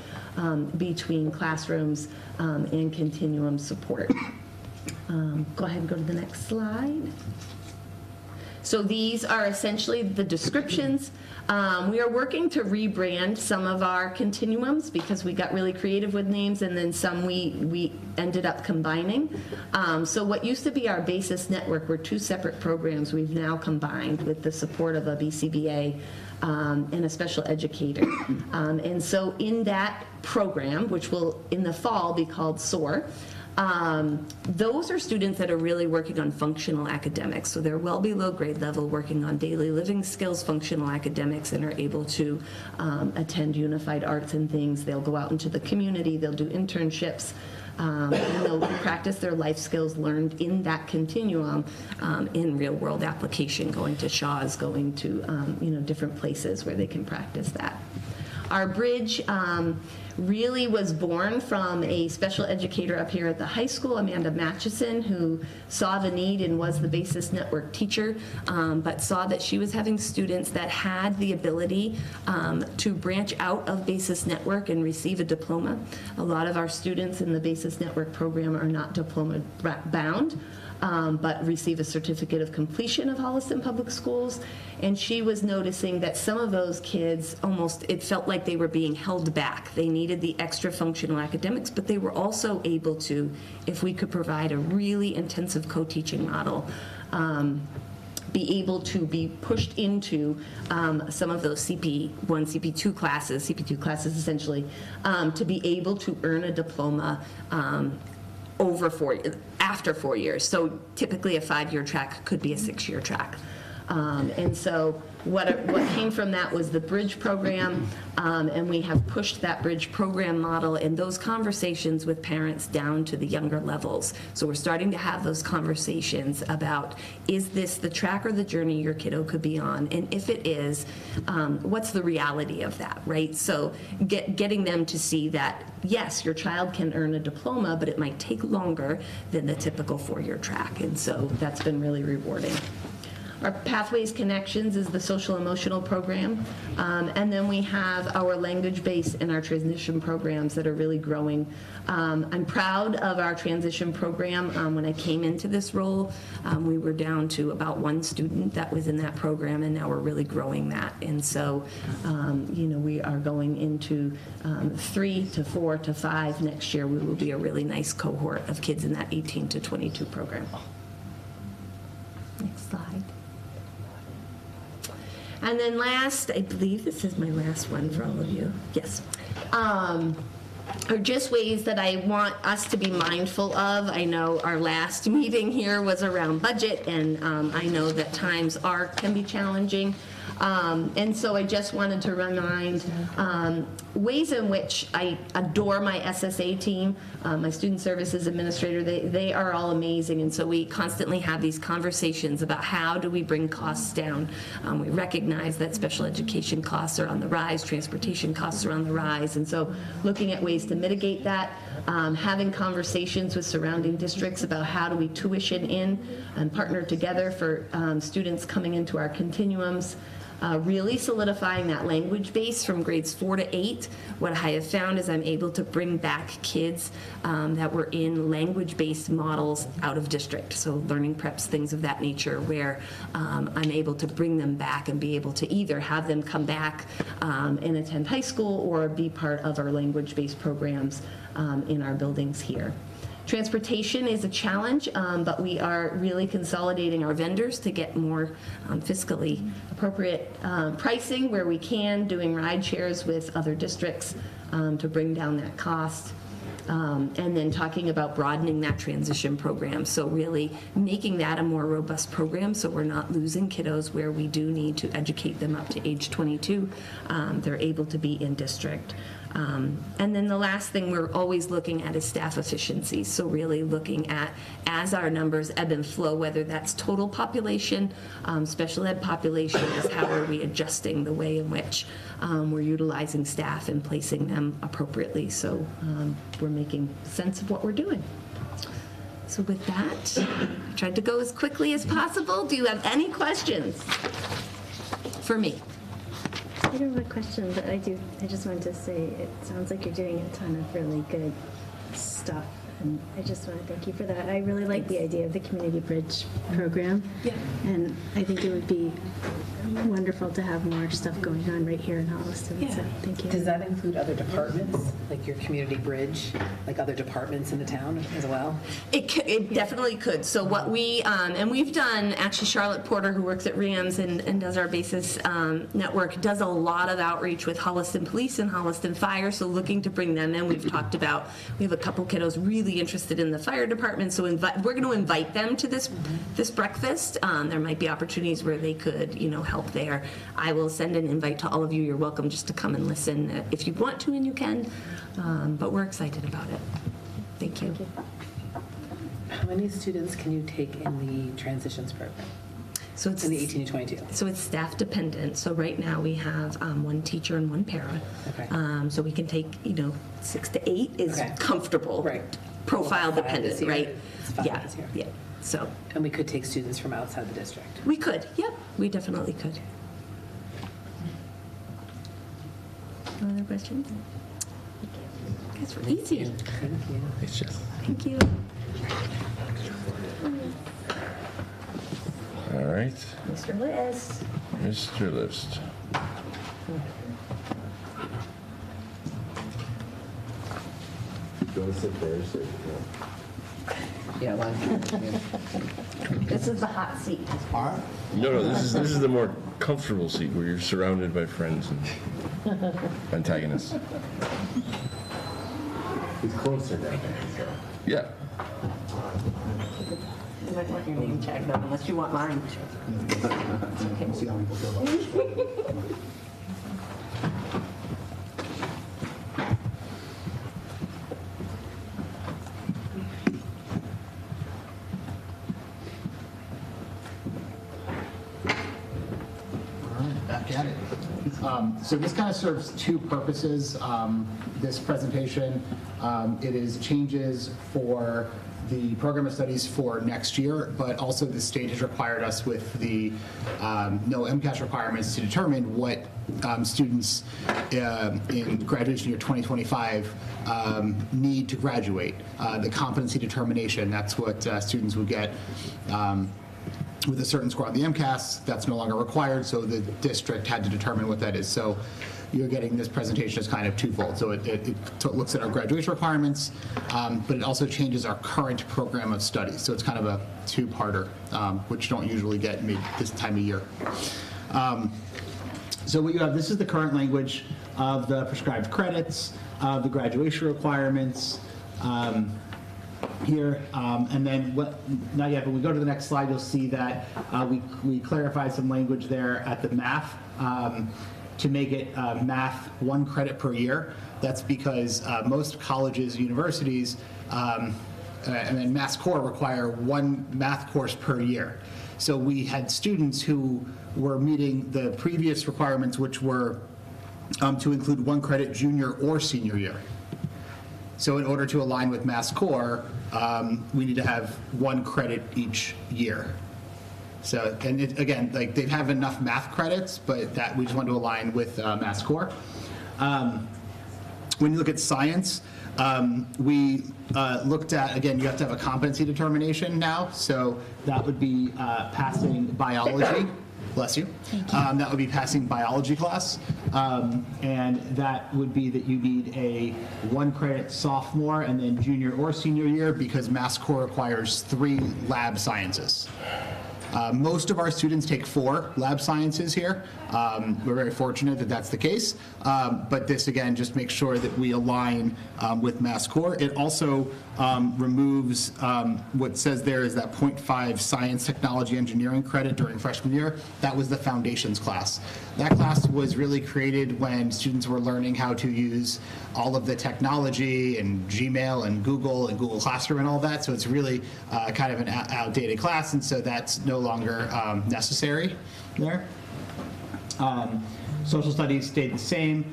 between classrooms and continuum support. Go ahead and go to the next slide. So these are essentially the descriptions. We are working to rebrand some of our continuums because we got really creative with names, and then some we ended up combining. So what used to be our BASIS network were two separate programs we've now combined with the support of a BCBA and a special educator. And so in that program, which will in the fall be called SOAR, those are students that are really working on functional academics. So they're well below grade level, working on daily living skills, functional academics, and are able to attend unified arts and things. They'll go out into the community, they'll do internships, and they'll practice their life skills learned in that continuum in real world application, going to Shaw's, going to different places where they can practice that. Our bridge really was born from a special educator up here at the high school, Amanda Matchison, who saw the need and was the BASIS network teacher, but saw that she was having students that had the ability to branch out of BASIS network and receive a diploma. A lot of our students in the BASIS network program are not diploma bound, but receive a certificate of completion of Holliston Public Schools. And she was noticing that some of those kids it felt like they were being held back. They needed the extra functional academics, but they were also able to, if we could provide a really intensive co-teaching model, be able to be pushed into some of those CP1, CP2 classes essentially, to be able to earn a diploma after 4 years. So typically a 5-year track could be a 6-year track. And so what came from that was the bridge program, and we have pushed that bridge program model and those conversations with parents down to the younger levels. So we're starting to have those conversations about, is this the track or the journey your kiddo could be on? And if it is, what's the reality of that, right? So getting them to see that, yes, your child can earn a diploma, but it might take longer than the typical 4-year track. And so that's been really rewarding. Our Pathways Connections is the social emotional program. And then we have our language base and our transition programs that are really growing. I'm proud of our transition program. When I came into this role, we were down to about 1 student that was in that program, and now we're really growing that. And so, we are going into 3 to 4 to 5 next year. We will be a really nice cohort of kids in that 18 to 22 program. Next slide. And then last, I believe this is my last one for all of you. Yes. Are just ways that I want us to be mindful of. I know our last meeting here was around budget, and I know that times can be challenging. And so I just wanted to remind ways in which I adore my SSA team, my student services administrator. They are all amazing, and so we constantly have these conversations about how do we bring costs down. We recognize that special education costs are on the rise, transportation costs are on the rise, and so looking at ways to mitigate that, having conversations with surrounding districts about how do we tuition in and partner together for students coming into our continuums. Really solidifying that language base from grades 4 to 8. What I have found is I'm able to bring back kids that were in language-based models out of district, so learning preps, things of that nature, where I'm able to bring them back and be able to either have them come back and attend high school or be part of our language-based programs in our buildings here. Transportation is a challenge, but we are really consolidating our vendors to get more fiscally appropriate pricing where we can, doing ride shares with other districts to bring down that cost. And then talking about broadening that transition program, so really making that a more robust program so we're not losing kiddos where we do need to educate them up to age 22. They're able to be in district. And then the last thing we're always looking at is staff efficiency. So really looking at, as our numbers ebb and flow, whether that's total population, special ed population, is how are we adjusting the way in which we're utilizing staff and placing them appropriately. So we're making sense of what we're doing. So with that, I tried to go as quickly as possible. Do you have any questions for me? I don't have a question, but I just wanted to say it sounds like you're doing a ton of really good stuff, and I just want to thank you for that. I really like the idea of the Community Bridge program, and I think it would be wonderful to have more stuff going on right here in Holliston. So thank you. Does that include other departments, like your Community Bridge, like other departments in the town as well? It definitely could. So what we, and we've done, actually Charlotte Porter, who works at RAMS and does our BASIS network, does a lot of outreach with Holliston Police and Holliston Fire, so looking to bring them in. We've talked about, we have a couple kiddos really interested in the fire department, so we're going to invite them to this breakfast. There might be opportunities where they could, help there. I will send an invite to all of you. You're welcome just to come and listen if you want to, and you can. But we're excited about it. Thank you. How many students can you take in the transitions program? So it's in the 18 to 22. So it's staff dependent. So right now we have one teacher and one para. Okay. So we can take 6 to 8 is comfortable. Right. Profile dependent, right? Yeah. Yeah. So. And we could take students from outside the district. We could. Yep. We definitely could. No other questions? Guys, we're easy. Thank you. Thanks, Jess. Thank you. All right. Mr. List. Mr. List. Do you want to sit there? Sit Yeah, This is the hot seat. No, this is the more comfortable seat where you're surrounded by friends and antagonists. He's closer down there. Yeah. You might want your name tag though, unless you want mine. Back at it. So this kind of serves two purposes. This presentation, it is changes for the program of studies for next year, but also the state has required us with the no MCAS requirements to determine what students in graduation year 2025 need to graduate. The competency determination, that's what students would get with a certain score on the MCAS. That's no longer required, so the district had to determine what that is. So you're getting this presentation as kind of twofold. So it looks at our graduation requirements, but it also changes our current program of studies. So it's kind of a two-parter, which you don't usually get maybe this time of year. So what you have, this is the current language of the prescribed credits, of the graduation requirements here. And then, not yet, but we go to the next slide, you'll see that we clarified some language there at the math to make it math 1 credit per year. That's because most colleges and universities and Mass Core require 1 math course per year. So we had students who were meeting the previous requirements, which were to include 1 credit junior or senior year. So in order to align with Mass Core, we need to have 1 credit each year. So, and again, like they have enough math credits, but that we just want to align with Mass Core. When you look at science, we looked at, again, you have to have a competency determination now. So that would be passing biology. Bless you. That would be passing biology class. And that would be that you need a 1 credit sophomore and then junior or senior year, because Mass Core requires 3 lab sciences. Most of our students take 4 lab sciences here. We're very fortunate that that's the case. But this, again, just makes sure that we align with Mass Core. It also removes what says there is that 0.5 science, technology, engineering credit during freshman year. That was the foundations class. That class was really created when students were learning how to use all of the technology and Gmail and Google Classroom and all that. So it's really kind of an outdated class, and so that's no longer necessary there. Social studies stayed the same.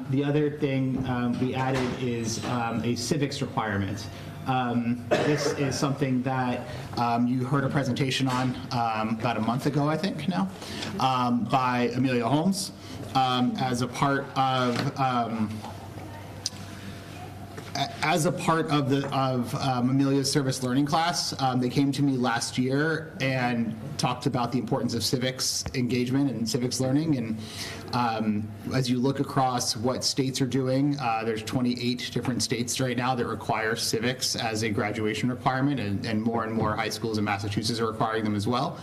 The other thing we added is a civics requirement. This is something that you heard a presentation on about a month ago, I think now, by Amelia Holmes as a part of Amelia's service learning class. They came to me last year and talked about the importance of civics engagement and civics learning. And as you look across what states are doing, there's 28 different states right now that require civics as a graduation requirement, and more high schools in Massachusetts are requiring them as well.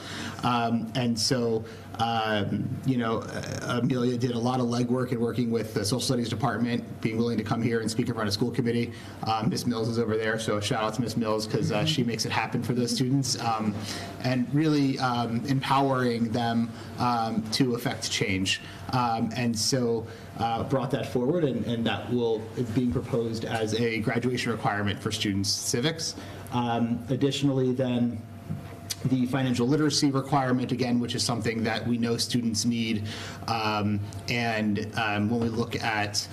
And so, Amelia did a lot of legwork in working with the social studies department, being willing to come here and speak in front of school committee. Ms. Mills is over there, so shout out to Ms. Mills, because she makes it happen for those students, and really empowering them to affect change. And so brought that forward, and that is being proposed as a graduation requirement for students' civics. Additionally, then, the financial literacy requirement, again, which is something that we know students need. And when we look at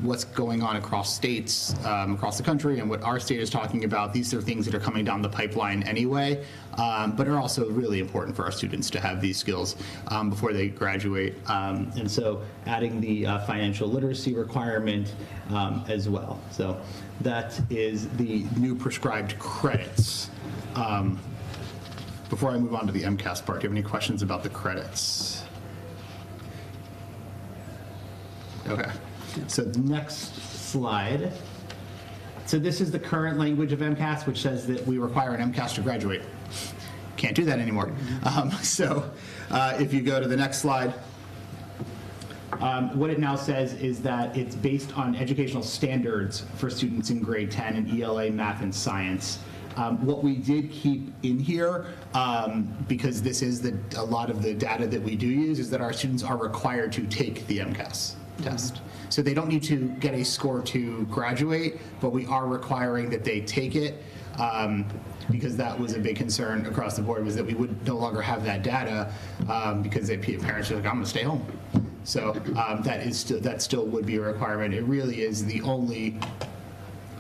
what's going on across states, across the country, and what our state is talking about, these are things that are coming down the pipeline anyway, but are also really important for our students to have these skills before they graduate. And so adding the financial literacy requirement as well. So that is the new prescribed credits. Before I move on to the MCAS part, do you have any questions about the credits? Okay. So the next slide. So this is the current language of MCAS, which says that we require an MCAS to graduate. Can't do that anymore. So if you go to the next slide, what it now says is that it's based on educational standards for students in grade 10 in ELA, math, and science. What we did keep in here, because this is a lot of the data that we do use, is that our students are required to take the MCAS test. So they don't need to get a score to graduate, but we are requiring that they take it, because that was a big concern across the board, was that we would no longer have that data, because parents are like, I'm going to stay home. So that still would be a requirement. It really is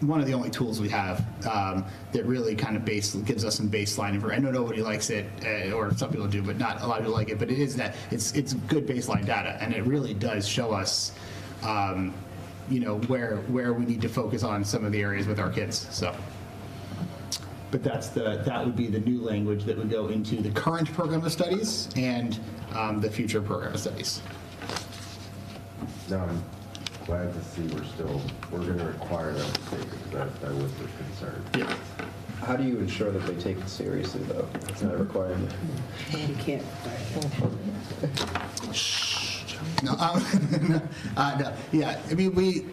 one of the only tools we have that really kind of gives us some baseline. I know nobody likes it, or some people do, but not a lot of people like it. But it is that it's good baseline data, and it really does show us, where we need to focus on some of the areas with our kids. So, but that would be the new language that would go into the current program of studies and the future program of studies. No, I'm glad to see we're going to require them to take it, because that was the concern. Yeah. How do you ensure that they take it seriously, though? It's not a requirement. You can't. No, no, yeah, I mean, we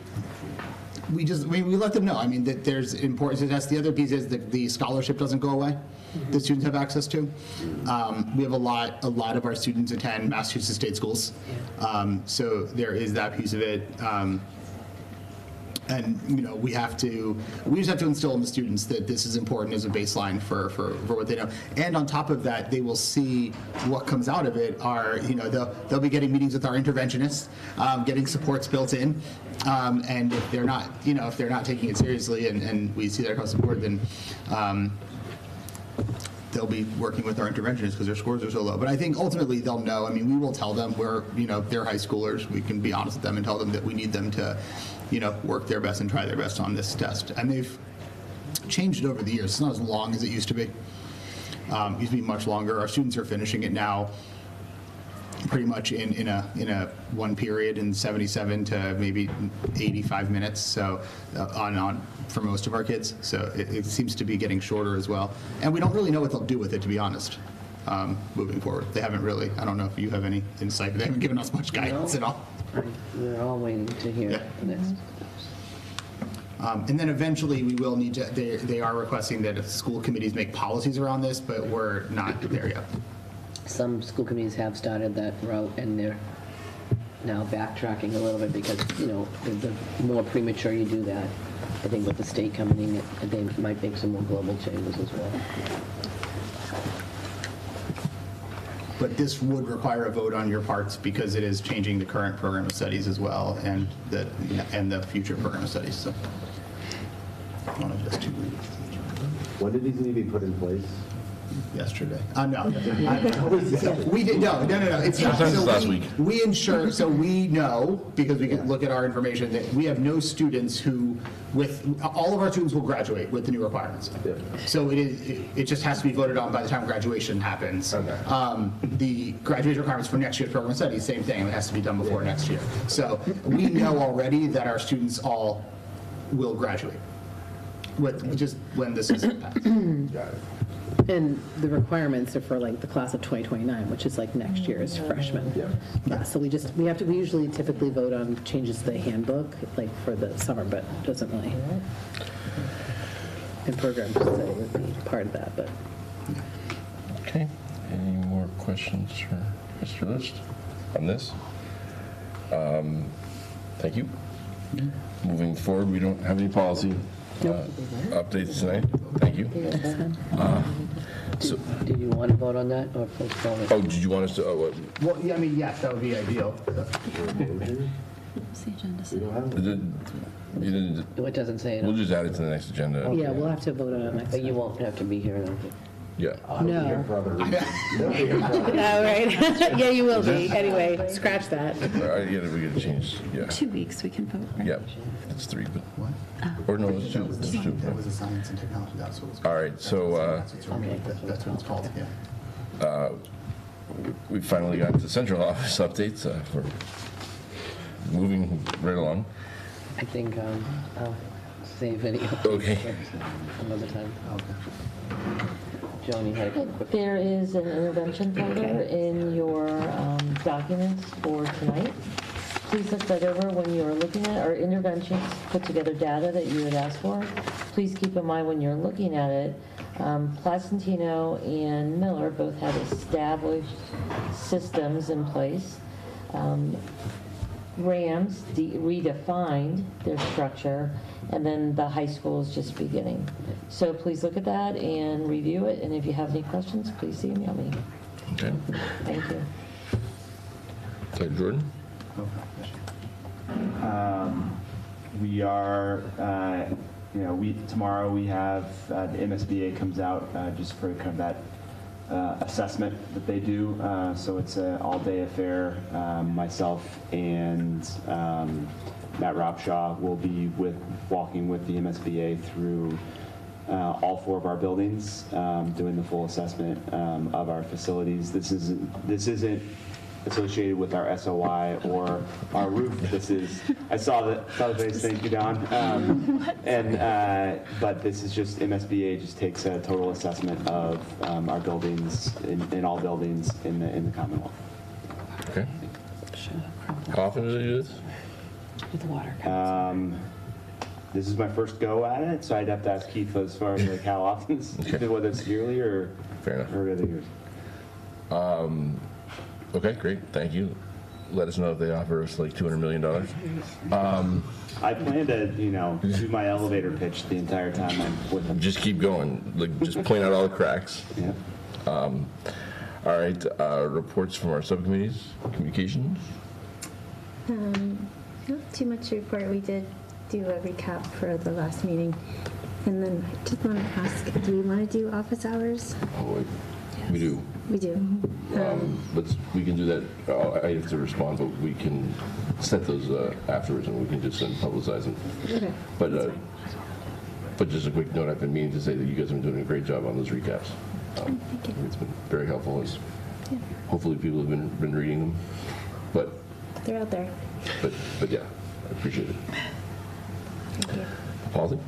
let them know, I mean, that there's importance, and that's the other piece is that the scholarship doesn't go away, that students have access to. We have a lot of our students attend Massachusetts state schools, so there is that piece of it. And, you know, we just have to instill in the students that this is important as a baseline for what they know. And on top of that, they will see what comes out of it are, you know, they'll be getting meetings with our interventionists, getting supports built in. And if they're not, you know, if they're not taking it seriously and we see that across the board, then they'll be working with our interventionists because their scores are so low. But I think ultimately they'll know. I mean, we will tell them they're high schoolers. We can be honest with them and tell them that we need them to, you know, work their best and try their best on this test. And they've changed it over the years. It's not as long as it used to be. It used to be much longer. Our students are finishing it now pretty much in a one period in 77 to maybe 85 minutes. So on for most of our kids. So it seems to be getting shorter as well. And we don't really know what they'll do with it, to be honest, moving forward. They haven't really, I don't know if you have any insight. They haven't given us much guidance at all. We're all waiting to hear the next. And then eventually we will need to, they are requesting that if school committees make policies around this, but we're not there yet. Some school committees have started that route, and they're now backtracking a little bit because, you know, the more premature you do that, I think with the state coming in, they might make some more global changes as well. But this would require a vote on your parts because it is changing the current program of studies as well and the future program of studies. So, one of just two. When did these need to be put in place? Yesterday. No. We did no. It's not. So last week. We ensure, so we know, because we can look at our information, that we have no students who, all of our students will graduate with the new requirements. Yeah. So it just has to be voted on by the time graduation happens. Okay. The graduation requirements for next year's program of studies, same thing. It has to be done before next year. So we know already that our students all will graduate, just when this is passed. Got it. And the requirements are for like the class of 2029, which is like next year's freshmen. Yeah. So we usually typically vote on changes to the handbook like for the summer, but doesn't really. And program study would be part of that, but. Okay. Any more questions for Mr. List on this? Thank you. Moving forward, we don't have any policy updates tonight. Thank you. Did you want to vote on that or postpone it? Oh, did you want us to? What? Well, yeah, I mean, yes, that would be ideal. What's the agenda? It doesn't say it. We'll just add it to the next agenda. Yeah, we'll have to vote on it next. But you won't have to be here, I don't think. Yeah. No. All right. Yeah, you will be. Anyway, scratch that. We got to change. Yeah. 2 weeks we can vote, right? Yeah. It's 3, but what? Or no, it's 2. It's 2. That was a science and technology. That's what it's called. All right. So. That's what it's called. Yeah. We finally got the central office updates. We're moving right along. I think I'll save any. Okay. Another time. Okay. Joan, you had a quick. There is an intervention folder in your documents for tonight. Please look that over when you're looking at our interventions, put together data that you had asked for. Please keep in mind when you're looking at it, Placentino and Miller both have established systems in place. Rams redefined their structure, and then the high school is just beginning. So please look at that and review it, and if you have any questions, please email me. Okay. Thank you. Okay, Jordan? We are, tomorrow we have the MSBA comes out just for kind of that assessment that they do. So it's an all-day affair. Myself and Matt Robshaw will be walking with the MSBA through all 4 of our buildings, doing the full assessment of our facilities. This isn't associated with our SOI or our roof. This is, I saw the face, thank you, Don. But this is just, MSBA just takes a total assessment of our buildings, in all buildings in the Commonwealth. Okay. How often do they do this? With the water. This is my first go at it, so I'd have to ask Keith as far as like how often, whether it's yearly or fair enough. Or other years. Okay, great. Thank you. Let us know if they offer us like $200 million. I plan to, do my elevator pitch the entire time I'm with them. Just keep going. Like, just point out all the cracks. Yeah. All right. Reports from our subcommittees. Communications. Not too much to report. We did do a recap for the last meeting. And then I just want to ask, do we want to do office hours? Oh, we do. We do. We can do that. I have to Respond, but we can set those afterwards, and we can just publicize them. Okay. But just a quick note, I've been meaning to say that you guys have been doing a great job on those recaps. Thank you. It's been very helpful. Yeah. Hopefully people have been reading them. But They're out there. But yeah, I appreciate it. Thank you. Halsey?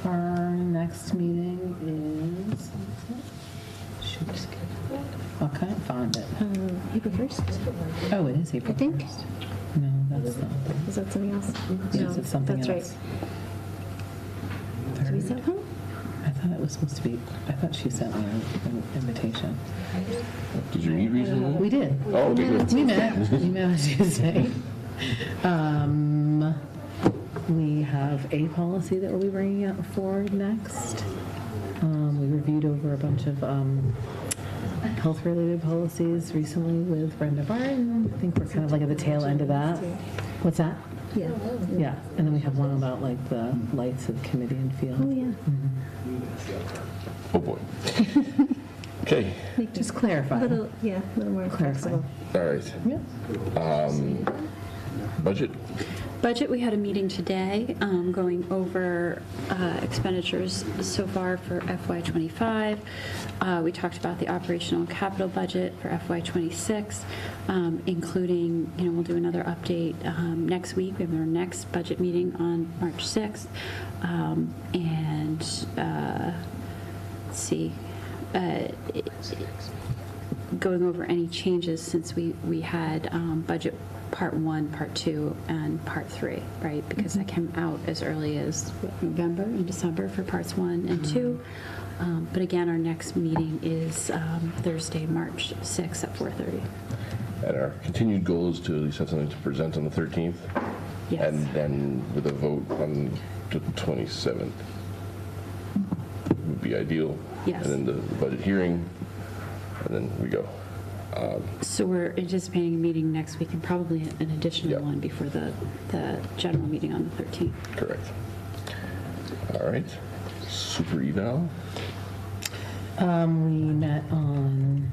Our next meeting is, okay, found it. April 1st? Oh, it is April 1st. No, that's not. Is that something else? Yes, it's something that's else. Right. Teresa at home? I thought it was supposed to be, I thought she sent me an invitation. Did you meet recently? We did. Oh, okay, good. We met on Tuesday. We have a policy that we'll be bringing out forward next. We reviewed over a bunch of health-related policies recently with Brenda Barton. I think we're kind of like at the tail end of that. What's that? Yeah. Yeah, and then we have one about like the lights of committee and field. Oh, yeah. Oh, boy. Okay. Just clarify. A little more flexible. All right. Yeah. Budget? Budget, we had a meeting today going over expenditures so far for FY25. We talked about the operational and capital budget for FY26, including, we'll do another update next week. We have our next budget meeting on March 6th. Let's see. Going over any changes since we had budget Part 1, Part 2, and Part 3, right? Because that came out as early as November and December for Parts 1 and 2. But again, our next meeting is Thursday, March 6th at 4:30. And our continued goal is to at least have something to present on the 13th. Yes. And then with a vote on the 27th. Would be ideal. Yes. And then the budget hearing, and then we go. So we're anticipating a meeting next week and probably an additional one before the general meeting on the 13th. Correct. All right. Super eval. We met on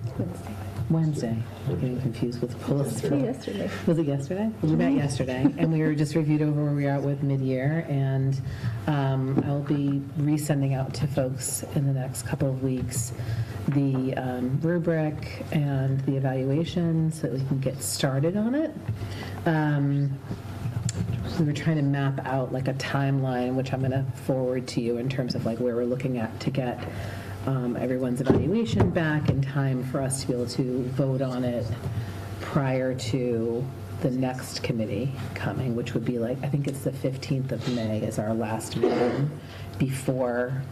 Wednesday. I'm getting confused with yesterday. Was it yesterday? We met yesterday, and we were just reviewed over where we are at with mid-year, and I'll be resending out to folks in the next couple of weeks the rubric and the evaluation so that we can get started on it. We were trying to map out like a timeline, which I'm going to forward to you in terms of like where we're looking at to get everyone's evaluation back in time for us to be able to vote on it prior to the next committee coming, which would be like, I think it's the 15th of May is our last meeting before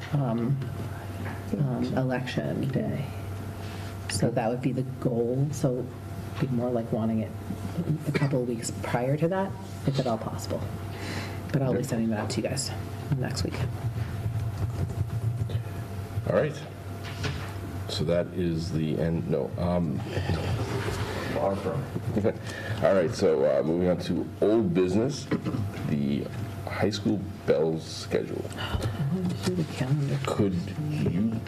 election day. So that would be the goal. So it'd be more like wanting it a couple of weeks prior to that, if at all possible. But I'll be sending that out to you guys next week. All right. So that is the end. No. All right. So moving on to old business, the high school bells schedule. The calendar. Could you,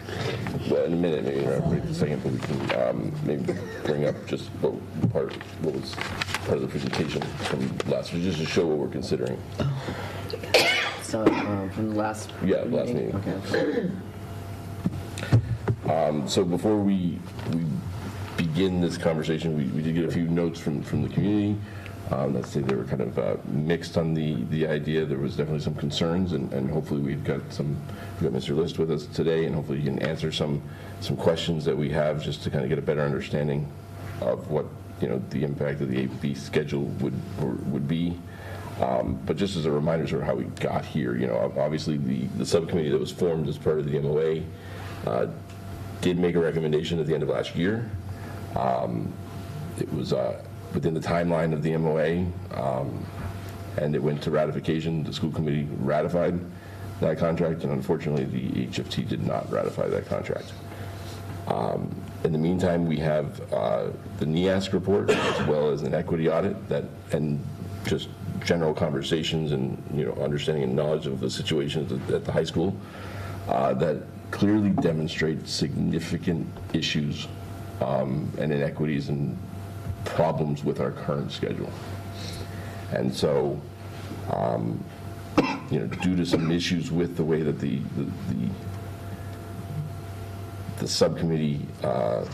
well, in a minute, maybe not right this second, but we can maybe bring up just what was part of the presentation from last week, just to show what we're considering. So from the last last meeting. Okay. So before we begin this conversation, we did get a few notes from the community. Let's say they were kind of mixed on the idea. There was definitely some concerns, and hopefully we've got Mr. List with us today, and hopefully he can answer some questions that we have just to kind of get a better understanding of what the impact of the AB schedule would be. But just as a reminder sort of how we got here, obviously the subcommittee that was formed as part of the MOA did make a recommendation at the end of last year. It was within the timeline of the MOA, and it went to ratification. The school committee ratified that contract, and unfortunately the HFT did not ratify that contract. In the meantime, we have the NEASC report as well as an equity audit and just general conversations and understanding and knowledge of the situations at the high school that clearly demonstrate significant issues and inequities and problems with our current schedule. And so, due to some issues with the way that the subcommittee, I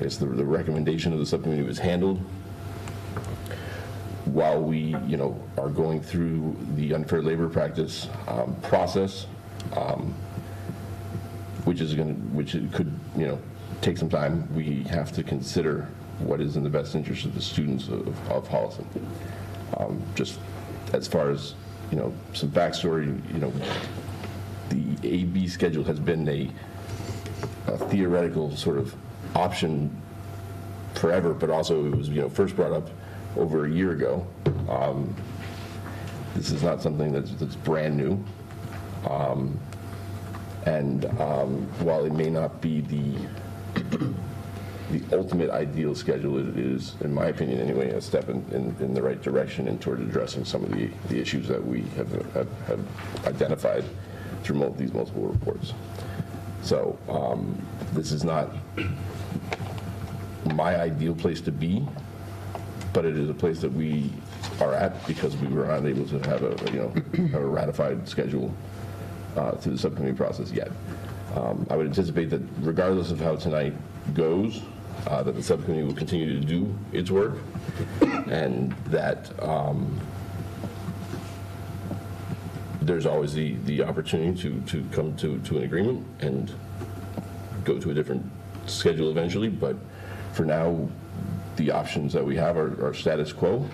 guess the recommendation of the subcommittee was handled, while we, are going through the unfair labor practice process, which it could, take some time. We have to consider what is in the best interest of the students of Holliston. Just as far as, some backstory, the AB schedule has been a theoretical sort of option forever, but also it was, first brought up over a year ago. This is not something that's brand new. While it may not be the ultimate ideal schedule, it is, in my opinion anyway, a step in the right direction and toward addressing some of the issues that we have identified through these multiple reports. So this is not my ideal place to be, but it is a place that we are at because we were unable to have a ratified schedule through the subcommittee process yet. I would anticipate that regardless of how tonight goes, that the subcommittee will continue to do its work, and that there's always the opportunity to come to an agreement and go to a different schedule eventually. But for now, the options that we have are status quo,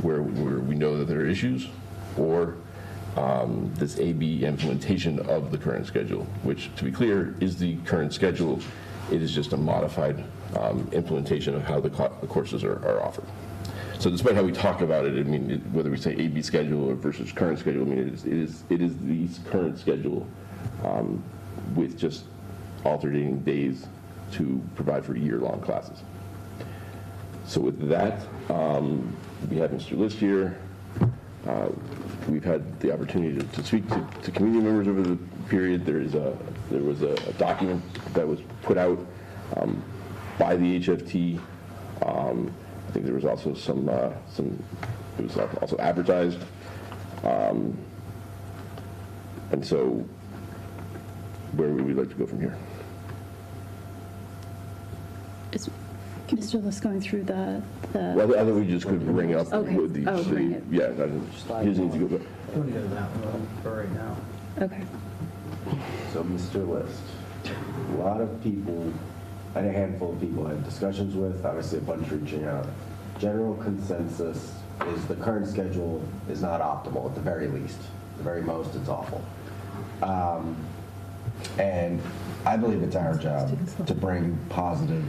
where we know that there are issues, or this AB implementation of the current schedule, which, to be clear, is the current schedule. It is just a modified implementation of how the courses are offered. So despite how we talk about it, I mean, whether we say AB schedule or versus current schedule, I mean, it is the current schedule with just alternating days to provide for year-long classes. So with that, we have Mr. List here. We've had the opportunity to speak to community members over the period. There was a document that was put out by the HFT. I think there was also it was also advertised. And so where would we like to go from here? Is Mr. List going through the... Well, I think we just could bring up okay. with the... Bring it. Yeah, he doesn't need to go. I want to go to that one for right now. Okay. So, Mr. List, a lot of people, and a handful of people I had discussions with, obviously a bunch reaching out. General consensus is the current schedule is not optimal at the very least. At the very most, it's awful. And I believe it's our job to bring positive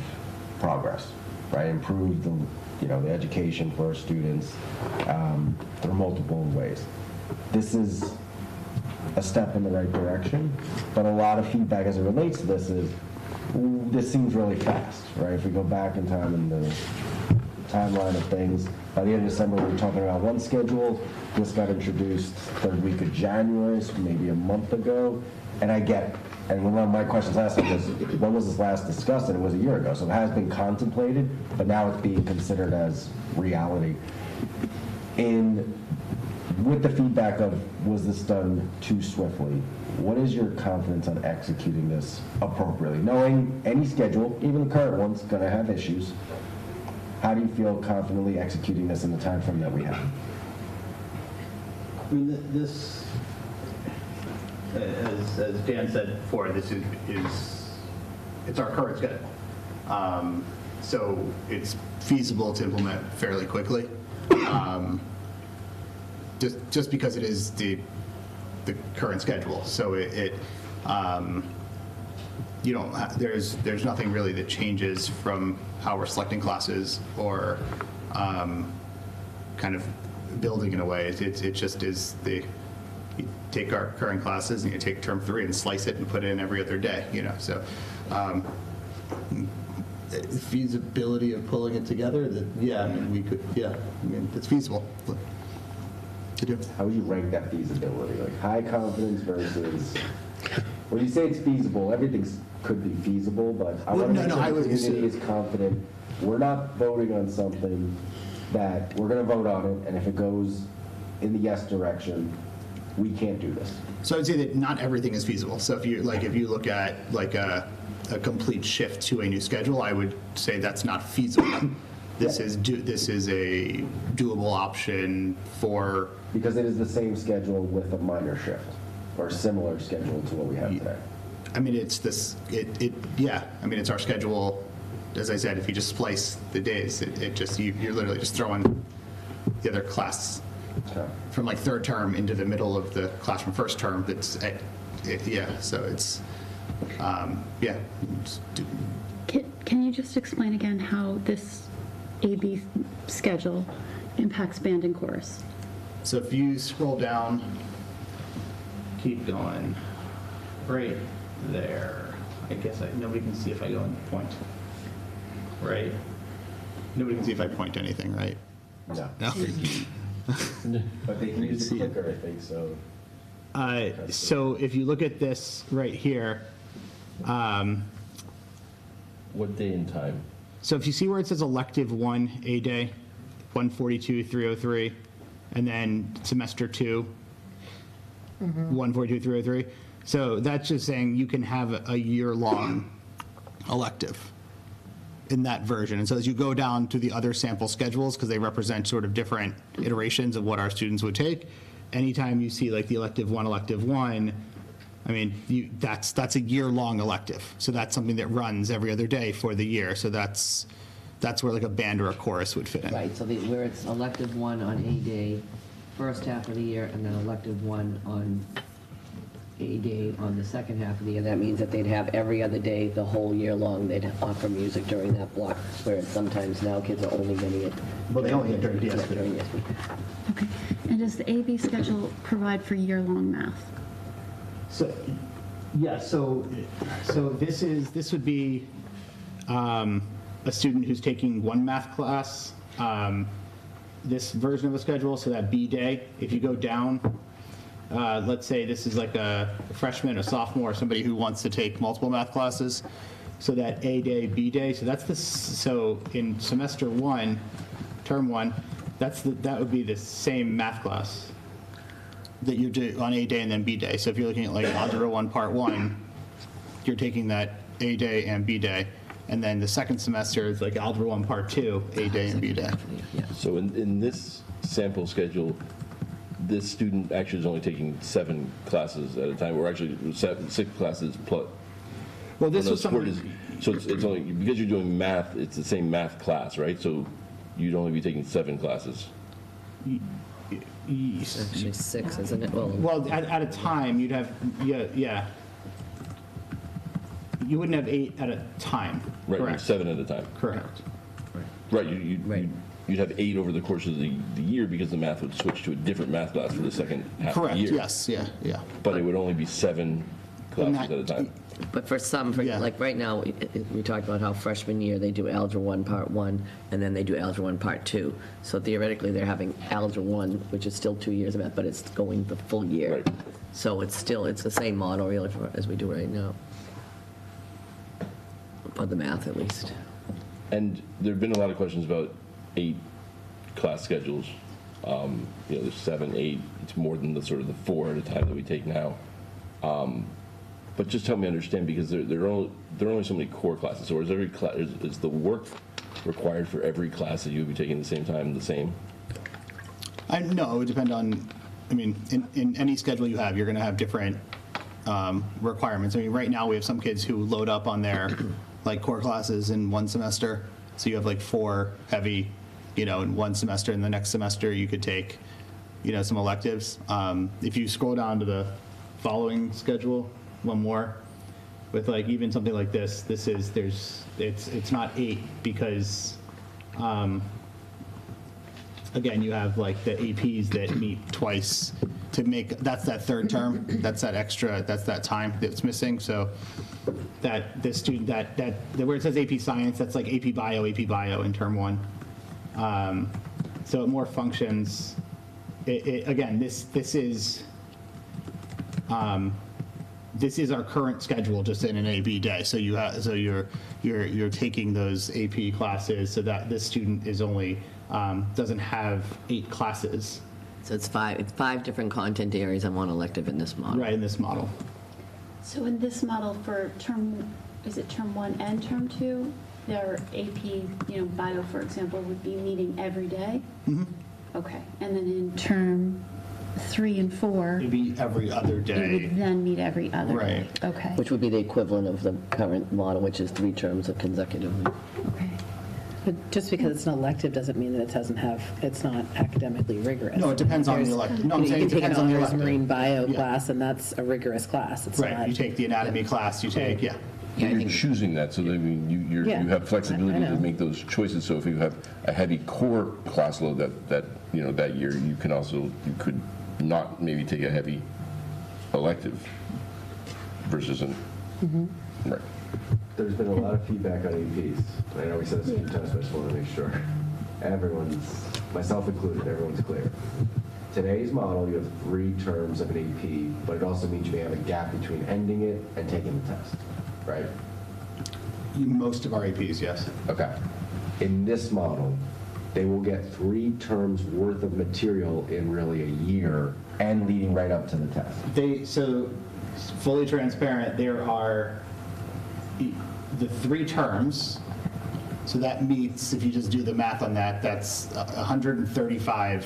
progress, right? Improve the education for our students through multiple ways. This is a step in the right direction, but a lot of feedback as it relates to this is, this seems really fast, right? If we go back in time in the timeline of things, by the end of December, we were talking about one schedule. This got introduced third week of January, so maybe a month ago, and I get it. And one of my questions last time was, when was this last discussed? And it was a year ago, so it has been contemplated, but now it's being considered as reality. With the feedback of, was this done too swiftly? What is your confidence on executing this appropriately? Knowing any schedule, even the current one's going to have issues, how do you feel confidently executing this in the time frame that we have? I mean, this, as Dan said before, this is it's our current schedule. So it's feasible to implement fairly quickly. Just because it is the current schedule. So you don't, there's nothing really that changes from how we're selecting classes or kind of building in a way. It just is you take our current classes and you take term 3 and slice it and put it in every other day, so feasibility of pulling it together, we could, it's feasible to do. How would you rank that feasibility? Like high confidence versus, when you say it's feasible, everything could be feasible, but I want to make sure the community is confident. We're not voting on something that we're going to vote on it, and if it goes in the yes direction, we can't do this. So I would say that not everything is feasible. So if you look at like a complete shift to a new schedule, I would say that's not feasible. This is a doable option for, because it is the same schedule with a minor shift or similar schedule to what we have today. I mean, it's it's our schedule. As I said, if you just splice the days, you're literally just throwing the other class from like third term into the middle of the class from first term. So it's Can you just explain again how this AB schedule impacts band and chorus? So if you scroll down, keep going, right there. I guess nobody can see if I go and point. Right? Nobody can see if I point to anything, right? No. No? But they can use the clicker, I think, so. So if you look at this right here. What day and time? So if you see where it says elective 1 A day, 142, 303, and then semester 2, 142, 303. So that's just saying you can have a year-long elective in that version. And so as you go down to the other sample schedules, because they represent sort of different iterations of what our students would take, anytime you see like the elective 1, I mean, that's a year-long elective. So that's something that runs every other day for the year. So that's where like a band or a chorus would fit in. Right, so where it's elective 1 on A day, first half of the year, and then elective 1 on A day on the second half of the year, that means that they'd have every other day the whole year long, they'd offer music during that block, whereas sometimes now kids are only getting it. Well, they only get during DSP. During DSP. Okay, and does the AB schedule provide for year-long math? So, yeah, so this would be a student who's taking one math class, this version of the schedule, so that B day, if you go down, let's say this is like a freshman, a sophomore, somebody who wants to take multiple math classes, so that A day, B day, so in semester 1, term 1, that would be the same math class that you do on A day and then B day. So if you're looking at like Algebra 1 Part 1, you're taking that A day and B day. And then the second semester is like Algebra 1 Part 2, A day and B day. So in this sample schedule, this student actually is only taking 7 classes at a time, or actually 6 classes plus. Well, this was So it's only, because you're doing math, it's the same math class, right? So you'd only be taking 7 classes. It's actually 6, isn't it? Well, at a time, you'd have, yeah. You wouldn't have 8 at a time. Right, Correct. 7 at a time. Correct. Right, you'd have 8 over the course of the year, because the math would switch to a different math class for the second half of the year. Yes, yeah. But it would only be 7 classes at a time. But for some, like right now, we talked about how freshman year, they do Algebra 1 Part 1, and then they do Algebra 1 Part 2. So theoretically, they're having Algebra 1, which is still 2 years of math, but it's going the full year. Right. So it's the same model really as we do right now. For the math, at least. And there have been a lot of questions about 8 class schedules. There's 7, 8. It's more than the sort of the 4 at a time that we take now. But just help me understand, because there are only so many core classes. So is every class, is the work required for every class that you would be taking at the same time the same? No, it would depend on, in any schedule you have, you're going to have different requirements. Right now we have some kids who load up on their like core classes in one semester. So you have like 4 heavy, in one semester, and the next semester you could take, some electives. If you scroll down to the following schedule, one more, with like even something like this, it's not 8 because, again, you have like the APs that meet twice to make, that's that third term, that's that extra, that's that time that's missing. So that the student, where it says AP Science, that's like AP Bio in term 1. So it more functions. Again, this is our current schedule, just in an AB day. So you're taking those AP classes, so that this student is only doesn't have 8 classes. So it's 5 different content areas and 1 elective in this model. Right, in this model. So in this model for is it term 1 and term 2? Their AP, bio, for example, would be meeting every day? Mm-hmm. Okay. And then in term 3 and 4, It'd be every other day. it would then meet every other day. Okay. Which would be the equivalent of the current model, which is 3 terms of consecutively. Okay. But just because it's an elective doesn't mean that it's not academically rigorous. No, it depends on the elective. No, I'm saying you it can take an depends on the honors elective. marine bio class, and that's a rigorous class. It's Right, not. you take the anatomy class, you take, You're choosing that, so that you have flexibility to make those choices. So if you have a heavy core class load that year, you could not maybe take a heavy elective versus right. There's been a lot of feedback on APs. I know we said this a few times, but I just want to make sure myself included, everyone's clear. Today's model, you have 3 terms of an AP, but it also means you may have a gap between ending it and taking the test, right? Most of our APs, yes. Okay. In this model, they will get 3 terms worth of material in really a year and leading right up to the test. So fully transparent, there are the 3 terms. So that meets, if you just do the math on that, that's 135.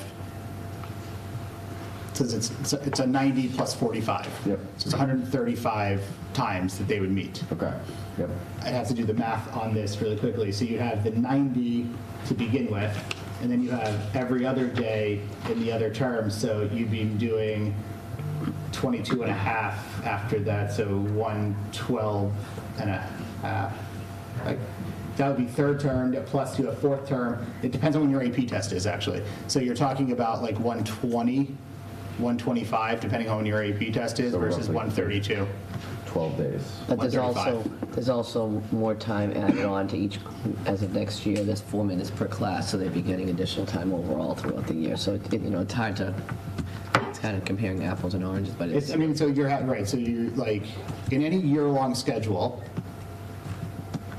Says it's a 90 plus 45. Yep. So it's 135 times that they would meet. Okay. Yep. I have to do the math on this really quickly. So you have the 90 to begin with, and then you have every other day in the other terms. So you'd be doing 22 and a half after that. So 112 and a half. Right? That would be third term, plus you have fourth term. It depends on when your AP test is, actually. So you're talking about like 120, 125, depending on when your AP test is, versus 132. 12 days. But there's also more time added on to each, as of next year, there's 4 minutes per class, so they'd be getting additional time overall throughout the year. So it's hard to, it's kind of comparing apples and oranges, but it's. So you're right. So you're like, in any year-long schedule,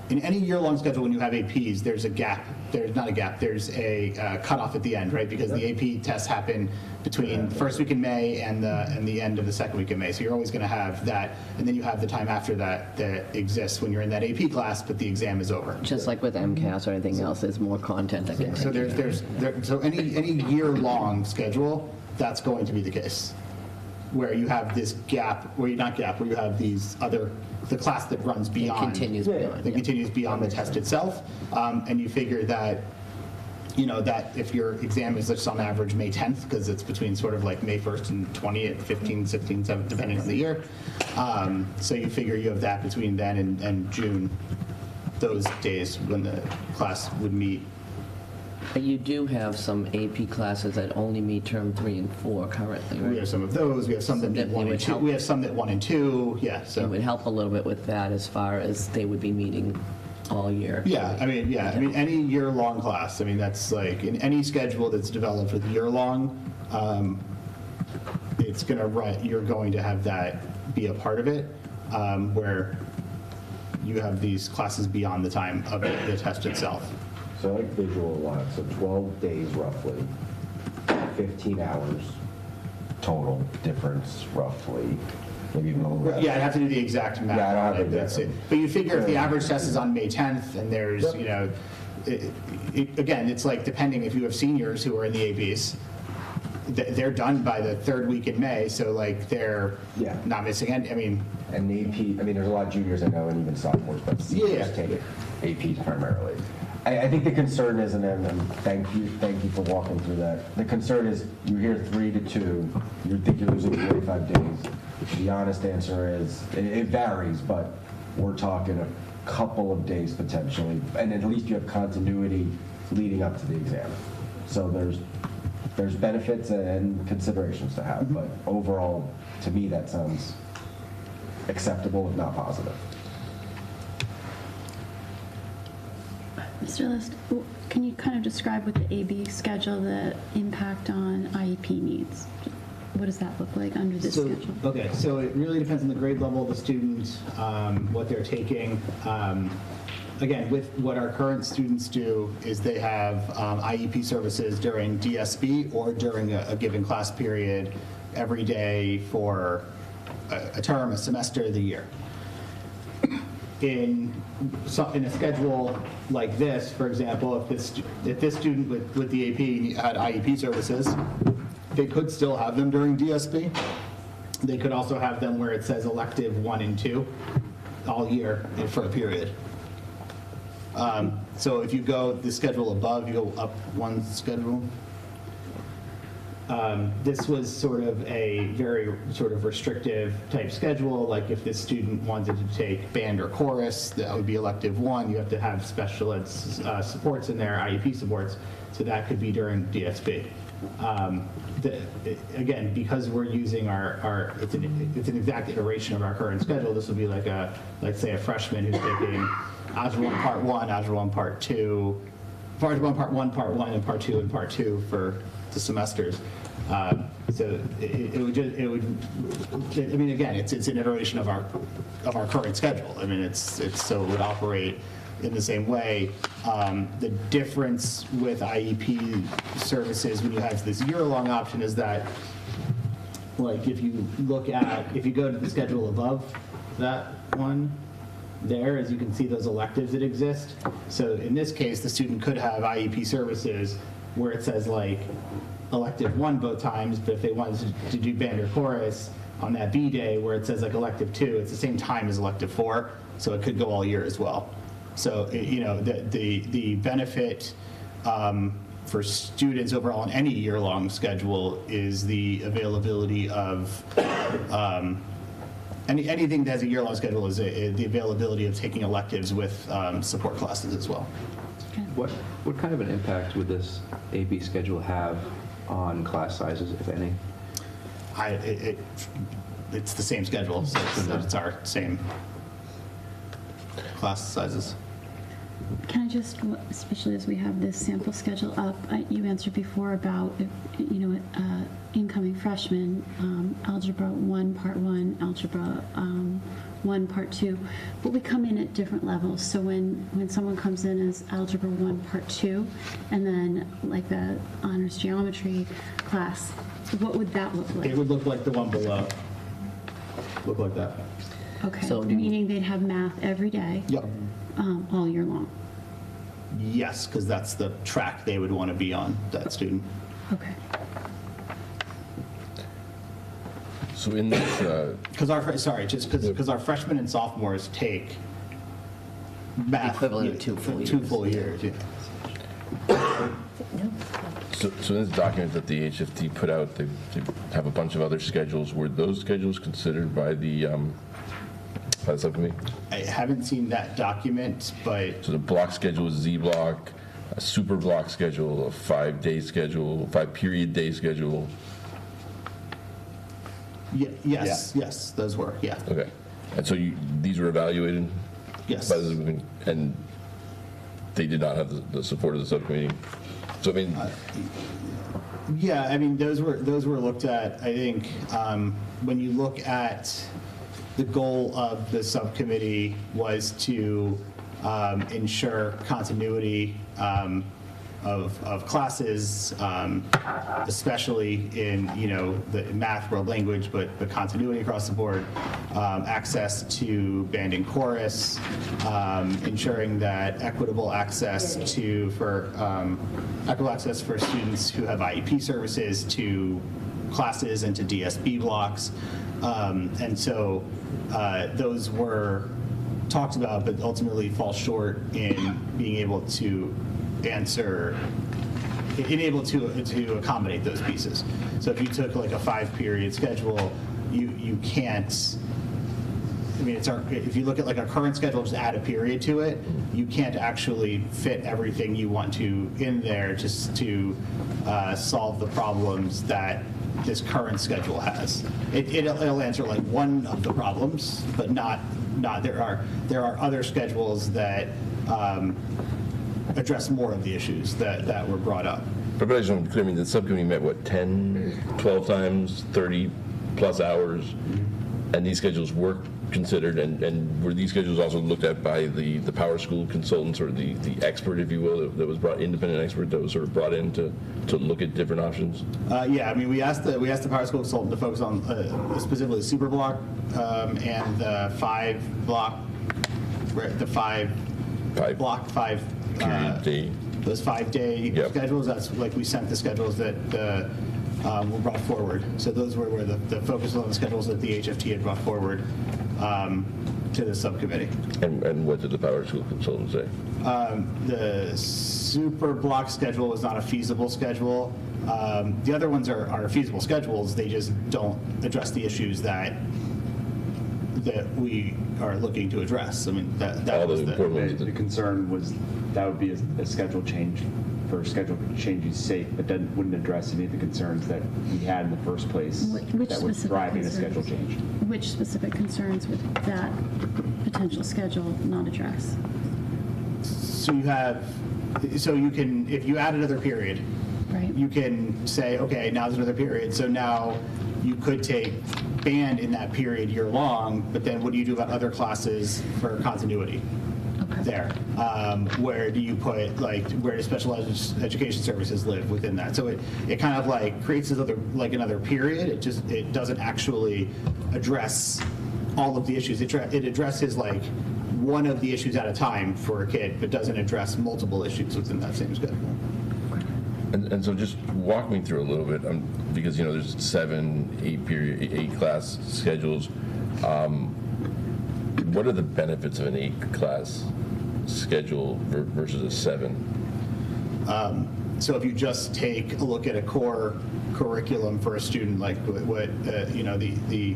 when you have APs, there's a gap. There's not a gap. There's a cutoff at the end, right? Because the AP tests happen between the first week in May and the end of the second week in May. So you're always going to have that, and then you have the time after that exists when you're in that AP class, but the exam is over. Just like with MCAS or anything else, there's more content that can take. So any year-long schedule, that's going to be the case, where you have this gap, where you have the class that runs beyond. That continues beyond the test itself, and you figure that, that if your exam is just on average May 10th, because it's between sort of like May 1st and 20th, 15, 16, 17, depending on the year. So you figure you have that between then and June, those days when the class would meet. But you do have some AP classes that only meet term 3 and 4 currently, right? We have some of those. We have some that meet 1 and 2. We have some that 1 and 2. Yeah. So it would help a little bit with that, as far as they would be meeting all year. Yeah. I mean, any year-long class. I mean, that's like in any schedule that's developed with year-long, it's going to run. You're going to have that be a part of it, where you have these classes beyond the time of the test itself. So I like visual a lot. So 12 days roughly, 15 hours total difference roughly, maybe even a little less. Yeah, I'd have to do the exact math. Yeah, I don't on have it. the That's it. But you figure if the average test is on May 10th, and there's, again, it's like depending if you have seniors who are in the APs, they're done by the third week in May, so like they're not missing any. I mean, and the AP. I mean, there's a lot of juniors I know, and even sophomores, but seniors take APs primarily. I think the concern is, and thank you for walking through that. The concern is you hear 3 to 2, you think you're losing 45 days. The honest answer is it varies, but we're talking a couple of days potentially, and at least you have continuity leading up to the exam. So there's benefits and considerations to have, but overall, to me, that sounds acceptable, if not positive. Mr. List, can you kind of describe what the AB schedule, the impact on IEP needs? What does that look like under this schedule? Okay, so it really depends on the grade level of the student, what they're taking. Again, with what our current students do is they have IEP services during DSB or during a given class period every day for a term, a semester, the year. In a schedule like this, for example, if this student with the AP had IEP services, they could still have them during DSB. They could also have them where it says elective 1 and 2 all year for a period. So if you go the schedule above, you go up one schedule. This was sort of a very sort of restrictive type schedule. Like if this student wanted to take band or chorus, that would be elective 1. You have to have special ed supports in there, IEP supports. So that could be during DSB. Again, because we're using it's an exact iteration of our current schedule. This would be like let's say a freshman who's taking Algebra 1 Part 1, Algebra 1 Part 2, Algebra 1 Part 1, Part 1, and Part 2 and Part 2 for the semesters. So it would. I mean, again, it's an iteration of our current schedule. I mean, it's so it would operate in the same way. The difference with IEP services when you have this year-long option is that, like, if you go to the schedule above that one, there, as you can see those electives that exist. So in this case, the student could have IEP services where it says like elective 1 both times, but if they wanted to do band or chorus on that B day where it says like elective 2, it's the same time as elective 4, so it could go all year as well. So the benefit for students overall in any year-long schedule is the availability of anything that has a year-long schedule is the availability of taking electives with support classes as well. What kind of an impact would this AB schedule have on class sizes, if any? It's the same schedule, so it's our same class sizes. Can I just, especially as we have this sample schedule up, you answered before about, incoming freshmen, Algebra 1 Part 1, Algebra 1 Part 2, but we come in at different levels. So when someone comes in as Algebra 1 Part 2, and then like the honors geometry class, what would that look like? It would look like the one below. Look like that. Okay, so meaning they'd have math every day? Yep. All year long? Yes, because that's the track they would want to be on, that student. Okay. So in this, because our freshmen and sophomores take math equivalent of 2 full years. 2 full years. Yeah. So in this document that the HFT put out, they have a bunch of other schedules. Were those schedules considered by the subcommittee? I haven't seen that document, but... So the block schedule is Z block, a super block schedule, a 5-day schedule, 5-period day schedule. Yes, those were, yeah. Okay. And so these were evaluated? Yes. By the subcommittee, and they did not have the support of the subcommittee? So I mean... yeah, I mean, those were looked at. I think when you look at the goal of the subcommittee was to ensure continuity of classes, especially in, the math, world language, but continuity across the board, access to band and chorus, ensuring that equitable access for students who have IEP services to classes and to DSB blocks. And so those were talked about, but ultimately fall short in being able to accommodate those pieces. So if you took like a 5-period schedule, you can't, if you look at like a current schedule, just add a period to it, you can't actually fit everything you want to in there just to solve the problems that this current schedule has. It'll answer like one of the problems, but not there are other schedules that address more of the issues that were brought up. But I just want to be clear, the subcommittee met, 10, 12 times, 30 plus hours, and these schedules were considered, and were these schedules also looked at by the Power School consultants, or the expert, if you will, that was brought, independent expert that was sort of brought in to look at different options? Yeah, we asked the Power School consultant to focus on specifically the super block and the 5 block, the 5 block 5 day. Those 5-day schedules. That's like we sent the schedules that were brought forward. So those were where the focus was on the schedules that the HFT had brought forward to the subcommittee. And what did the Power School consultant say? The super block schedule was not a feasible schedule. The other ones are feasible schedules. They just don't address the issues that we are looking to address. I mean, that was the concern was that would be a schedule change for schedule change's sake, but wouldn't address any of the concerns that we had in the first place that were driving a schedule change. Which specific concerns would that potential schedule not address? So you can, if you add another period, right, you can say, okay, now's another period. So now you could take band in that period year long, but then what do you do about other classes for continuity? There. Where do you put, like, where do special education services live within that? So it kind of like creates another period. It doesn't actually address all of the issues. It addresses like one of the issues at a time for a kid, but doesn't address multiple issues within that same schedule. And so just walk me through a little bit, because there's 7, 8 class schedules. What are the benefits of an 8-class schedule versus a 7? So if you just take a look at a core curriculum for a student, like what the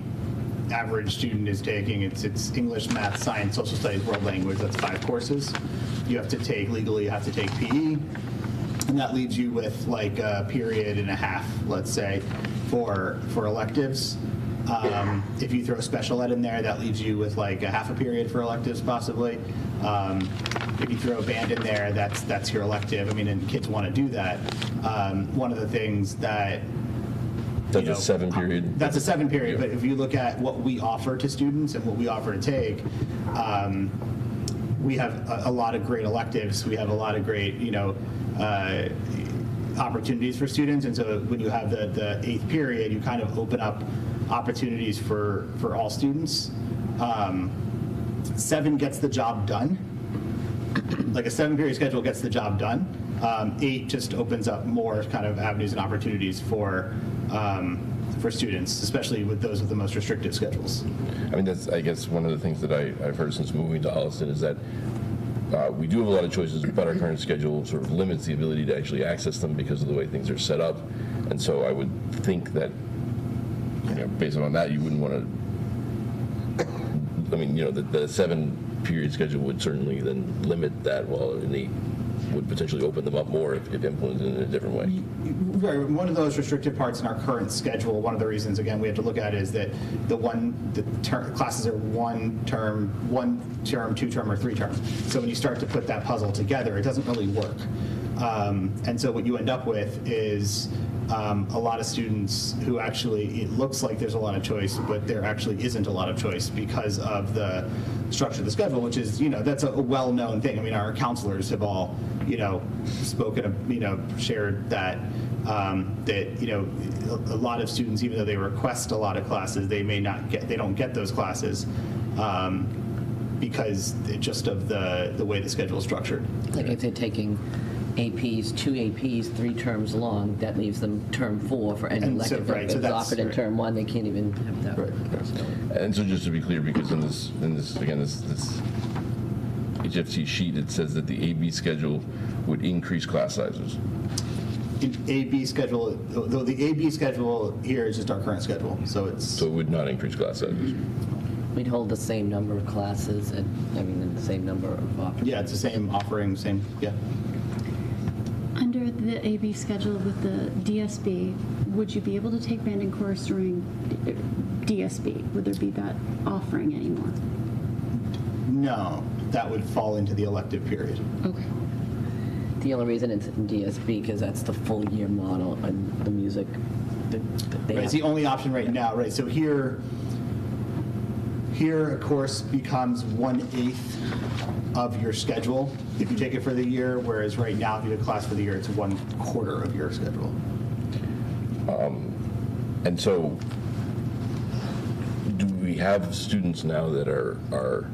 average student is taking, it's English, math, science, social studies, world language. That's 5 courses. You have to take legally. You have to take PE, and that leaves you with like a period and a half, let's say, for electives. If you throw special ed in there, that leaves you with like a half a period for electives, possibly. If you throw a band in there, that's your elective. I mean, and kids want to do that. One of the things that that's a 7 period. That's a 7 period. But if you look at what we offer to students and what we offer to take, we have a lot of great electives. We have a lot of great, opportunities for students. And so when you have the 8th period, you kind of open up opportunities for all students. 7 gets the job done. Like a 7-period schedule gets the job done. 8 just opens up more kind of avenues and opportunities for students, especially with those with the most restrictive schedules. I mean, that's, I guess, one of the things that I've heard since moving to Holliston is that we do have a lot of choices, but our current schedule sort of limits the ability to actually access them because of the way things are set up. And so I would think that, based on that, you wouldn't want to, I mean, the 7-period schedule would certainly then limit that, while an 8 would potentially open them up more if implemented in a different way. One of those restrictive parts in our current schedule, one of the reasons, again, we have to look at is that classes are 1 term, 2 term, or 3 term. So when you start to put that puzzle together, it doesn't really work. And so what you end up with is a lot of students who actually, it looks like there's a lot of choice, but there actually isn't a lot of choice because of the structure of the schedule, which is, that's a well-known thing. I mean, our counselors have all, spoken, shared that, a lot of students, even though they request a lot of classes, they don't get those classes because just of the way the schedule is structured. Like if they're taking APs, 2 APs, 3 terms long, that leaves them term 4 for any elective that was offered in term 1. They can't even have that. Right. And so just to be clear, because in this HFT sheet, it says that the AB schedule would increase class sizes. In AB schedule, though the AB schedule here is just our current schedule, so it would not increase class sizes. We'd hold the same number of classes and the same number of offerings. Yeah, it's the same offering, yeah. Under the AB schedule with the DSB, would you be able to take band and chorus during DSB? Would there be that offering anymore? No, that would fall into the elective period. Okay. The only reason it's in DSB because that's the full year model and the music. It's the only option right now, right? So here a course becomes 1/8 of your schedule if you take it for the year, whereas right now if you have a class for the year, it's 1/4 of your schedule. And so, do we have students now that are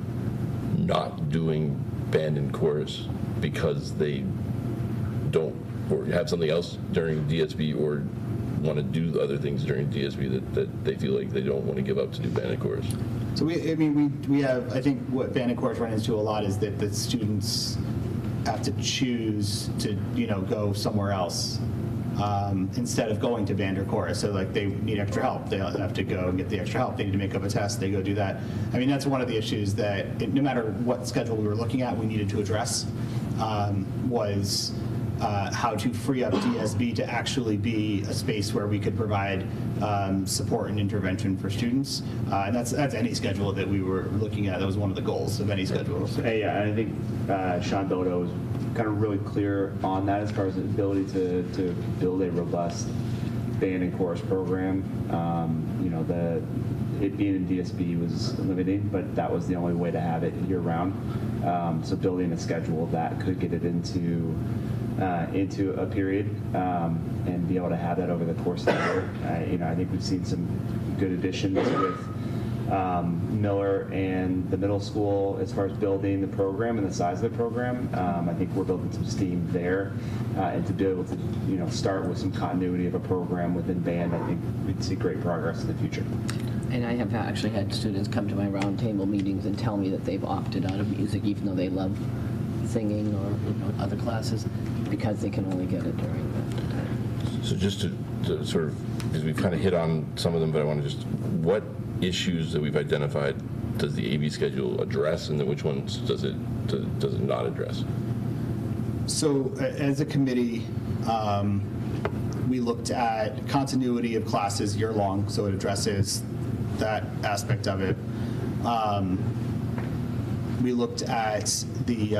not doing band and chorus because they don't, or have something else during DSB, or want to do other things during DSB that they feel like they don't want to give up to do band and chorus? So we have, I think what band and chorus run into a lot is that the students have to choose to, go somewhere else instead of going to band or chorus. So like they need extra help, they have to go and get the extra help. They need to make up a test, they go do that. I mean, that's one of the issues that no matter what schedule we were looking at, we needed to address was how to free up DSB to actually be a space where we could provide support and intervention for students. And that's any schedule that we were looking at. That was one of the goals of any schedule. So. Yeah, and I think Sean Bilodeau was kind of really clear on that as far as the ability to build a robust band and chorus program. It being in DSB was limiting, but that was the only way to have it year round. So building a schedule that could get it into a period and be able to have that over the course of the year. I think we've seen some good additions with Miller and the middle school as far as building the program and the size of the program. I think we're building some steam there, and to be able to start with some continuity of a program within band, I think we'd see great progress in the future. And I have actually had students come to my roundtable meetings and tell me that they've opted out of music even though they love singing or other classes because they can only get it during that time. So just to sort of, because we've kind of hit on some of them, but I want to just, what issues that we've identified does the AB schedule address, and then which ones does it not address? So as a committee, we looked at continuity of classes year long, so it addresses that aspect of it. We looked at the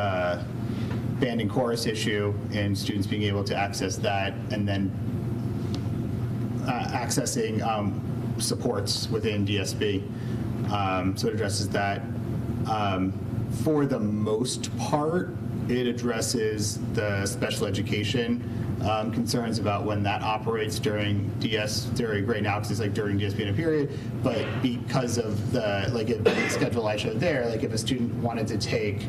band and chorus issue and students being able to access that, and then accessing supports within DSB. So it addresses that. For the most part, it addresses the special education concerns about when that operates during right now, because it's like during DSB in a period, but because of the schedule I showed there, like if a student wanted to take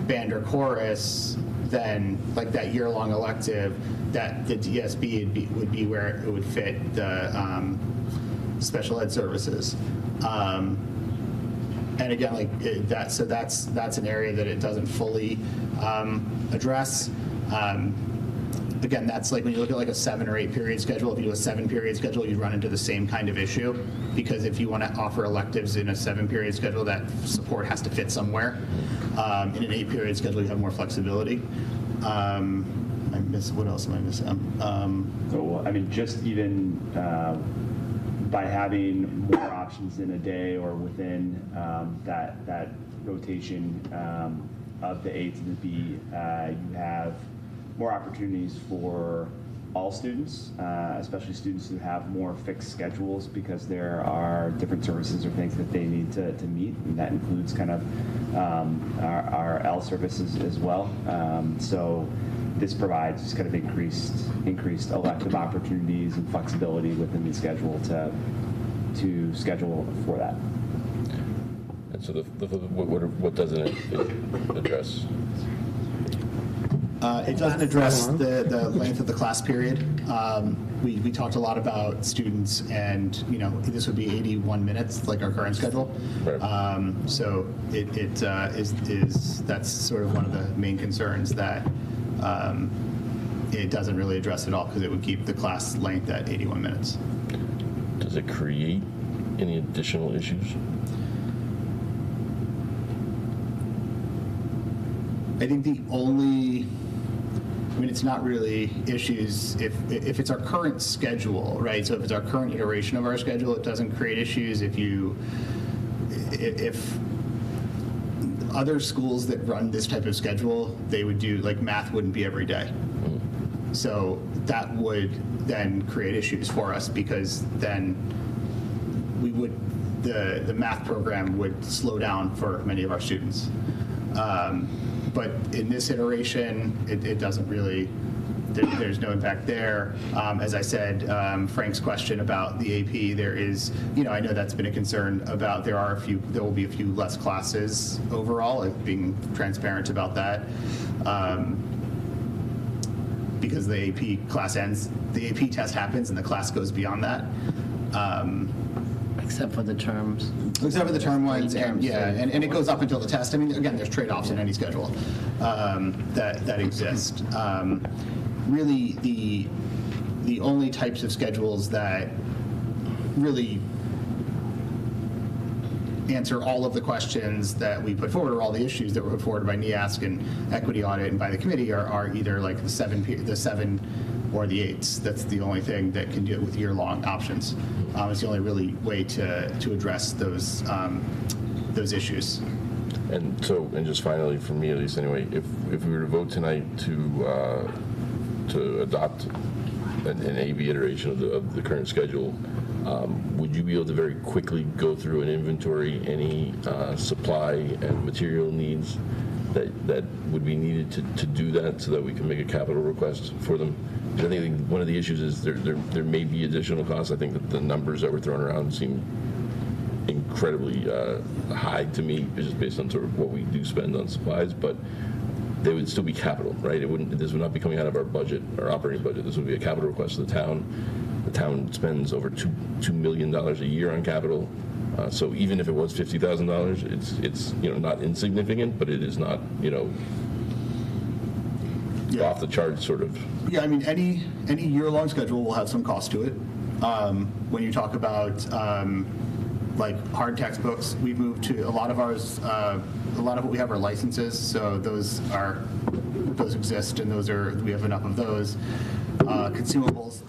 band or chorus, then like that year-long elective, that the DSB would be where it would fit the special ed services. And again, so that's an area that it doesn't fully address. Again, that's like when you look at like a 7 or 8 period schedule. If you do a 7-period schedule, you'd run into the same kind of issue, because if you want to offer electives in a 7-period schedule, that support has to fit somewhere. In an 8-period schedule, you have more flexibility. What else am I missing? Just even by having more options in a day or within that rotation of the A to the B, you have more opportunities for all students, especially students who have more fixed schedules because there are different services or things that they need to meet, and that includes kind of our L services as well. So this provides just kind of increased elective opportunities and flexibility within the schedule to schedule for that. And so what doesn't it address? It doesn't address the length of the class period. We talked a lot about students, and this would be 81 minutes, like our current schedule. Right. So it is that's sort of one of the main concerns that it doesn't really address at all, because it would keep the class length at 81 minutes. Does it create any additional issues? I think the only, it's not really issues if it's our current schedule, right? So if it's our current iteration of our schedule, it doesn't create issues. If other schools that run this type of schedule, they would do, like, math wouldn't be every day. So that would then create issues for us, because then the math program would slow down for many of our students. But in this iteration, it doesn't really, there's no impact there. As I said, Frank's question about the AP, there is, I know that's been a concern about, there will be a few less classes overall, like being transparent about that. Because the AP class ends, the AP test happens and the class goes beyond that. Except for the terms. Except for the term ones, and it goes up until the test. I mean, again, there's trade-offs in any schedule that exist. Really, the only types of schedules that really answer all of the questions that we put forward, or all the issues that were put forward by NEASC and Equity Audit and by the committee are either like the 7 or the 8s. That's the only thing that can deal with year-long options. It's the only really way to address those issues. And just finally, for me at least anyway, if we were to vote tonight to adopt an AB iteration of the current schedule, would you be able to very quickly go through and inventory any supply and material needs that would be needed to do that, so that we can make a capital request for them? Because I think one of the issues is there may be additional costs. I think that the numbers that were thrown around seem incredibly high to me, just based on sort of what we do spend on supplies, but they would still be capital, right? This would not be coming out of our budget, our operating budget. This would be a capital request to the town. The town spends over $2 million a year on capital. So even if it was $50,000, it's not insignificant, but it is not off the charts sort of. Yeah, I mean, any year-long schedule will have some cost to it. When you talk about like hard textbooks, we've moved to a lot of ours. A lot of what we have are licenses, so those exist, and we have enough of those. Consumables,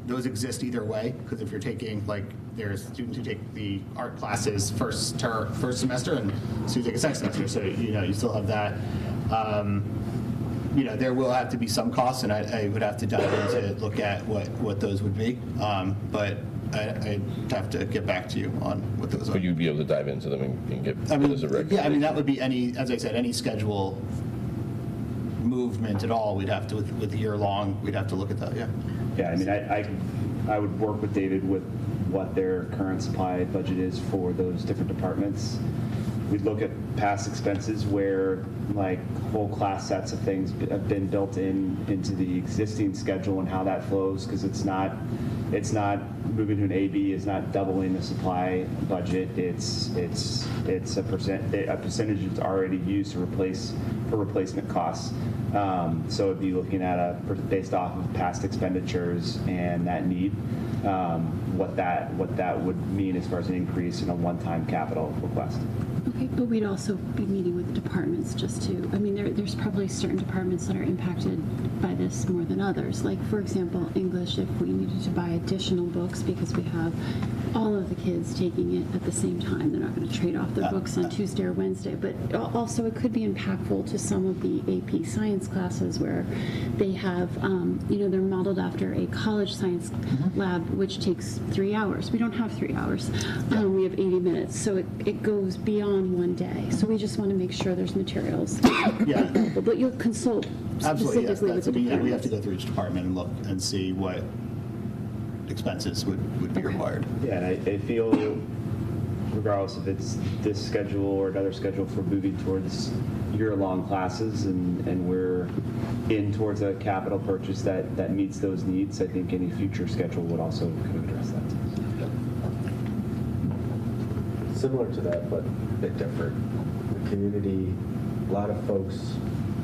those exist either way, because if you're taking, like, there's students who take the art classes first semester, and students take a second semester, so you still have that. There will have to be some costs, and I would have to dive in to look at what those would be, but I'd have to get back to you on what those are. But you'd be able to dive into them and give us a recommendation? Yeah, I mean, that would be as I said, any schedule movement at all, we'd have to, with year-long, we'd have to look at that, yeah. Yeah, I mean, I would work with David with what their current supply budget is for those different departments. We'd look at past expenses where, like, whole class sets of things have been built into the existing schedule and how that flows, because it's not moving to an AB is not doubling the supply budget. It's a percentage that's already used to replace for replacement costs. So it'd be looking at based off of past expenditures and that need, what that would mean as far as an increase in a one-time capital request. Okay, but we'd also be meeting with the departments there's probably certain departments that are impacted by this more than others. Like, for example, English, if we needed to buy additional books because we have all of the kids taking it at the same time. They're not going to trade off their books on Tuesday or Wednesday, but also it could be impactful to some of the AP science classes where they have, they're modeled after a college science lab, which takes 3 hours. We don't have 3 hours. We have 80 minutes, so it goes beyond one day. So we just want to make sure there's materials. But you'll consult Absolutely, yes. specifically with the We have to departments. go through each department and look and see what expenses would be required. Yeah, and I feel, regardless if it's this schedule or another schedule, for moving towards year-long classes and we're in towards a capital purchase that meets those needs, I think any future schedule would also kind of address that. Similar to that, but a bit different. The community, a lot of folks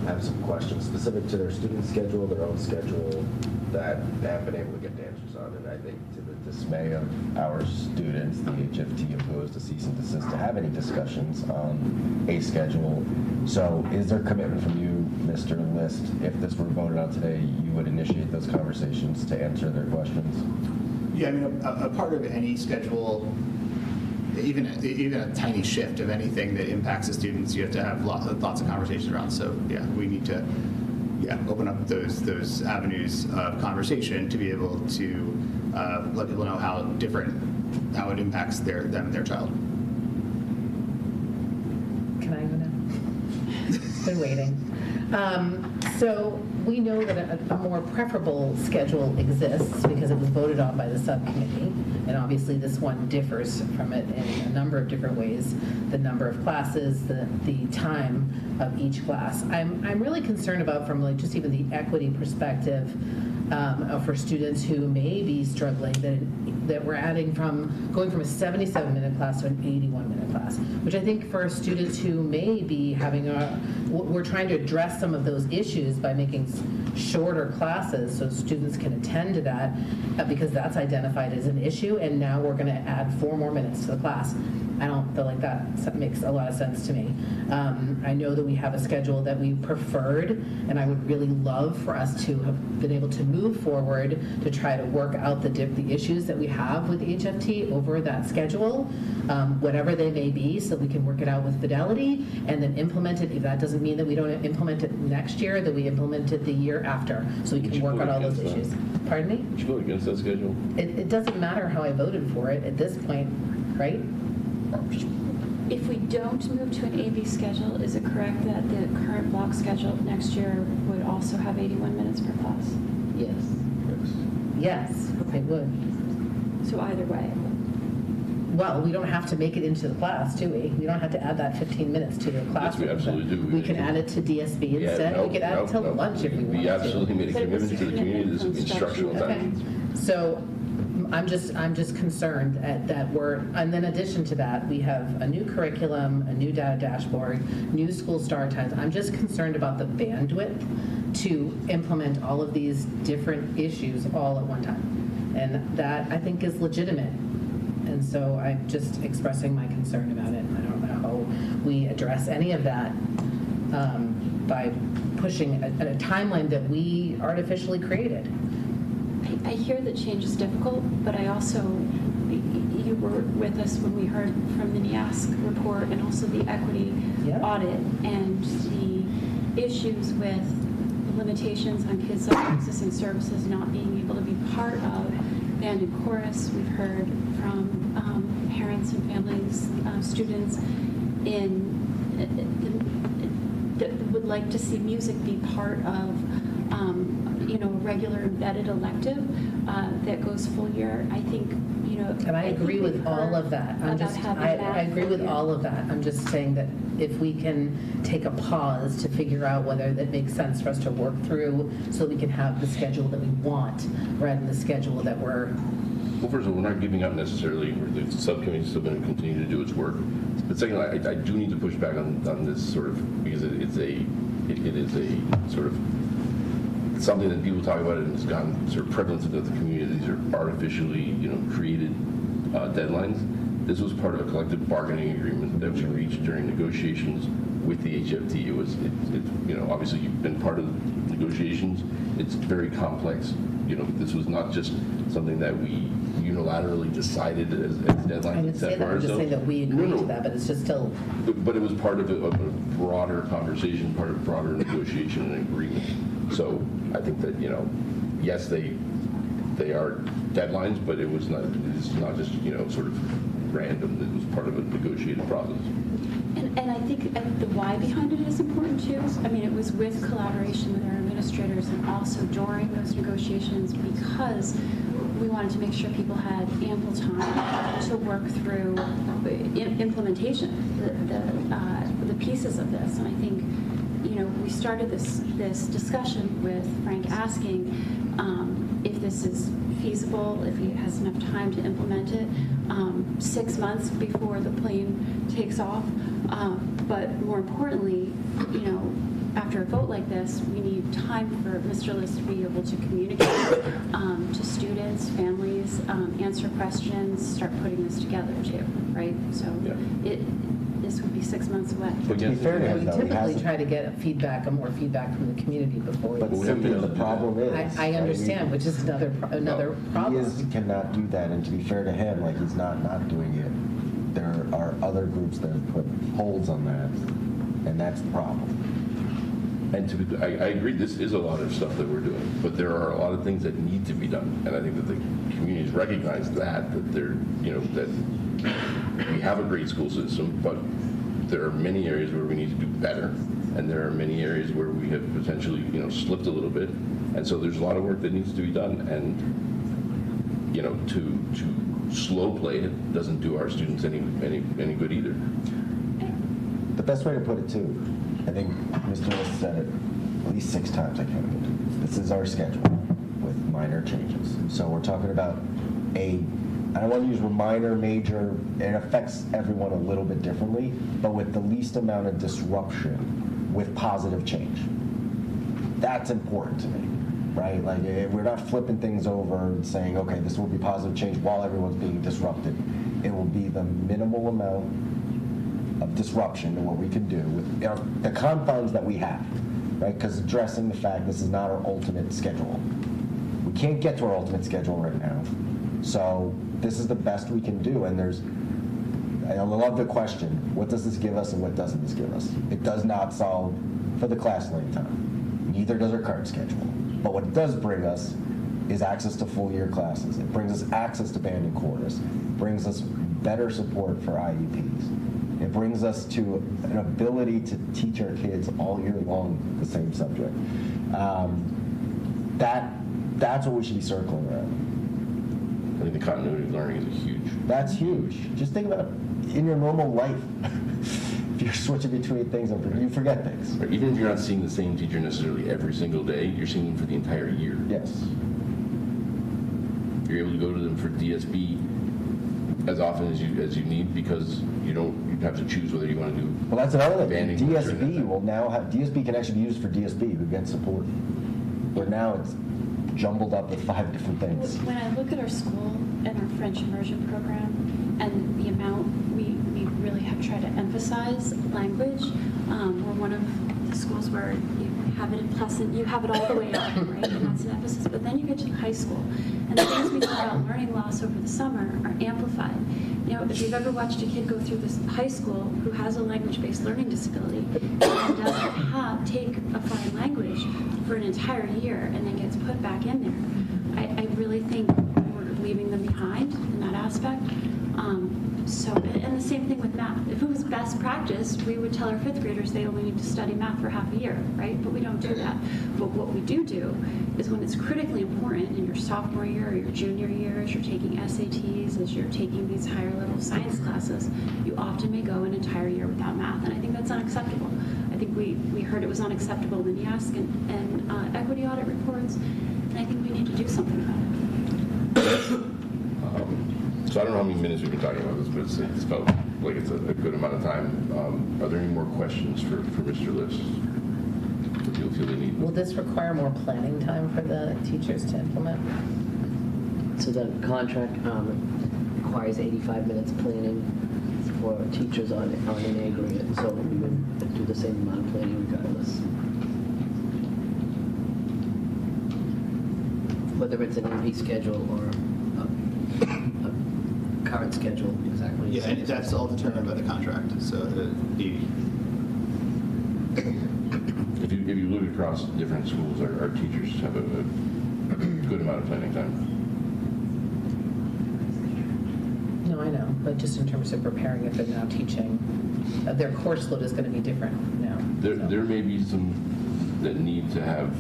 have some questions specific to their student schedule, their own schedule, that they haven't been able to get answers on. And I think to the dismay of our students, the HFT opposed to cease and desist to have any discussions on a schedule. So is there commitment from you, Mr. List, if this were voted on today, you would initiate those conversations to answer their questions? Yeah, I mean, a part of any schedule, even a tiny shift of anything that impacts the students, you have to have lots of conversations around. So yeah, we need to open up those avenues of conversation to be able to let people know how it impacts their child. Can I go now? Been waiting. So we know that a more preferable schedule exists because it was voted on by the subcommittee, and obviously this one differs from it in a number of different ways. The number of classes, the time of each class. I'm really concerned about, from like just even the equity perspective, for students who may be struggling, that we're going from a 77-minute class to an 81-minute class, which I think for students who may be we're trying to address some of those issues by making shorter classes so students can attend to that, because that's identified as an issue, and now we're going to add 4 more minutes to the class. I don't feel like that makes a lot of sense to me. I know that we have a schedule that we preferred, and I would really love for us to have been able to move forward to try to work out the issues that we have with the HFT over that schedule, whatever they may be, so we can work it out with fidelity and then implement it. If that doesn't mean that we don't implement it next year, that we implement it the year after, so we can work on all those issues. Pardon me? Would you vote against that schedule? It doesn't matter how I voted for it at this point, right? If we don't move to an AB schedule, is it correct that the current block schedule next year would also have 81 minutes per class? Yes. Yes, it would. So either way. Well, we don't have to make it into the class, do we? We don't have to add that 15 minutes to the class. Yes, we absolutely do. We can add it to DSB instead. We could add it till lunch if we want to. We absolutely made a commitment to the community. This would be instructional time. So I'm just concerned that and then in addition to that, we have a new curriculum, a new data dashboard, new school start times. I'm just concerned about the bandwidth to implement all of these different issues all at one time. And that, I think, is legitimate. And so I'm just expressing my concern about it. I don't know how we address any of that by pushing a timeline that we artificially created. I hear that change is difficult, but I also, you were with us when we heard from the NIASC report and also the equity audit and the issues with limitations on kids accessing services not being able to be part of band and chorus. We've heard from parents and families, students that would like to see music be part of a regular embedded elective that goes full year. I think, and I agree with all of that. I agree with all of that. I'm just saying that if we can take a pause to figure out whether that makes sense for us to work through so we can have the schedule that we want rather than the schedule that we're... Well, first of all, we're not giving up necessarily. The subcommittee is still going to continue to do its work. But secondly, I do need to push back on this sort of, because it is a sort of something that people talk about and it's gotten sort of prevalent into the community. These are artificially, created deadlines. This was part of a collective bargaining agreement that we reached during negotiations with the HFT. It was, obviously you've been part of the negotiations. It's very complex. This was not just something that we unilaterally decided as deadlines. I didn't say that, I'm just saying that we agreed to that, but it's just still. But it was part of a broader conversation, part of a broader negotiation and agreement. So I think that, yes, they are deadlines, but it's not just, sort of random. It was part of a negotiated process. And I think the why behind it is important too. I mean, it was with collaboration with our administrators and also during those negotiations because we wanted to make sure people had ample time to work through implementation, the pieces of this. And I think, we started this discussion with Frank asking if this is feasible, if he has enough time to implement it 6 months before the plane takes off. But more importantly, after a vote like this, we need time for Mr. List to be able to communicate to students, families, answer questions, start putting this together too, right? So this would be 6 months away. But to be fair to him, We though, typically try to get more feedback from the community before we. But Cynthia, the problem is. I understand, which is another problem. He cannot do that, and to be fair to him, like, he's not doing it. There are other groups that have put holds on that, and that's the problem. And I agree, this is a lot of stuff that we're doing, but there are a lot of things that need to be done. And I think that the communities recognize that they're, that we have a great school system, but there are many areas where we need to do better. And there are many areas where we have potentially, slipped a little bit. And so there's a lot of work that needs to be done. And, to slow play it doesn't do our students any good either. The best way to put it, too, I think Mr. List said it at least 6 times, I counted. This is our schedule with minor changes. So we're talking about I don't want to use minor, major, it affects everyone a little bit differently, but with the least amount of disruption with positive change. That's important to me, right? Like, we're not flipping things over and saying, okay, this will be positive change while everyone's being disrupted. It will be the minimal amount of disruption to what we can do with the confines that we have, right? Because addressing the fact this is not our ultimate schedule. We can't get to our ultimate schedule right now. So this is the best we can do. And I love the question, what does this give us and what doesn't this give us? It does not solve for the class length time. Neither does our current schedule. But what it does bring us is access to full year classes. It brings us access to band and chorus. It brings us better support for IEPs. It brings us to an ability to teach our kids all year long the same subject. That's what we should be circling around. I think the continuity of learning is huge. That's huge. Just think about it in your normal life. If you're switching between things, you forget things. Or even if you're not seeing the same teacher necessarily every single day, you're seeing them for the entire year. Yes. You're able to go to them for DSB as often as you need because you have to choose whether you want to do. Well, that's another thing. DSB will now have DSB can actually be used for DSB who gets support. But now it's jumbled up with 5 different things. When I look at our school and our French immersion program and the amount we really have tried to emphasize language, we're one of the schools where you have it in Pleasant, you have it all the way up, right? And that's an emphasis. But then you get to high school, and the things we talk about learning loss over the summer are amplified. If you've ever watched a kid go through this high school who has a language-based learning disability and doesn't take a foreign language for an entire year and then gets put back in there, I really think we're leaving them behind in that aspect. And the same thing with math. If it was best practice, we would tell our 5th graders they only need to study math for half a year, right? But we don't do that. But what we do is when it's critically important in your sophomore year or your junior year, as you're taking SATs, as you're taking these higher level science classes, you often may go an entire year without math. And I think that's unacceptable. I think we heard it was unacceptable in the NEASC and equity audit reports, and I think we need to do something about it. So I don't know how many minutes we've been talking about this, but it's felt like it's a good amount of time. Are there any more questions for Mr. List? That you'll feel they need? Will this require more planning time for the teachers to implement? So the contract requires 85 minutes planning for teachers on an aggregate, so we would do the same amount of planning regardless. Whether it's an MP schedule or current schedule exactly? Yeah, and that's all determined by the contract, so If you look across different schools, our teachers have a good amount of planning time. No, I know, but just in terms of preparing if they're now teaching, their course load is going to be different now. There may be some that need to have,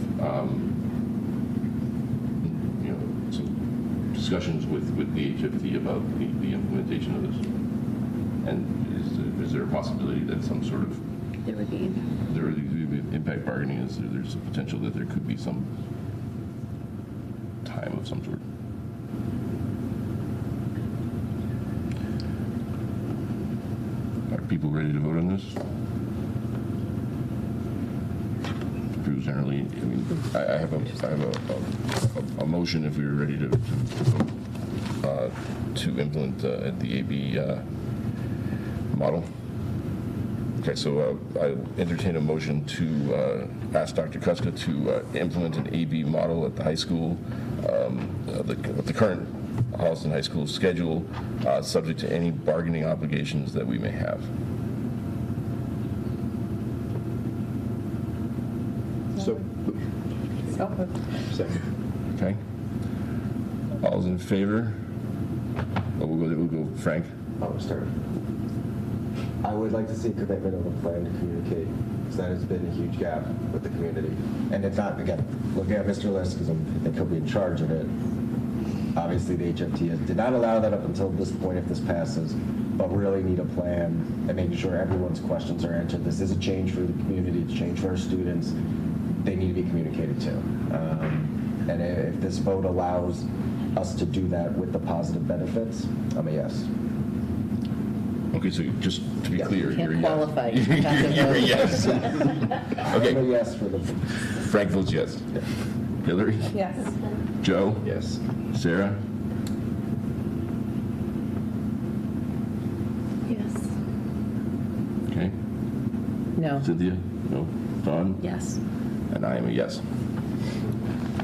some discussions with the HFT about the implementation of this. And is there a possibility that some sort of There would be impact bargaining? There's a potential that there could be some time of some sort. Are people ready to vote on this? People generally, I mean, I have a motion if we were ready to vote to implement the AB model. Okay, so I entertain a motion to ask Dr. Kuska to implement an AB model at the high school, the current Holliston High School schedule, subject to any bargaining obligations that we may have. So. Second. Okay. All's in favor? Oh, we'll go Frank. I'll start. I would like to see commitment of a plan to communicate, because that has been a huge gap with the community. And it's not, again, looking at Mr. List, because I think he'll be in charge of it. Obviously, the HFT did not allow that up until this point if this passes, but really need a plan and making sure everyone's questions are answered. This is a change for the community, it's a change for our students. They need to be communicated to. And if this vote allows us to do that with the positive benefits, I'm a yes. Okay, so just to be clear, Can't you're a qualify. yes. You have to You're a vote. yes. Okay. I'm a yes for the. Frank votes yes. Hillary? Yes. Joe? Yes. Sarah? Yes. Okay. No. Cynthia? No. Don? yes. And I am a yes.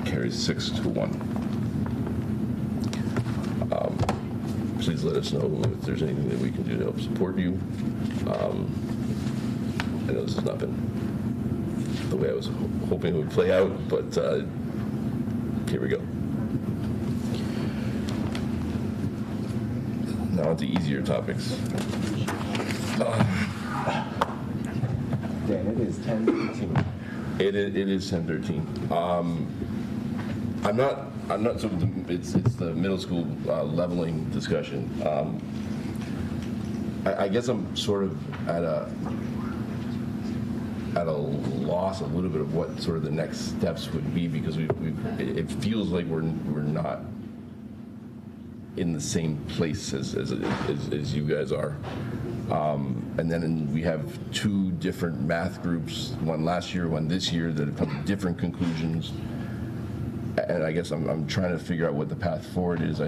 Carries 6-1. Please let us know if there's anything that we can do to help support you. I know this has not been the way I was hoping it would play out, but here we go. Now on to easier topics. Dan, it is 10:13. It is 10:13. I'm not. So it's the middle school leveling discussion. I guess I'm sort of at a loss a little bit of what sort of the next steps would be, because it feels like we're not in the same place as you guys are. And then we have two different math groups, one last year, one this year, that have come to different conclusions. And I guess I'm trying to figure out what the path forward is.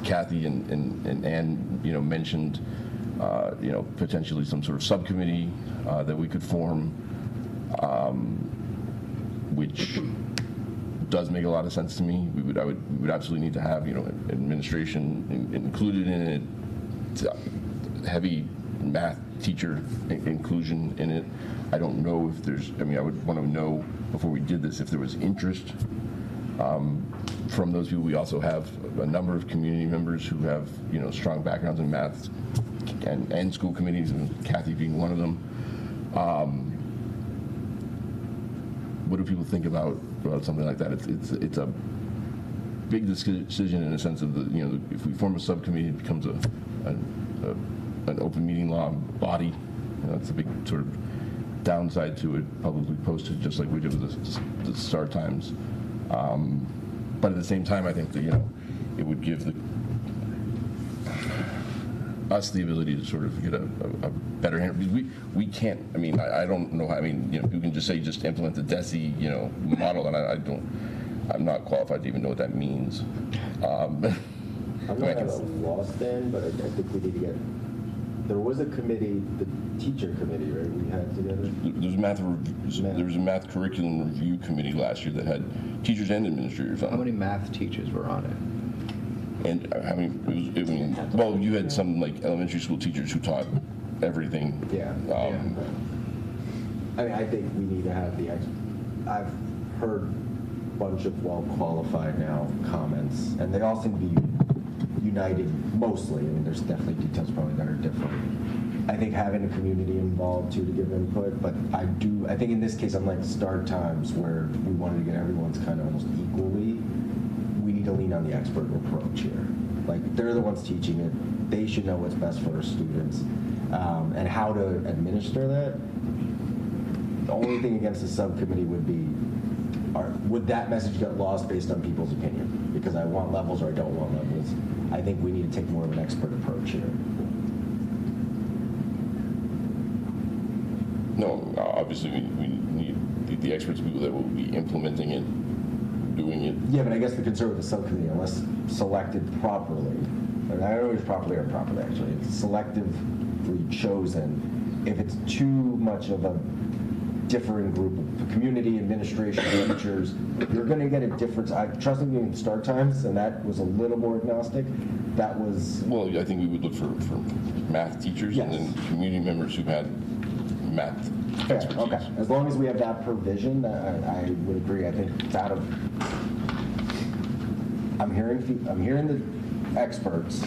Kathy and Ann, mentioned, potentially some sort of subcommittee that we could form, which does make a lot of sense to me. We would absolutely need to have, administration included in it, heavy math teacher inclusion in it. I don't know if there's, I would want to know before we did this if there was interest from those people. We also have a number of community members who have, strong backgrounds in math and school committees, and Kathy being one of them. What do people think about something like that? It's a big decision in the sense of if we form a subcommittee, it becomes an open meeting law body. That's a big sort of downside to it, publicly posted, just like we did with the start times. But at the same time, I think that it would give us the ability to sort of get a better handle. Because we can't. I don't know. You can just say just implement the DESE model, and I'm not qualified to even know what that means. I'm not at a loss, Dan, but I think we need to get. There was a committee, the teacher committee, right? We had together. There was a math curriculum review committee last year that had teachers and administrators on it. How many math teachers were on it? And well, you had some like elementary school teachers who taught everything. Yeah. I mean, I think we need to have I've heard a bunch of well-qualified now comments, and they all seem to be united mostly. I mean, there's definitely details probably that are different. I think having a community involved too to give input, but I think in this case, unlike start times where we wanted to get everyone's kind of almost equally, we need to lean on the expert approach here. Like, they're the ones teaching it. They should know what's best for our students, and how to administer that. The only thing against the subcommittee would be, would that message get lost based on people's opinion? Because I want levels or I don't want levels. I think we need to take more of an expert approach here. No, obviously we need the experts, people that will be implementing it, doing it. Yeah, but I guess the concern with the subcommittee, unless selected properly, and I don't know if it's properly or improperly actually, it's selectively chosen. If it's too much of a differing group of community, administration, teachers, you're going to get a difference. I trust me in start times, and that was a little more agnostic. That was... Well, I think we would look for math teachers, yes, and then community members who had math. Fair, okay. As long as we have that provision, I would agree. I think it's out of... I'm hearing the experts.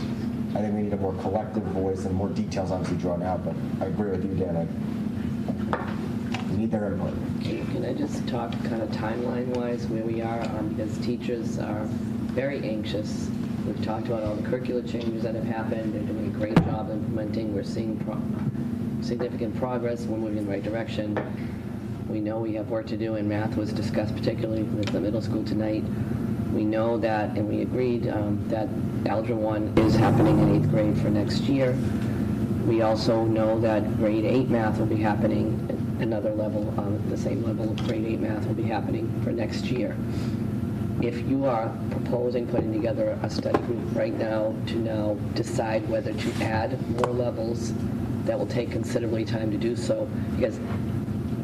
I think we need a more collective voice and more details obviously drawn out, but I agree with you, Dan. We need their input. Can I just talk kind of timeline-wise where we are? Because teachers are very anxious. We've talked about all the curricular changes that have happened. They're doing a great job implementing. We're seeing significant progress. We're moving in the right direction. We know we have work to do, and math was discussed particularly with the middle school tonight. We know that, and we agreed that Algebra 1 is happening in 8th grade for next year. We also know that grade 8 math will be happening, another level, the same level of grade 8 math will be happening for next year. If you are proposing putting together a study group right now to now decide whether to add more levels, that will take considerably time to do so, because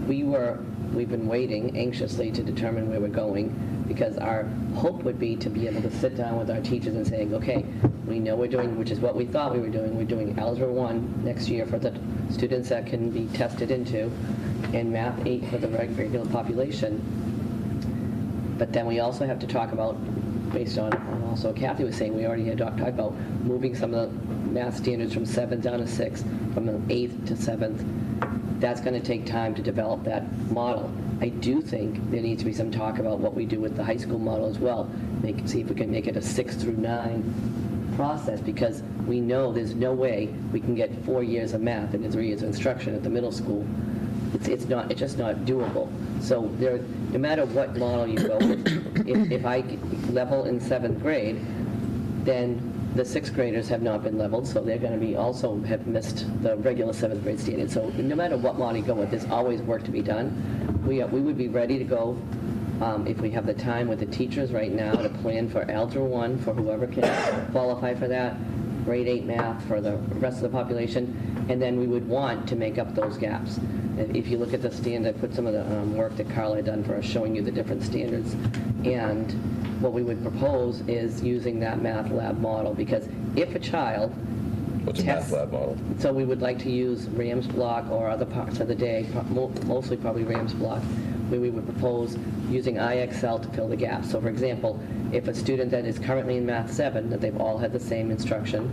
we've been waiting anxiously to determine where we're going, because our hope would be to be able to sit down with our teachers and saying, okay, we know we're doing, which is what we thought we were doing, we're doing Algebra 1 next year for the students that can be tested into, and Math 8 for the regular population. But then we also have to talk about, based on also Kathy was saying, we already had talked about moving some of the math standards from 7th down to 6th, from the 8th to 7th. That's going to take time to develop that model. I do think there needs to be some talk about what we do with the high school model as well. See if we can make it a 6 through 9 process, because we know there's no way we can get 4 years of math and 3 years of instruction at the middle school. It's just not doable. So no matter what model you go with, if I level in 7th grade, then the 6th graders have not been leveled, so they're going to be also have missed the regular 7th grade standard. So no matter what model you go with, there's always work to be done. We would be ready to go if we have the time with the teachers right now to plan for Algebra 1 for whoever can qualify for that, grade 8 math for the rest of the population, and then we would want to make up those gaps. If you look at the standard, I put some of the work that Carla had done for us showing you the different standards, and what we would propose is using that math lab model, because if a child What's a math lab model? So we would like to use Rams block or other parts of the day, mostly probably Rams block, where we would propose using IXL to fill the gaps. So for example, if a student that is currently in Math 7, that they've all had the same instruction,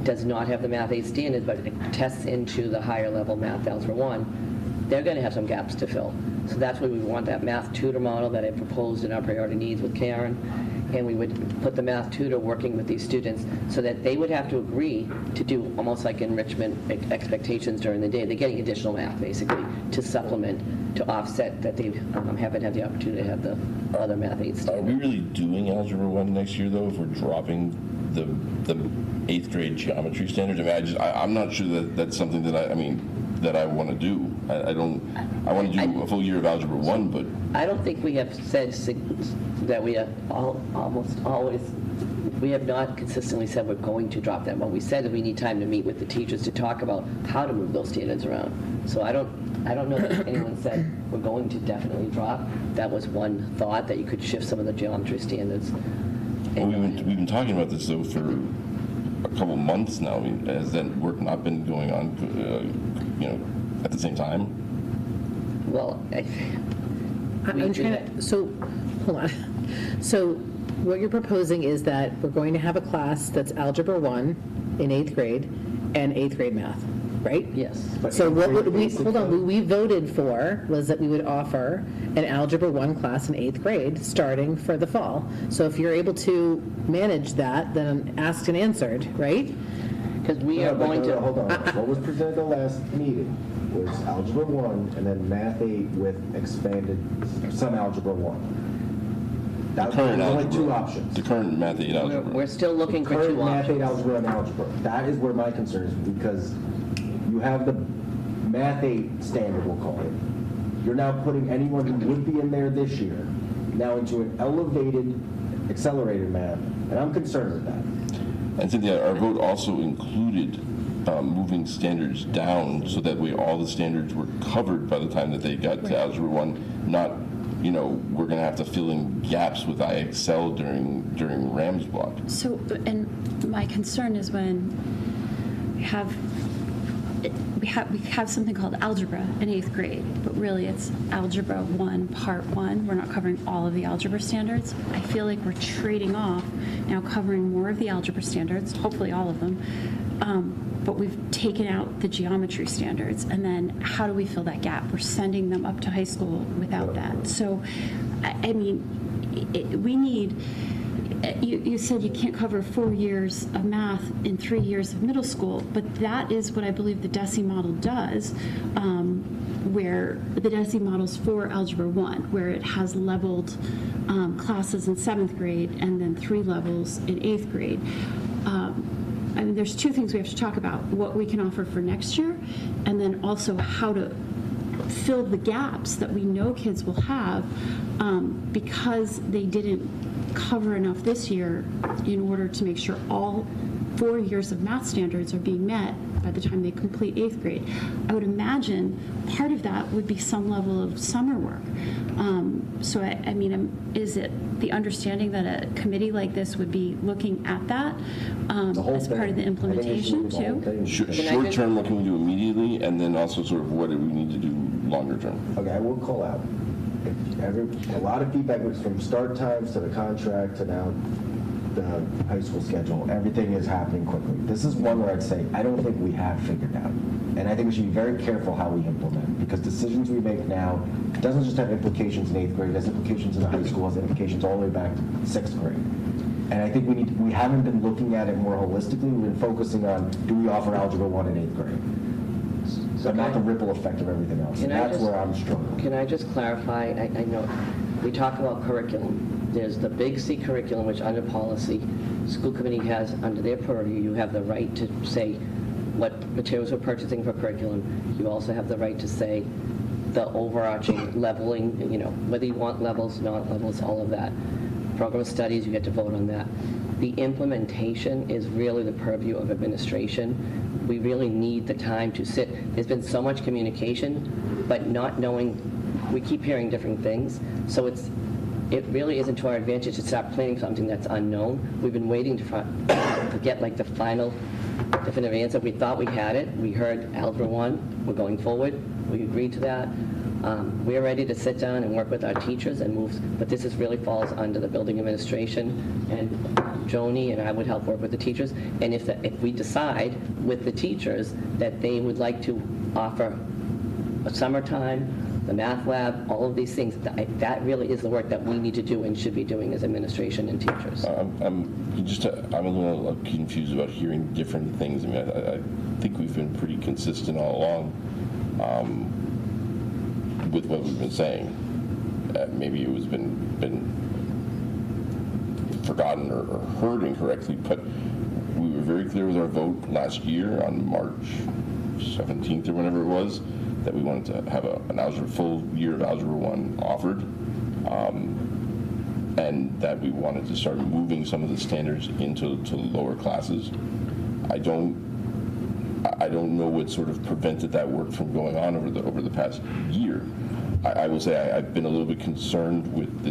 does not have the Math 8 standard, but it tests into the higher level Math Algebra 1, they're going to have some gaps to fill. So that's where we want that math tutor model that I proposed in our priority needs with Karen, and we would put the math tutor working with these students so that they would have to agree to do almost like enrichment expectations during the day. They're getting additional math, basically, to supplement, to offset that they haven't had the opportunity to have the other Math 8 standard. Are we really doing Algebra 1 next year, though, if we're dropping the 8th grade geometry standards? I mean, I'm not sure that that's something that that I want to do. I want to do a full year of Algebra 1, but... I don't think we have said that we have almost always, we have not consistently said we're going to drop them. What we said is we need time to meet with the teachers to talk about how to move those standards around. So I don't know that anyone said we're going to definitely drop. That was one thought, that you could shift some of the geometry standards. Well, we've been talking about this though for a couple months now. I mean, has that work not been going on, at the same time? Well, I'm trying to, so, hold on. So what you're proposing is that we're going to have a class that's Algebra 1 in 8th grade and 8th grade math, right? Yes. So what would we, hold on, what we voted for was that we would offer an Algebra 1 class in 8th grade starting for the fall. So if you're able to manage that, then asked and answered, right? Because we are going to... Hold on. What was presented the last meeting was Algebra 1 and then Math 8 with expanded, some Algebra 1. That was only two options. The current Math 8 algebra. We're still looking for two Current Math 8 options. algebra and algebra. That is where my concern is, because you have the Math 8 standard, we'll call it. You're now putting anyone who would be in there this year now into an elevated, accelerated math, and I'm concerned with that. And Cynthia, our vote also included moving standards down so that way all the standards were covered by the time that they got to Algebra 1, not, we're going to have to fill in gaps with IXL during Ram's block. So, and my concern is when we have something called algebra in 8th grade, but really it's Algebra 1, Part 1. We're not covering all of the algebra standards. I feel like we're trading off now covering more of the algebra standards, hopefully all of them, but we've taken out the geometry standards, and then how do we fill that gap? We're sending them up to high school without that. So, I mean, we need... You said you can't cover 4 years of math in 3 years of middle school, but that is what I believe the DESI model does, where the DESI model's for Algebra 1, where it has leveled classes in 7th grade and then 3 levels in 8th grade. I mean, there's two things we have to talk about: what we can offer for next year, and then also how to fill the gaps that we know kids will have because they didn't cover enough this year in order to make sure all 4 years of math standards are being met by the time they complete 8th grade. I would imagine part of that would be some level of summer work. So I mean, is it the understanding that a committee like this would be looking at that as part of the implementation too? Short term, what can we do immediately, and then also sort of what do we need to do longer term? Okay, I will call out. A lot of feedback was from start times to the contract to now the high school schedule. Everything is happening quickly. This is one where I'd say I don't think we have figured out. And I think we should be very careful how we implement, because decisions we make now doesn't just have implications in 8th grade, it has implications in the high school, it has implications all the way back to 6th grade. And I think we haven't been looking at it more holistically. We've been focusing on, do we offer Algebra 1 in 8th grade? But not the ripple effect of everything else. And that's where I'm struggling. Can I just clarify? I know we talk about curriculum. There's the Big C curriculum, which under policy, school committee has under their purview. You have the right to say what materials we're purchasing for curriculum. You also have the right to say the overarching leveling, whether you want levels, not levels, all of that. Program of studies, you get to vote on that. The implementation is really the purview of administration. We really need the time to sit. There's been so much communication, but not knowing, we keep hearing different things. So it really isn't to our advantage to start planning something that's unknown. We've been waiting to get like the final definitive answer. We thought we had it. We heard Algebra 1, we're going forward. We agreed to that. We're ready to sit down and work with our teachers and move, but this really falls under the building administration, and Joni and I would help work with the teachers. And if we decide with the teachers that they would like to offer a summertime, the math lab, all of these things, that really is the work that we need to do and should be doing as administration and teachers. I'm a little confused about hearing different things. I mean, I think we've been pretty consistent all along with what we've been saying. Maybe it was been forgotten or heard incorrectly, but we were very clear with our vote last year on March 17th or whenever it was, that we wanted to have an full year of Algebra 1 offered, and that we wanted to start moving some of the standards into lower classes. I don't know what sort of prevented that work from going on over the past year. I will say I've been a little bit concerned with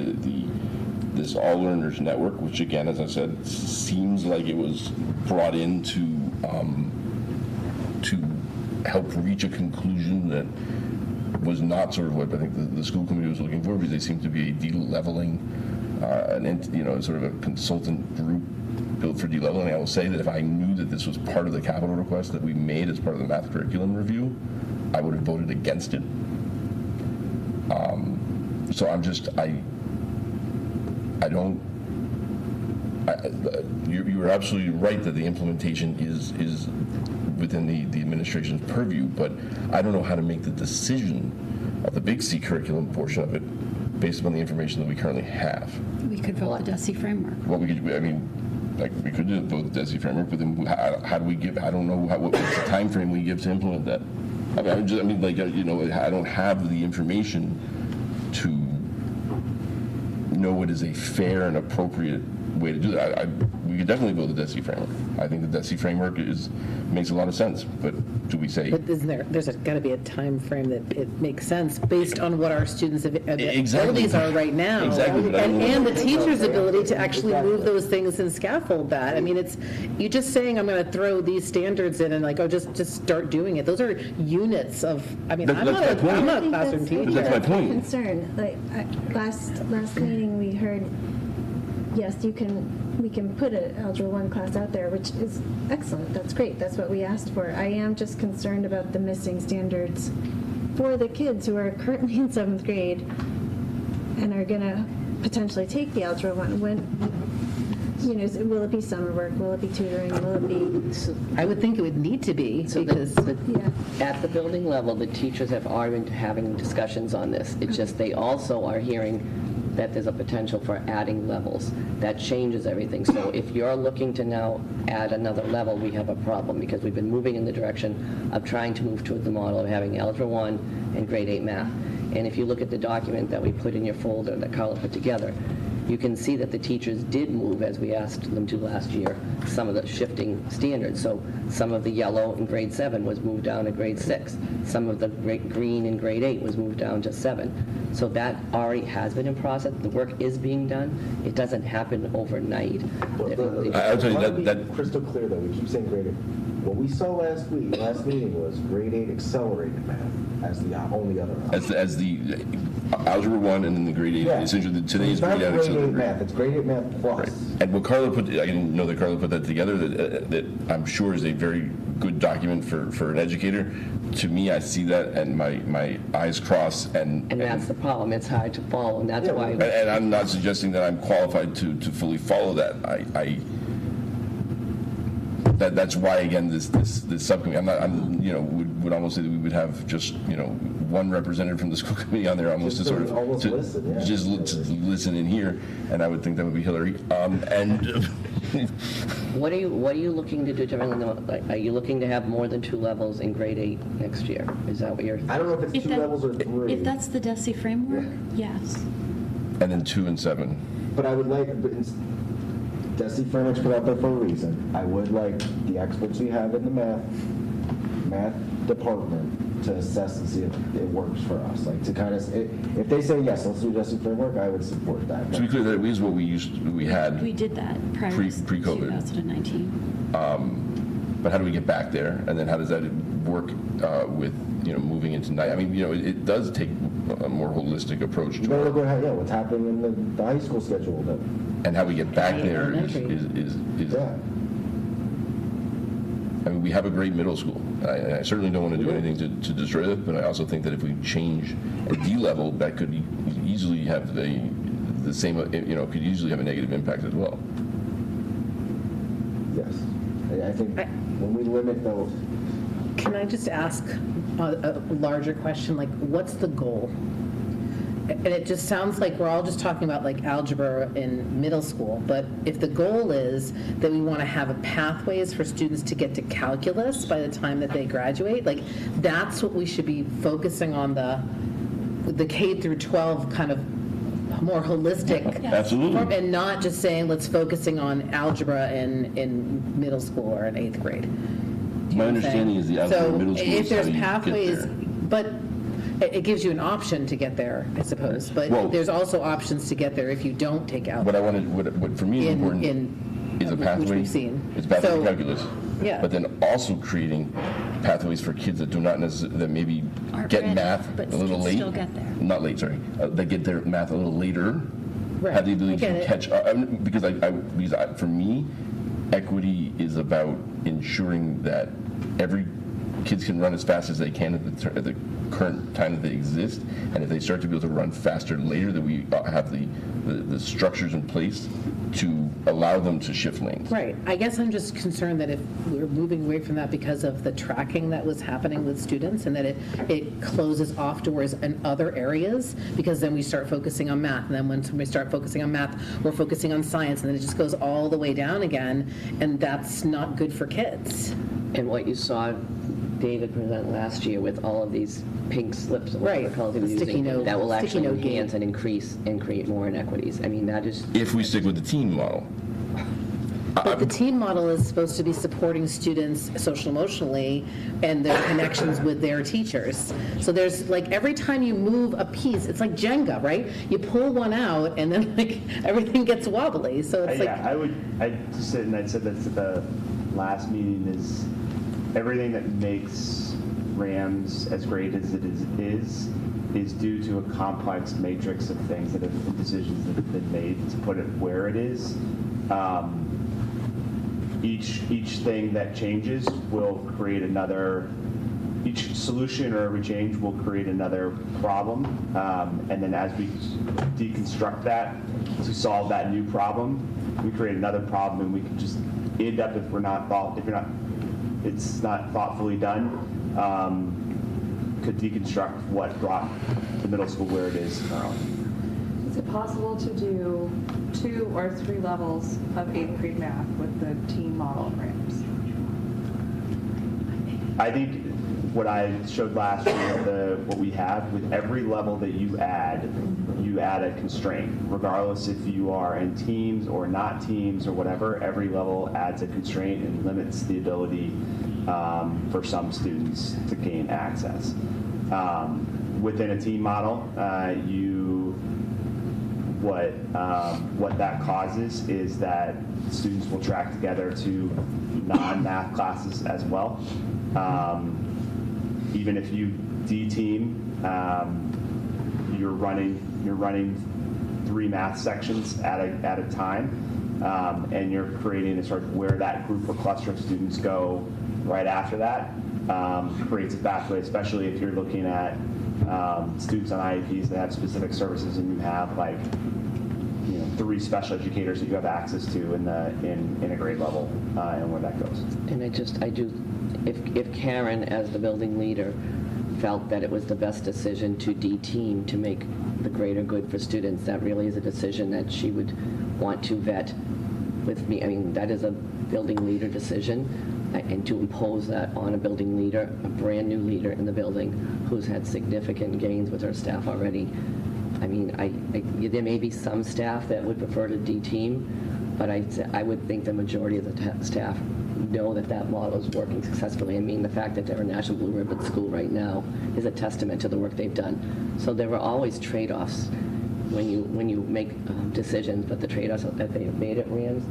this All Learners Network, which again, as I said, seems like it was brought in to help reach a conclusion that was not sort of what I think the school committee was looking for, because they seem to be a de-leveling, sort of a consultant group built for de-leveling. I will say that if I knew that this was part of the capital request that we made as part of the math curriculum review, I would have voted against it. So you're absolutely right that the implementation is within the administration's purview, but I don't know how to make the decision of the Big C curriculum portion of it based upon the information that we currently have. We could vote the DESI framework. Well, we could vote the DESI framework, but then how do we give? I don't know what's the time frame we give to implement that. I don't have the information to know what is a fair and appropriate way to do that. We could definitely vote the DESI framework. I think the DESI framework makes a lot of sense, but do we say? But there's got to be a time frame that it makes sense based on what our students' abilities are right now. Exactly. And the teacher's ability to actually move those things and scaffold that. I mean, it's, you just saying, I'm going to throw these standards in and just start doing it. Those are units of, I'm not a classroom teacher. That's my point. Concern, like, last meeting we heard, yes, we can put an Algebra 1 class out there, which is excellent. That's great. That's what we asked for. I am just concerned about the missing standards for the kids who are currently in 7th grade and are going to potentially take the Algebra 1. Will it be summer work? Will it be tutoring? Will it be? I would think it would need to be, because at the building level, the teachers have already been having discussions on this. It's just they also are hearing that there's a potential for adding levels. That changes everything. So if you're looking to now add another level, we have a problem, because we've been moving in the direction of trying to move toward the model of having Algebra 1 and Grade 8 math. And if you look at the document that we put in your folder that Carla put together, you can see that the teachers did move, as we asked them to last year, some of the shifting standards. So some of the yellow in Grade 7 was moved down to Grade 6. Some of the green in Grade 8 was moved down to 7. So that already has been in process. The work is being done. It doesn't happen overnight. I'll tell you that crystal clear, though. We keep saying Grade 8. What we saw last meeting was Grade 8 accelerated math as the only other option. As the Algebra 1 and then the Grade 8. Yeah. Essentially, today's Grade 8 accelerated math. It's Grade 8 math plus. Right. And what Carla put, I didn't know that Carla put that together, that I'm sure is a very good document for an educator. To me, I see that and my eyes cross. And that's the problem. It's hard to follow, and that's why. And I'm not suggesting that I'm qualified to fully follow that. That's why, again, this subcommittee. Would almost say that we would have just one representative from the school committee on there, almost just to listen in here, and I would think that would be Hillary. What are you looking to do differently? Are you looking to have more than 2 levels in Grade 8 next year? Is that what you're? I don't know if it's 2 levels or 3. If that's the DESI framework, yes. And then 2 and 7. But I would like. DESI framework's put out there for a reason. I would like the experts we have in the math department to assess and see if it works for us. Like to kind of, if they say yes, let's do DESI framework, I would support that. To be clear, that is what we had. We did that prior to pre-COVID. 2019. But how do we get back there? And then how does that work with moving into night? I mean, it does take a more holistic approach to it. Look at what's happening in the high school schedule. And how we get back there is yeah. I mean, we have a great middle school. I certainly don't want to do anything to destroy it, but I also think that if we change a D level, that could easily have the same, could easily have a negative impact as well. Yes. I think when we limit those. Can I just ask a larger question? Like, what's the goal? And it just sounds like we're all just talking about like algebra in middle school, but if the goal is that we want to have pathways for students to get to calculus by the time that they graduate, like that's what we should be focusing on, the K through 12 kind of more holistic. Absolutely. And not just saying let's focusing on algebra in middle school or in 8th grade. My understanding is the algebra in middle school if there's pathways, but it gives you an option to get there, I suppose, but Well- there's also options to get there if you don't take out. What I wanted, what for me is important is a which pathway. we've seen. It's pathway So- to calculus. Yeah. But then also creating pathways for kids that do not necessarily, that maybe get ready, math but a little can late. still get there. Not late, sorry. That get their math a little later. Right. Have the ability I get to it. catch up. Because for me, equity is about ensuring that every kids can run as fast as they can at the current time that they exist, and if they start to be able to run faster later, that we have the structures in place to allow them to shift lanes. Right. I guess I'm just concerned that if we're moving away from that because of the tracking that was happening with students, and that it closes off doors in other areas, because then we start focusing on math, and then when we start focusing on math, we're focusing on science, and then it just goes all the way down again, and that's not good for kids. And what you saw David present last year with all of these pink slips, or whatever Right. colors he was Sticky using, note- that will sticky actually note game. enhance and increase and create more inequities. I mean, that is, If we stick with the team model. But the team model is supposed to be supporting students social emotionally and their connections with their teachers. So there's like every time you move a piece, it's like Jenga, right? You pull one out and then like everything gets wobbly. So it's like I'd just sit and I'd said that at the last meeting is everything that makes RAMS as great as it is due to a complex matrix of things that have decisions that have been made to put it where it is. Each thing that changes will create another. Each solution or every change will create another problem, and then as we deconstruct that to solve that new problem, we create another problem, and we can just end up it's not thoughtfully done. Could deconstruct what brought the middle school where it is currently. Is it possible to do 2 or 3 levels of 8th grade math with the team model of RAMS? I think what I showed last year, what we have with every level that you add a constraint. Regardless if you are in teams or not teams or whatever, every level adds a constraint and limits the ability for some students to gain access. Within a team model, what that causes is that students will track together to non-math classes as well. Even if you D-team, you're running 3 math sections at a time, and you're creating a sort of where that group or cluster of students go right after that. Creates a pathway, especially if you're looking at students on IEPs that have specific services, and you have 3 special educators that you have access to in a grade level, and where that goes. and if Karen, as the building leader, felt that it was the best decision to de-team to make the greater good for students, that really is a decision that she would want to vet with me. I mean, that is a building leader decision, and to impose that on a building leader, a brand new leader in the building who's had significant gains with her staff already. I mean, there may be some staff that would prefer to de-team, but I would think the majority of the staff know that model is working successfully. I mean, the fact that they're a National Blue Ribbon school right now is a testament to the work they've done. So there were always trade-offs when you make decisions, but the trade-offs that they have made at RAMS,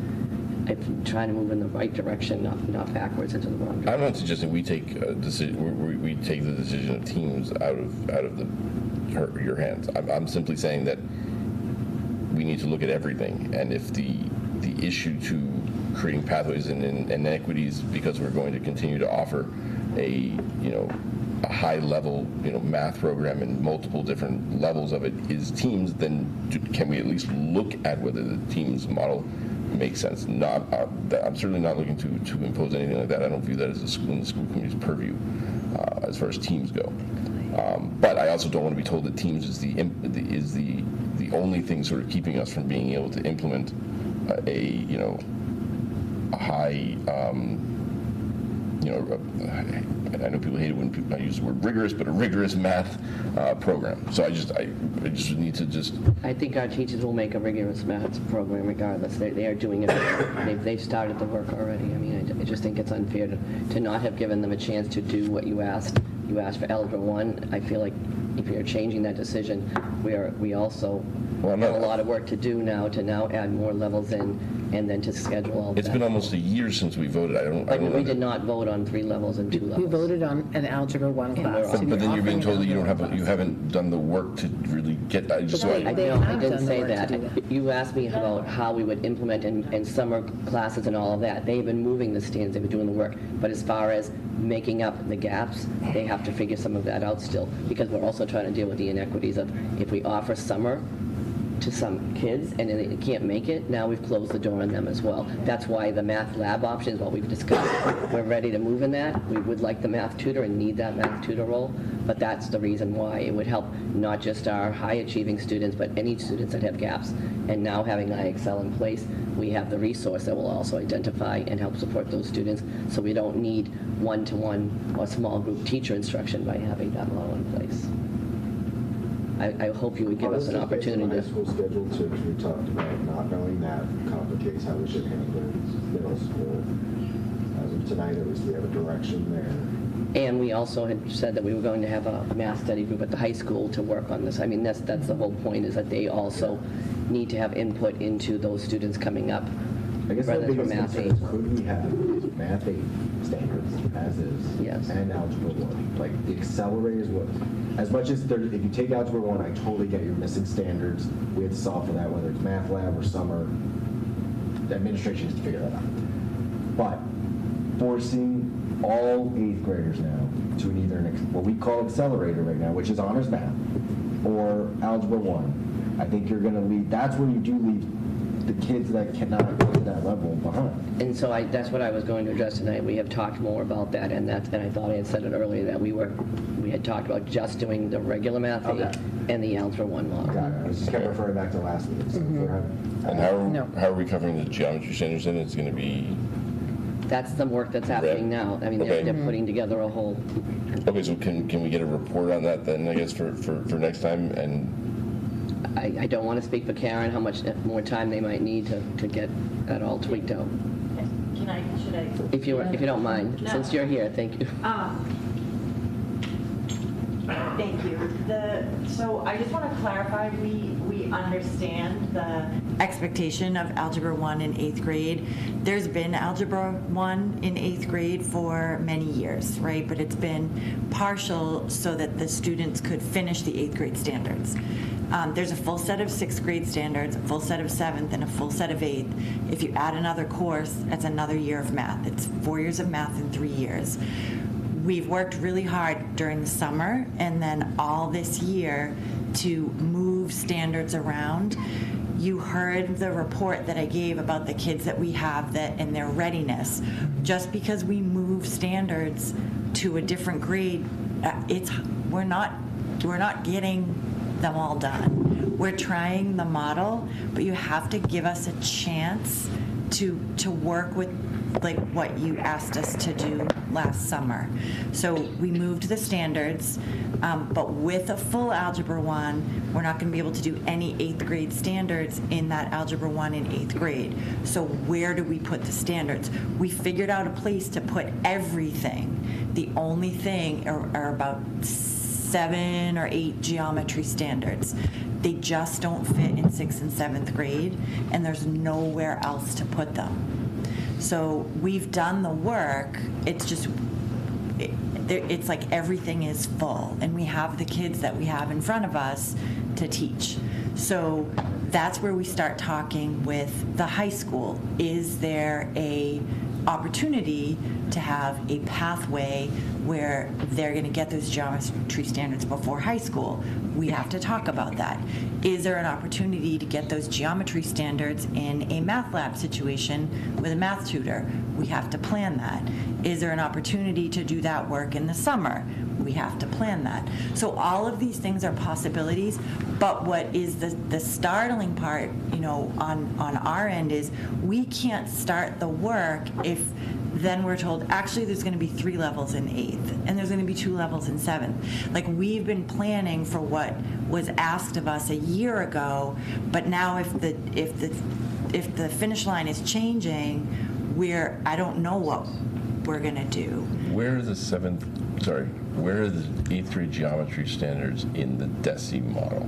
I'm trying to move in the right direction, not backwards into the wrong direction. I'm not suggesting we take a decision. We take the decision of teams out of your hands. I'm simply saying that we need to look at everything, and if the issue to creating pathways and inequities, because we're going to continue to offer a high level math program and multiple different levels of it is teams, then can we at least look at whether the teams model makes sense? I'm certainly not looking to impose anything like that. I don't view that as in the school committee's purview as far as teams go. But I also don't want to be told that teams is the only thing sort of keeping us from being able to implement a high. I know people hate it when I use the word rigorous, but a rigorous math program. So I just need to I think our teachers will make a rigorous math program regardless. They are doing it. They've started the work already. I mean, I just think it's unfair to not have given them a chance to do what you asked. You asked for Algebra 1. I feel like if you're changing that decision, we also have a lot of work to do now to add more levels in and then to schedule all that. It's been almost a year since we voted. I don't We did not vote on 3 levels and 2 levels. We voted on an Algebra 1 class. But then you're being told that you haven't done the work to really get that. I didn't say that. You asked me about how we would implement in summer classes and all of that. They've been moving the stands, they've been doing the work. But as far as making up the gaps, they have to figure some of that out still, because we're also trying to deal with the inequities of if we offer summer to some kids and then they can't make it, now we've closed the door on them as well. That's why the math lab option is what we've discussed. We're ready to move in that. We would like the math tutor and need that math tutor role, but that's the reason why it would help not just our high achieving students, but any students that have gaps. And now having IXL in place, we have the resource that will also identify and help support those students, so we don't need one-to-one or small group teacher instruction by having that model in place. I hope you would give us an opportunity to. High school schedule too, because we talked about not knowing that complicates how we should handle middle school. As of tonight, at least we have a direction there. And we also had said that we were going to have a math study group at the high school to work on this. I mean, that's the whole point, is that they also need to have input into those students coming up. I guess rather the than biggest math concern is, could we have math 8 standards as is, yes, and algebra 1? Like the accelerators, as much as if you take algebra 1, I totally get you're missing standards. We have to solve for that, whether it's math lab or summer. The administration has to figure that out. But forcing all 8th graders now to either what we call accelerator right now, which is honors math, or algebra 1, I think you're going to leave. That's where you do leave the kids that cannot go to that level behind. And so that's what I was going to address tonight. We have talked more about that, and I thought I had said it earlier that we had talked about just doing the regular math and the algebra 1 model. Got it. I was just kept referring back to last week. So And how are we covering the geometry standards then? It's going to be... That's the work that's happening now. I mean, they're putting together a whole... Okay, so can we get a report on that then, I guess, for next time? And I don't want to speak for Karen, how much more time they might need to get that all tweaked out. Should I? If you don't mind, No. since you're here, thank you. Thank you. So I just want to clarify, we understand the expectation of Algebra 1 in 8th grade. There's been Algebra 1 in 8th grade for many years, right? But it's been partial so that the students could finish the 8th grade standards. There's a full set of 6th grade standards, a full set of 7th, and a full set of 8th. If you add another course, that's another year of math. It's 4 years of math in 3 years. We've worked really hard during the summer and then all this year to move standards around. You heard the report that I gave about the kids that we have and their readiness. Just because we move standards to a different grade, we're not getting them all done. We're trying the model, but you have to give us a chance to work with like what you asked us to do last summer. So we moved the standards, but with a full Algebra 1, we're not going to be able to do any 8th grade standards in that Algebra 1 in 8th grade. So where do we put the standards? We figured out a place to put everything. The only thing are about 7 or 8 geometry standards. They just don't fit in 6th and 7th grade, and there's nowhere else to put them. So we've done the work, it's just, it's like everything is full, and we have the kids that we have in front of us to teach. So that's where we start talking with the high school. Is there a opportunity to have a pathway where they're going to get those geometry standards before high school? We have to talk about that. Is there an opportunity to get those geometry standards in a math lab situation with a math tutor? We have to plan that. Is there an opportunity to do that work in the summer? We have to plan that. So all of these things are possibilities, but what is the startling part, on our end is we can't start the work if then we're told, actually, there's going to be 3 levels in 8th, and there's going to be 2 levels in 7th. Like, we've been planning for what was asked of us a year ago, but now if the finish line is changing, I don't know what we're going to do. where are the eighth grade geometry standards in the DESI model?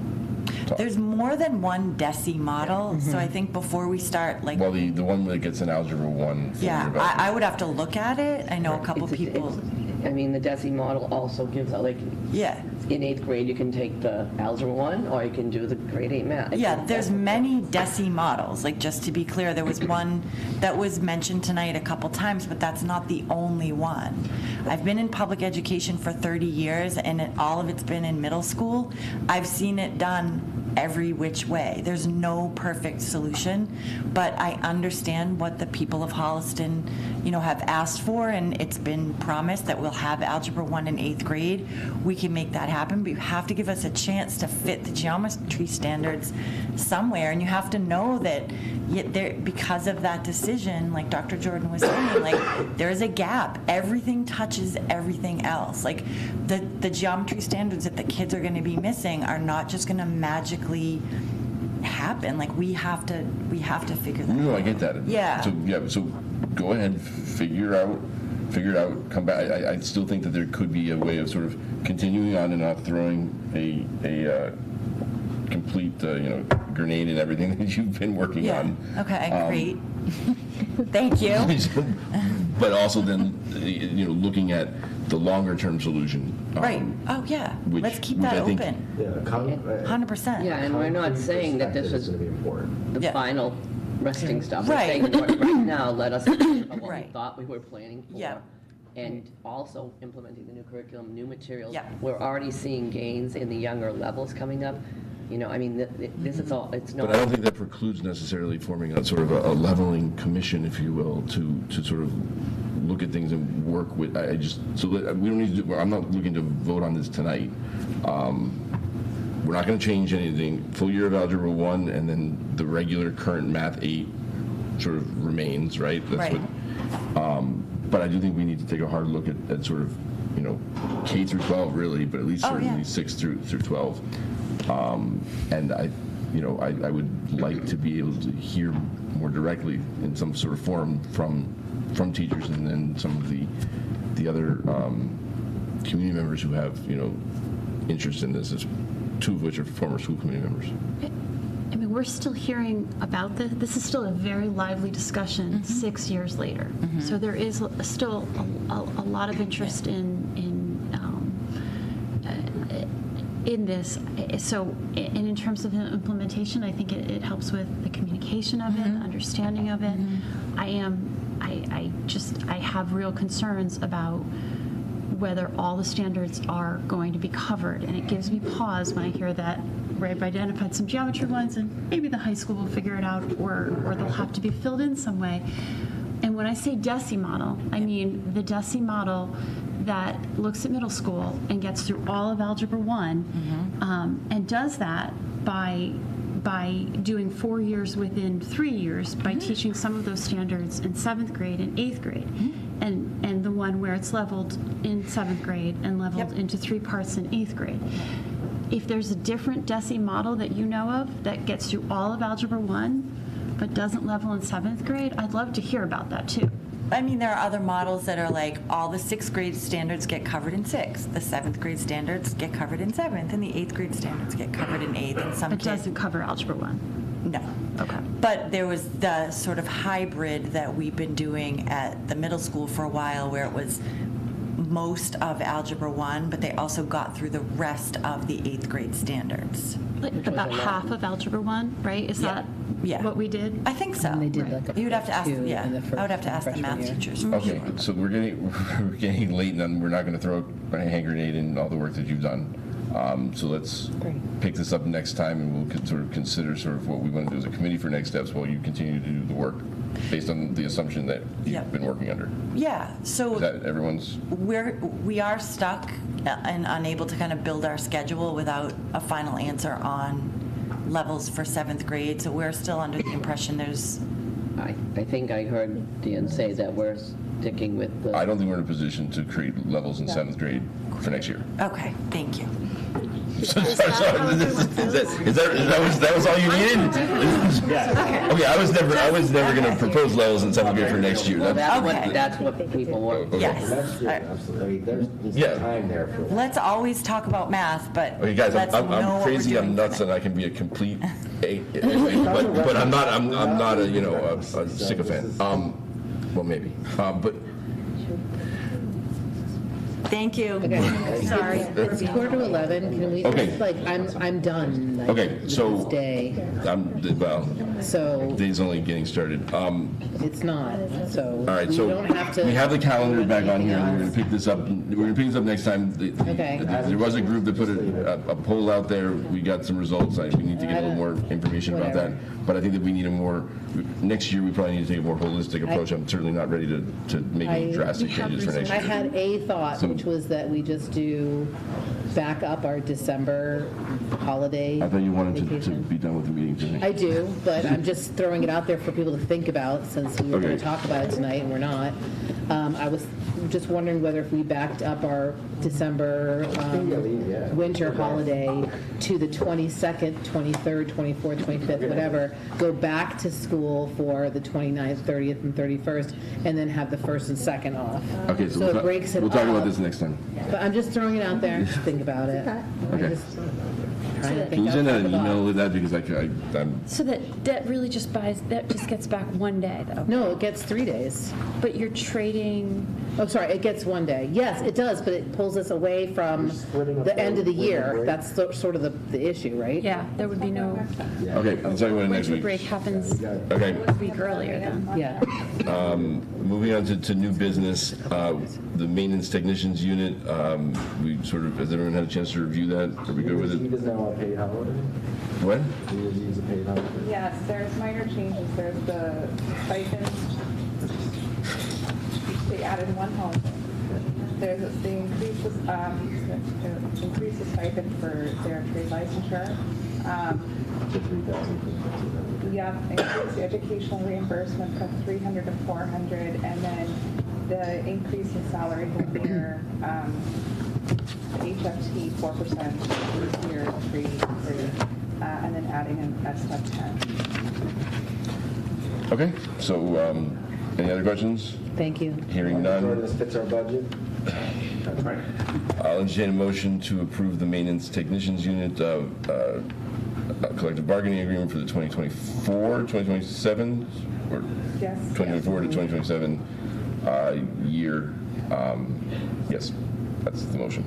There's more than one DESI model, so I think before we start, like... Well, the one that gets an Algebra 1. Yeah, I would have to look at it. I know a couple people... I mean, the DESI model also gives out, like, in 8th grade, you can take the Algebra 1, or you can do the grade 8 math. Yeah, there's many DESI models. Like, just to be clear, there was one that was mentioned tonight a couple times, but that's not the only one. I've been in public education for 30 years, and all of it's been in middle school. I've seen it done every which way. There's no perfect solution, but I understand what the people of Holliston, have asked for, and it's been promised that we'll have Algebra 1 in 8th grade. We can make that happen, but you have to give us a chance to fit the geometry standards somewhere, and you have to know that because of that decision, like Dr. Jordan was saying, like, there is a gap. Everything touches everything else. Like, the geometry standards that the kids are going to be missing are not just going to magically happen. Like, we have to figure that out. No, I get that. Yeah. So go ahead, figure it out, come back. I still think that there could be a way of sort of continuing on and not throwing a complete, grenade in everything that you've been working on. Okay, great. Thank you. But also then, looking at the longer term solution. Right. Oh, yeah. Let's keep that open. 100%. Yeah, and we're not saying that this is the final resting stuff. We're Right. saying right now, let us finish what we thought we were planning for. Yeah. And also implementing the new curriculum, new materials. Yeah. We're already seeing gains in the younger levels coming up. This is all, it's not. But I don't think that precludes necessarily forming a sort of a leveling commission, if you will, to sort of look at things and work with. We don't need to. I'm not looking to vote on this tonight. We're not going to change anything. Full year of Algebra 1, and then the regular current Math 8 sort of remains, right? That's what. But I do think we need to take a hard look at sort of, K through 12 really, but at least certainly 6 through 12. And I would like to be able to hear more directly in some sort of forum from teachers and then some of the other community members who have interest in this, two of which are former school committee members. I mean, we're still hearing about this. This is still a very lively discussion 6 years later. So there is still a lot of interest in this. So, and in terms of implementation, I think it helps with the communication of it, the understanding of it. I have real concerns about whether all the standards are going to be covered, and it gives me pause when I hear that I've identified some geometry ones, and maybe the high school will figure it out, or they'll have to be filled in some way. And when I say DESI model, I mean the DESI model that looks at middle school and gets through all of Algebra 1, and does that by doing 4 years within 3 years, by teaching some of those standards in 7th grade and 8th grade, and the one where it's leveled in 7th grade and leveled into 3 parts in 8th grade. If there's a different DESI model that you know of that gets through all of Algebra 1 but doesn't level in 7th grade, I'd love to hear about that too. I mean, there are other models that are like all the 6th grade standards get covered in 6th, the 7th grade standards get covered in 7th, and the 8th grade standards get covered in 8th. And some It doesn't cover Algebra 1. No. Okay. But there was the sort of hybrid that we've been doing at the middle school for a while, where it was most of Algebra 1, but they also got through the rest of the 8th grade standards. Like about half of Algebra 1 , right? Is that what we did? I think so. And they did like a You'd have to ask, two in the I would have to ask the freshman math year. teachers. Okay, so we're getting late, and we're not going to throw a hand grenade in all the work that you've done. So let's pick this up next time, and we'll sort of consider sort of what we want to do as a committee for next steps while you continue to do the work based on the assumption that you've been working under. Yeah, so Is that everyone's? we are stuck and unable to kind of build our schedule without a final answer on levels for 7th grade, so we're still under the impression there's... I think I heard Dan say that we're sticking with the... I don't think we're in a position to create levels in 7th grade for next year. Okay, thank you. Sorry, that was all you needed? Yeah. Okay, I was never going to propose levels in 7th grade for next year. That's what people want. Yes. Absolutely. There's time there for that. Let's always talk about math, but Okay, guys, let's know I'm what crazy, we're I'm doing nuts, and I can be a complete, but I'm not a, a sycophant. Well, maybe, but Thank you. Okay. Sorry. It's 10:45. Can we Okay. just, like, I'm done. like, Okay, with so- this day. So day's only getting started. it's not, so. All right, we so don't have to. we have the calendar back on here, and we're going to pick this up. We're going to pick this up next time. Okay. There was a group that put a poll out there. We got some results. We need to get a little more information about that. But I think that we need next year we probably need to take a more holistic approach. I'm certainly not ready to make any drastic changes for next I year. had a thought, So- which was that we just do back up our December holiday I thought you wanted to vacation. be done with the meeting tonight. I do, but I'm just throwing it out there for people to think about, since we were going Okay. to talk about it tonight and we're not. I was just wondering whether if we backed up our December winter holiday to the 22nd, 23rd, 24th, 25th, whatever, go back to school for the 29th, 30th, and 31st, and then have the 1st and 2nd off. Okay, so it breaks it we'll talk about up. this next time. But I'm just throwing it out there. Think about it. Okay. I just trying to Can think you send out outside an the box. email with that, because I'm So that really just gets back one day, though? No, it gets 3 days. But you're trading... Oh, sorry, it gets 1 day. Yes, it does, but it pulls us away from the end of the year. That's sort of the issue, right? Yeah, there would be no... Okay, we'll talk about it next Winter week. break happens Okay. a week earlier then. Yeah. Moving on to new business, the maintenance technicians unit, has everyone had a chance to review that? Are we good with Eve it? is now a paid holiday. What? New Year's Eve is a paid holiday. Yes, there's minor changes. There's the stipends. They added one holiday. They increased the stipend for their trade licensure. To 3,000. Yeah, increase the educational reimbursement from 300 to 400, and then the increase in salary for their the HFT 4% this year, 3, and then adding an step 10. Okay, so any other questions? Thank you. Hearing none. This fits our budget. I'll entertain a motion to approve the maintenance technicians unit collective bargaining agreement for the 2024, 2027, or Yes. 2024 to 2027 year. Yes, that's the motion.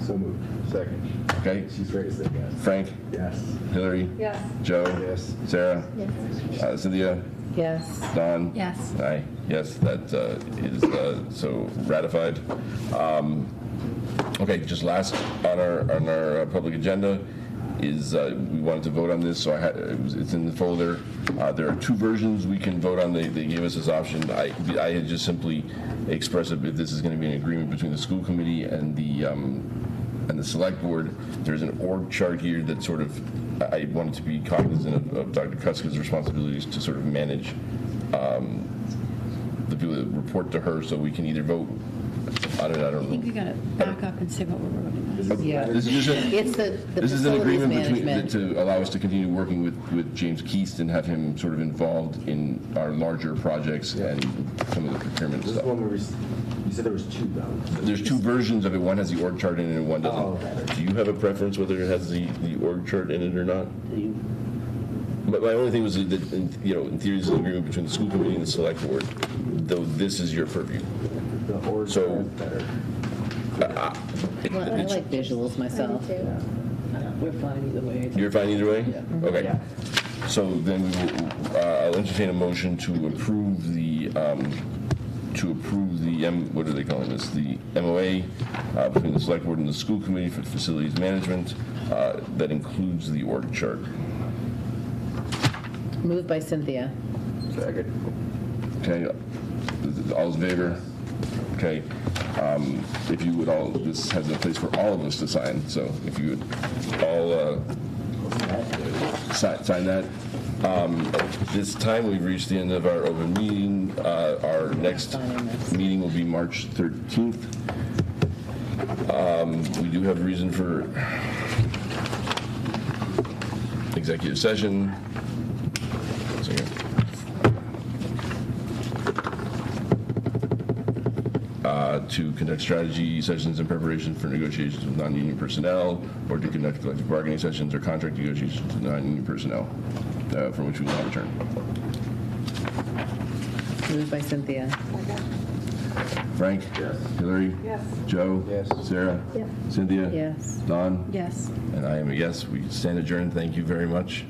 So moved. Second. Okay, She's ready to say yes. Frank, Yes. Hillary, Yes. Joe, Yes. Sarah, Yes. Cynthia, Yes. Don? Yes. Aye. Yes, that is so ratified. Okay, just last on our public agenda is we wanted to vote on this, so it's in the folder. There are 2 versions we can vote on. They gave us this option. I had just simply expressed if this is going to be an agreement between the school committee and the select board. There's an org chart here that sort of I wanted to be cognizant of Dr. Kuska's responsibilities to sort of manage the people that report to her, so we can either vote on it. I I don't think know. we got to back up and say what we're voting on. Yeah. This is just It's the this is an facilities agreement between, management. to allow us to continue working with James Keast and have him sort of involved in our larger projects and some of the procurement This is stuff. one where you said there was 2 though. There's 2 versions of it. One has the org chart in it and one doesn't. Oh, okay. Do you have a preference whether it has the org chart in it or not? But my only thing was that, in theory, this is an agreement between the school committee and the select board, though this is your purview. The org So, chart is better. Well, I like visuals myself. We're fine either way. You're fine either way? Yeah. Okay. So then I'll entertain a motion to approve the, what are they calling this? The MOA between the select board and the school committee for facilities management that includes the org chart. Moved by Cynthia. Second. Okay, all's in favor? Okay, if you would all, this has a place for all of us to sign, so if you would all Sign that. At this time, we've reached the end of our open meeting. Our next meeting will be March 13th. We do have a reason for executive session. One second. To conduct strategy sessions in preparation for negotiations with non-union personnel, or to conduct collective bargaining sessions or contract negotiations with non-union personnel, from which we will not return. Moved by Cynthia. Frank? Yes. Hillary? Yes. Joe? Yes. Sarah? Yep. Cynthia? Yes. Don? Yes. And I am a yes. We stand adjourned. Thank you very much.